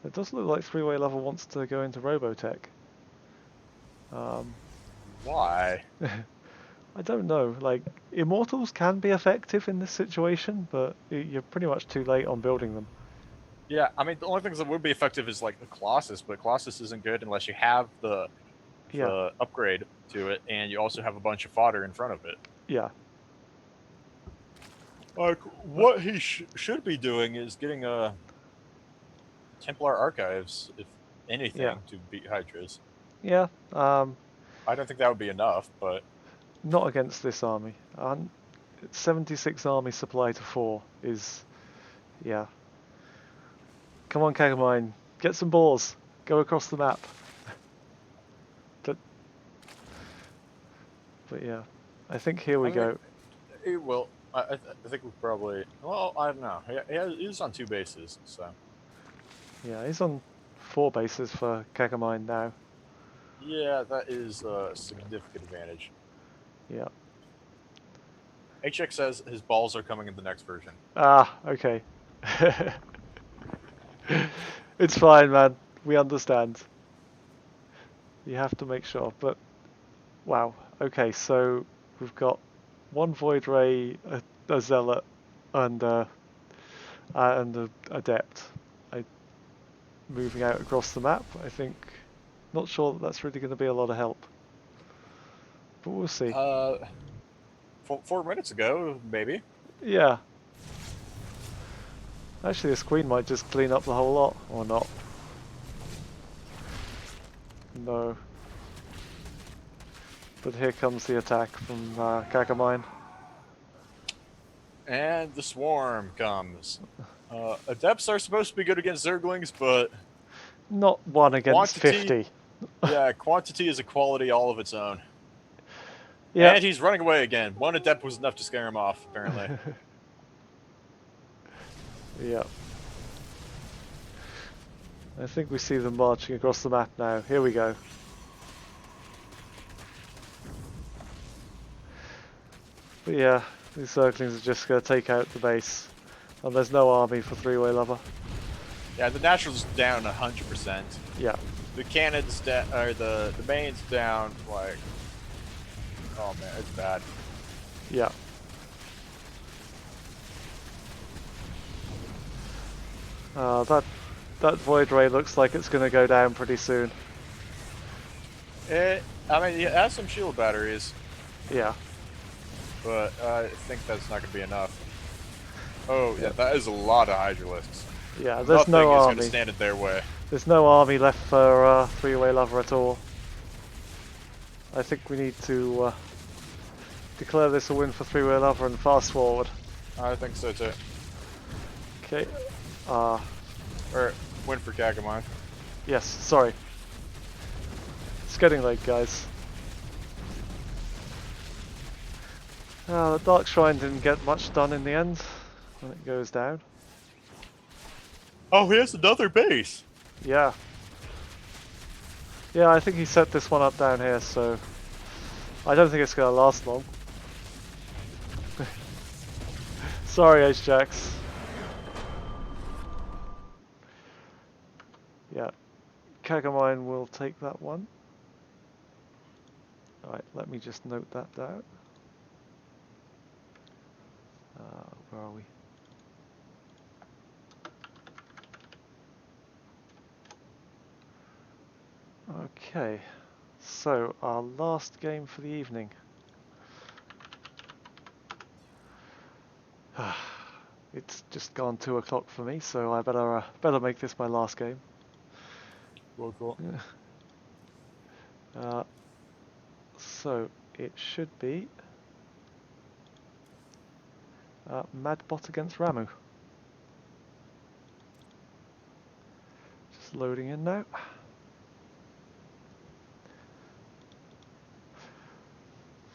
It does look like 3-way lover wants to go into Robotech. Why? I don't know. Like, Immortals can be effective in this situation, but you're pretty much too late on building them. Yeah, I mean, the only things that would be effective is like the Colossus, but Colossus isn't good unless you have the upgrade to it, and you also have a bunch of fodder in front of it. Yeah. Like, what he should be doing is getting a Templar Archives, if anything, to beat Hydras. Yeah. I don't think that would be enough, but... Not against this army. 76 army supply to 4 is... Yeah. Come on, Kagomine. Get some balls. Go across the map. But yeah. I think here we go. It will. I think we probably... Well, I don't know. He's on 2 bases, so... Yeah, he's on 4 bases for Kagomine now. Yeah, that is a significant advantage. Yeah. HX says his balls are coming in the next version. Ah, okay. It's fine, man. We understand. You have to make sure, but... Wow. Okay, so we've got 1 Void Ray, a Zealot, and an Adept. Moving out across the map, I think. Not sure that that's really going to be a lot of help. But we'll see. 4 minutes ago, maybe. Yeah. Actually, this queen might just clean up the whole lot, or not. No. But here comes the attack from Kagomine. And the swarm comes. Adepts are supposed to be good against Zerglings, but... Not 1 against 50. Yeah, quantity is a quality all of its own. Yeah. And he's running away again. 1 Adept was enough to scare him off, apparently. Yeah. I think we see them marching across the map now. Here we go. But yeah, these Zerglings are just going to take out the base. And there's no army for 3-way lover. Yeah, the natural's down 100%. Yeah. The cannon's down, or the main's down, like... Oh man, it's bad. Yeah. That Void Ray looks like it's going to go down pretty soon. I mean, it has some shield batteries, Yeah. but I think that's not going to be enough. Oh, yeah, Yeah. that is a lot of Hydralisks. Yeah. There's no Nothing is going to army. stand in their way. There's no army left for three-way lover at all. I think we need to declare this a win for three-way lover and fast forward. I think so too. Okay. Or win for Kagamine. Yes. Sorry. It's getting late, guys. The Dark Shrine didn't get much done in the end when it goes down. Oh, he has another base. Yeah. Yeah, I think he set this one up down here, so I don't think it's going to last long. Sorry, H-Jax. Yeah. Kagamine will take that one. Alright, let me just note that down. Where are we? Okay, so our last game for the evening. It's just gone 2 o'clock for me, so I better make this my last game. Cool. So it should be Madbot against Ramu. Just loading in now.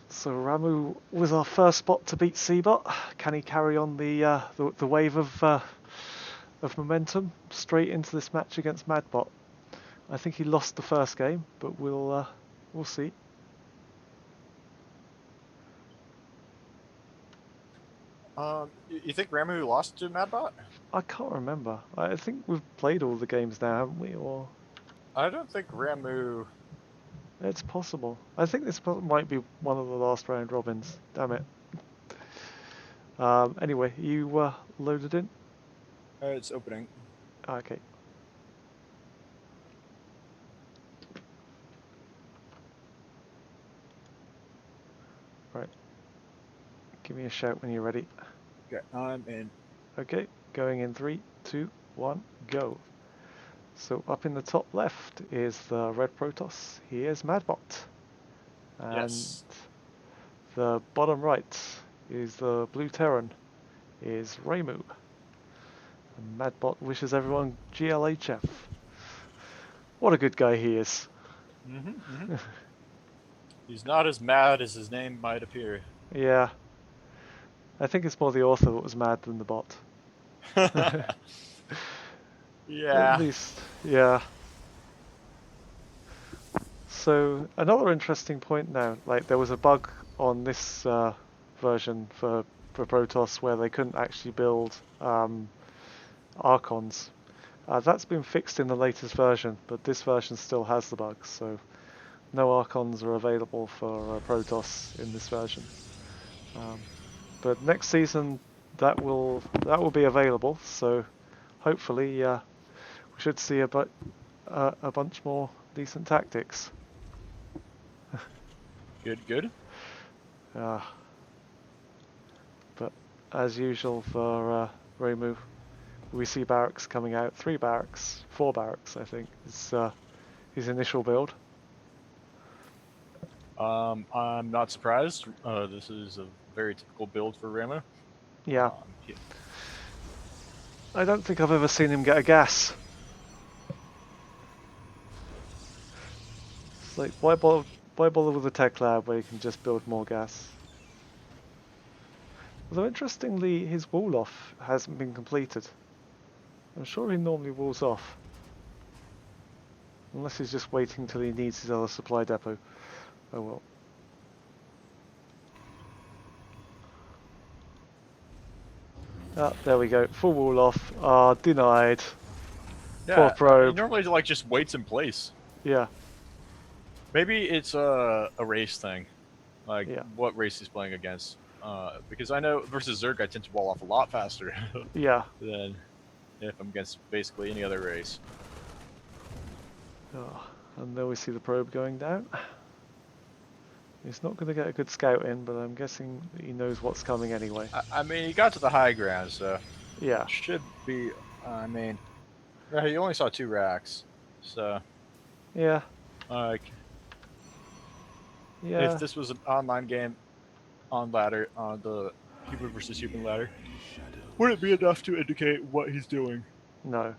So Ramu was our first spot to beat Seabot. Can he carry on the wave of momentum straight into this match against Madbot? I think he lost the first game, but we'll see. You think Ramu lost to Madbot? I can't remember. I think we've played all the games now, haven't we? Or I don't think Ramu. it's possible. I think this might be one of the last round robins. Damn it. Anyway, you loaded in? It's opening. Okay. Right. Give me a shout when you're ready. Okay, I'm in. Okay, going in 3, 2, 1, go. So up in the top left is the red Protoss. He is Madbot. And Yes. the bottom right is the blue Terran. Is Raymu. And Madbot wishes everyone GLHF. What a good guy he is. He's not as mad as his name might appear. Yeah. I think it's more the author that was mad than the bot. At Yeah. least, yeah. So another interesting point now, like there was a bug on this version for Protoss where they couldn't actually build Archons. That's been fixed in the latest version, but this version still has the bug, so no Archons are available for Protoss in this version. But next season that will be available, so hopefully we should see a bunch more decent tactics. Good. But as usual for Raymu, we see barracks coming out. 4 barracks I think is his initial build. I'm not surprised. This is a very typical build for Ramu. Yeah. I don't think I've ever seen him get a gas. It's like, why bother with a tech lab where you can just build more gas? Although interestingly, his wall off hasn't been completed. I'm sure he normally walls off. Unless he's just waiting till he needs his other supply depot. Oh well. Ah, there we go. Full wall off. Denied. Yeah, Poor probe. he normally like just waits in place. Yeah. Maybe it's a race thing, like Yeah. what race he's playing against. Because I know versus Zerg, I tend to wall off a lot faster Yeah. than if I'm against basically any other race. Oh. And there we see the probe going down. He's not going to get a good scout in, but I'm guessing he knows what's coming anyway. I mean, he got to the high ground, so Yeah, should be. I mean, he only saw 2 racks, so yeah, like if yeah. this was an online game on ladder on the human versus human ladder, would it be enough to indicate what he's doing? No.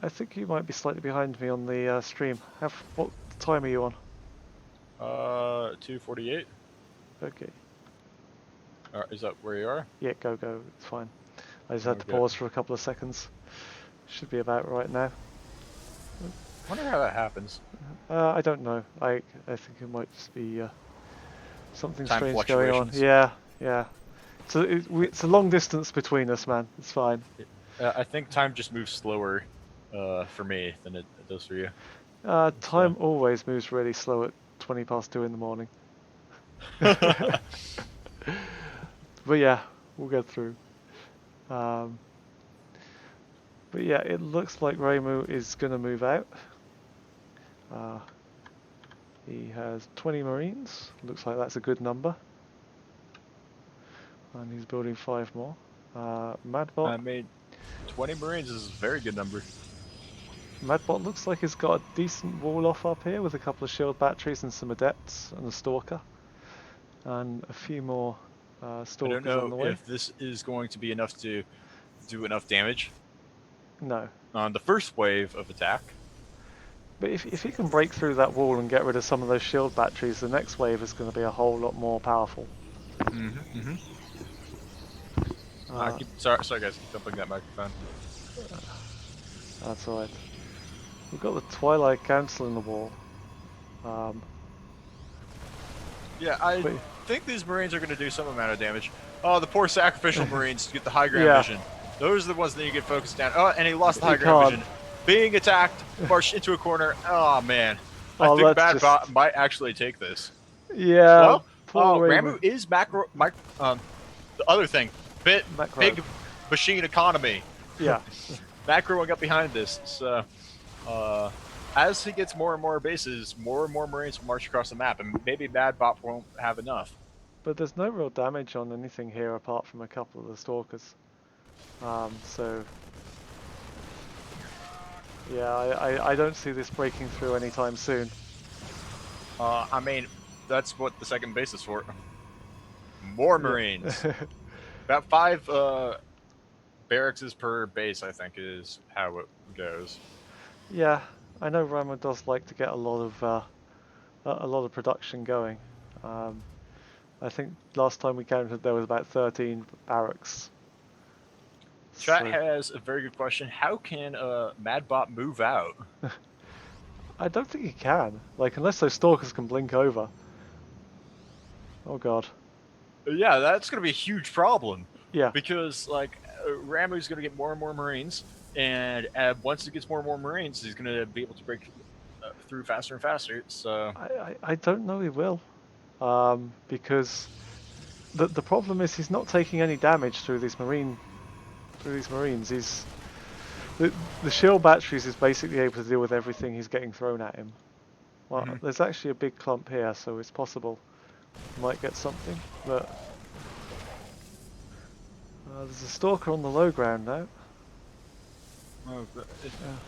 I think you might be slightly behind me on the stream. What time are you on? 2:48. Okay. Is that where you are? Yeah, go. It's fine. I just had to Okay. pause for a couple of seconds. Should be about right now. Wonder how that happens. I don't know. I think it might just be something Time strange going on. fluctuations. Yeah. So it's a long distance between us, man. It's fine. I think time just moves slower for me than it does for you. Time always moves really slow at 20 past 2 in the morning. But yeah, we'll get through. But yeah, it looks like Reimu is going to move out. He has 20 Marines. Looks like that's a good number. And he's building 5 more. Madbot. I mean, 20 Marines is a very good number. Madbot looks like he's got a decent wall off up here with a couple of shield batteries and some adepts and a stalker. And a few more stalkers I don't know on the way. if this is going to be enough to do enough damage No. on the first wave of attack. But if he can break through that wall and get rid of some of those shield batteries, the next wave is going to be a whole lot more powerful. Sorry guys, keep dumping that microphone. That's alright. We've got the Twilight Council in the wall. Yeah, I think these Marines are going to do some amount of damage. Oh, the poor sacrificial Marines get the high ground vision. Those are the ones that you get focused down. Oh, and he lost the high ground vision. Being attacked, marched into a corner. Oh, man. I think Bad Bot might actually take this. Yeah. Well, Ramu is the other thing. Big machine economy. Yeah. Macroing up behind this. So, as he gets more and more bases, more and more Marines will march across the map, and maybe Bad Bot won't have enough. But there's no real damage on anything here apart from a couple of the stalkers. So yeah, I don't see this breaking through anytime soon. I mean, that's what the second base is for. More Marines. About 5 barracks per base, I think, is how it goes. Yeah, I know Rama does like to get a lot of production going. I think last time we counted there was about 13 barracks. Chat has a very good question. How can Madbot move out? I don't think he can. Like, unless those stalkers can blink over. Oh god. Yeah, that's going to be a huge problem. Yeah. Because, like, Ramu's going to get more and more Marines, and once he gets more and more Marines, he's going to be able to break through faster and faster. So I don't know he will. Because the problem is he's not taking any damage through these Marines. The shield batteries is basically able to deal with everything he's getting thrown at him. Well, there's actually a big clump here, so it's possible he might get something. But there's a stalker on the low ground now.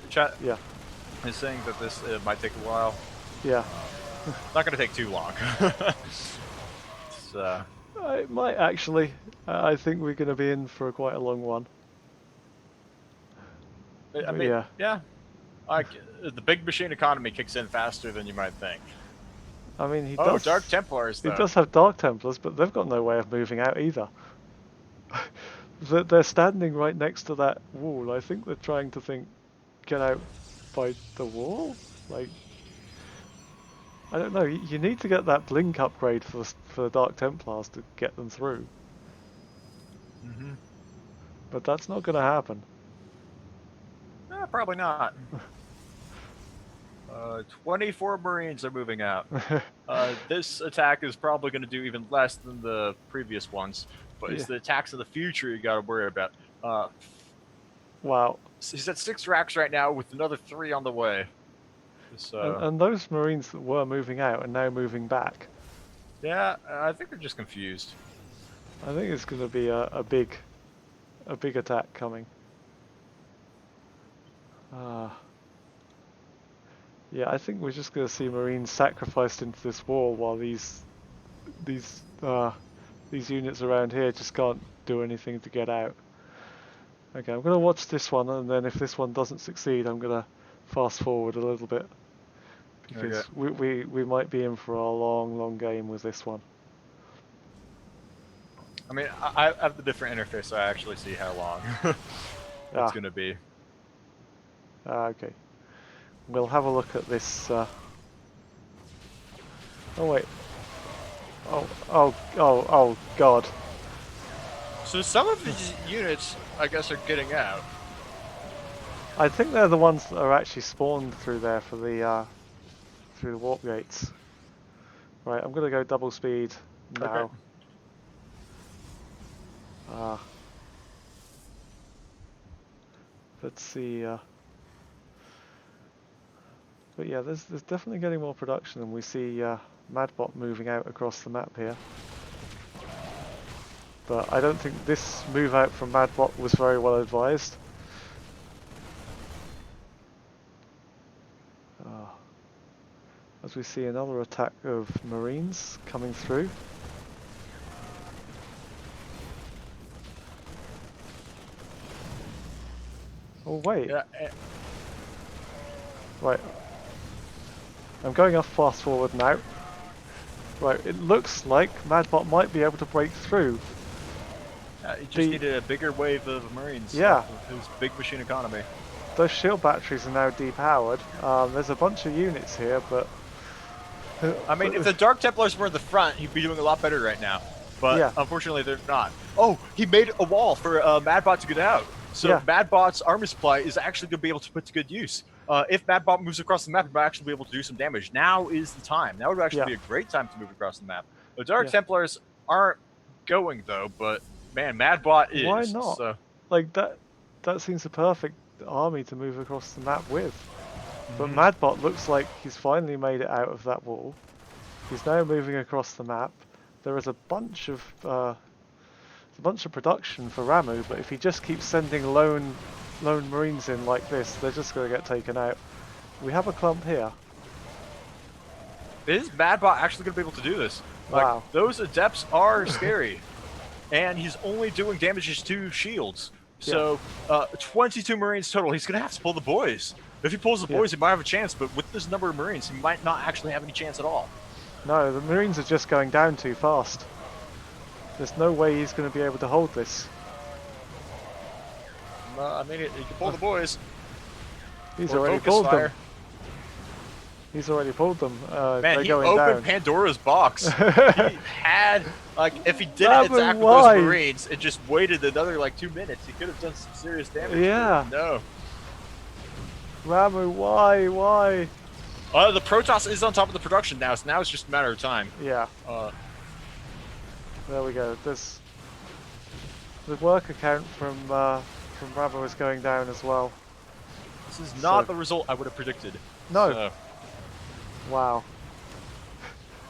Chat is saying that this might take a while. Yeah. Not going to take too long. So. It might actually. I think we're going to be in for quite a long one. I mean, yeah. Like, the big machine economy kicks in faster than you might think. I mean, he does. Dark Templars, though. He does have Dark Templars, but they've got no way of moving out either. They're standing right next to that wall. I think they're trying to get out by the wall? Like, I don't know. You need to get that blink upgrade for the Dark Templars to get them through. But that's not going to happen. Probably not. 24 Marines are moving out. This attack is probably going to do even less than the previous ones, but it's the attacks of the future you got to worry about. Wow. He's at 6 racks right now with another 3 on the way. So And those Marines that were moving out are now moving back. yeah, I think they're just confused. I think it's going to be a big attack coming. Yeah, I think we're just going to see Marines sacrificed into this wall while these these units around here just can't do anything to get out. Okay, I'm going to watch this one, and then if this one doesn't succeed, I'm going to fast forward a little bit because Okay. we might be in for a long game with this one. I mean, I have the different interface, so I actually see how long it's going to be. Okay. We'll have a look at this. Oh wait. Oh God. So some of these units, I guess, are getting out. I think they're the ones that are actually spawned through there for the through the warp gates. Right, I'm gonna go double speed now. Okay. Let's see. But yeah, there's definitely getting more production, and we see Madbot moving out across the map here. But I don't think this move out from Madbot was very well advised. As we see another attack of Marines coming through. Oh wait. Yeah. Right. I'm going off fast forward now. Right, it looks like Madbot might be able to break through. You just needed a bigger wave of Marines. Yeah. Whose big machine economy. Those shield batteries are now depowered. There's a bunch of units here, but... I mean, if the Dark Templars were in the front, he'd be doing a lot better right now. But yeah, unfortunately, they're not. Oh, he made a wall for Madbot to get out. So yeah, Madbot's army supply is actually going to be able to put to good use. If Madbot moves across the map, he might actually be able to do some damage. Now is the time. Now would actually be a great time to move across the map. The Dark Templars aren't going, though, but, man, Madbot is. Why not? So. Like, that seems a perfect army to move across the map with. But Madbot looks like he's finally made it out of that wall. He's now moving across the map. There is a bunch of production for Ramu, but if he just keeps sending lone Marines in like this, they're just going to get taken out. We have a clump here. Is Madbot actually going to be able to do this? Wow. Like, those adepts are scary. And he's only doing damages to shields. So, 22 Marines total. He's going to have to pull the boys. If he pulls the boys, he might have a chance, but with this number of Marines, he might not actually have any chance at all. No, the Marines are just going down too fast. There's no way he's going to be able to hold this. I mean, he can pull the boys. He's already pulled them. He's already pulled them. Man, he opened Pandora's box. He had, like, if he didn't attack with those Marines and just waited another, like, 2 minutes, he could have done some serious damage. Yeah. No. Ramu, why? The Protoss is on top of the production now, so now it's just a matter of time. Yeah. There we go. The worker count from Ramu is going down as well. This is not the result I would have predicted. No. So. Wow.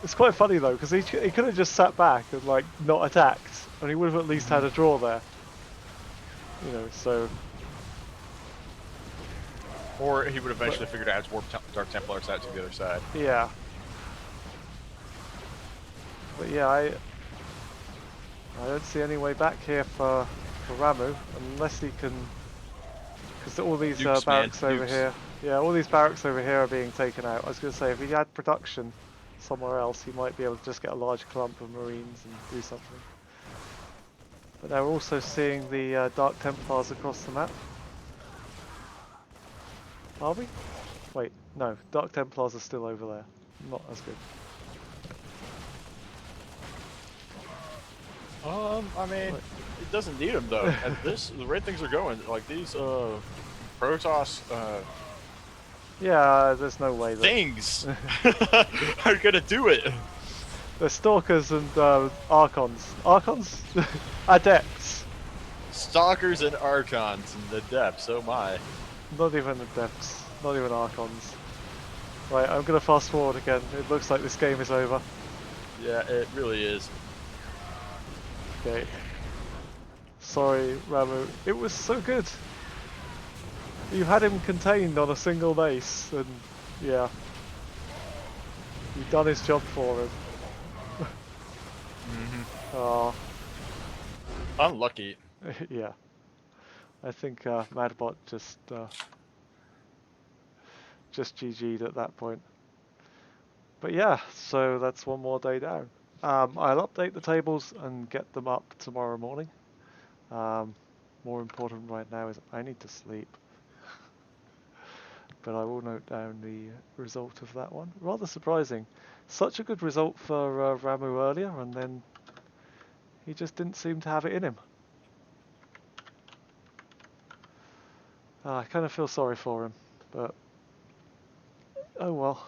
It's quite funny though, because he could have just sat back and like not attacked, and he would have at least had a draw there. You know, so. Or he would eventually figured out how to warp Dark Templars out to the other side. Yeah. But yeah, I don't see any way back here for Ramu, unless he can, because all these barracks over here, all these barracks over here are being taken out. I was going to say, if he had production somewhere else, he might be able to just get a large clump of Marines and do something. But now we're also seeing the Dark Templars across the map. Are we? Wait, no, Dark Templars are still over there. Not as good. I mean, it doesn't need them though. At the rate things are going, like these Protoss yeah, there's no way that things are gonna do it. The Stalkers and Archons. Archons? Adepts. Stalkers and Archons and Adepts, oh my. Not even Adepts. Not even Archons. Right, I'm going to fast forward again. It looks like this game is over. Yeah, it really is. Okay. Sorry, Ramu. It was so good. You had him contained on a single base, and yeah, you've done his job for him. Hmm. Oh, Unlucky. yeah. I think Madbot just GG'd at that point. But yeah, so that's one more day down. I'll update the tables and get them up tomorrow morning. Um, more important right now is I need to sleep. But I will note down the result of that one. Rather surprising. Such a good result for Ramu earlier, and then he just didn't seem to have it in him. I kind of feel sorry for him, but oh well.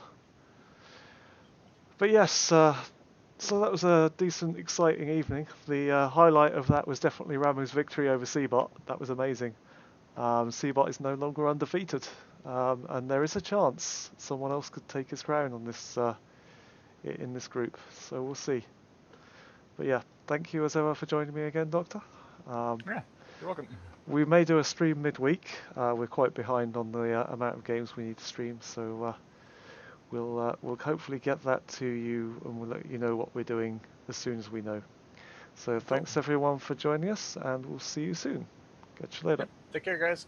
But yes, so that was a decent, exciting evening. The highlight of that was definitely Ramu's victory over Seabot. That was amazing. Seabot is no longer undefeated, and there is a chance someone else could take his crown on this in this group. So we'll see. But yeah, thank you as ever for joining me again, Doctor. Um, Yeah, you're welcome. we may do a stream midweek. We're quite behind on the amount of games we need to stream, so we'll hopefully get that to you, and we'll let you know what we're doing as soon as we know. So Cool. thanks everyone for joining us, and we'll see you soon. Catch you later. Yep. Take care, guys.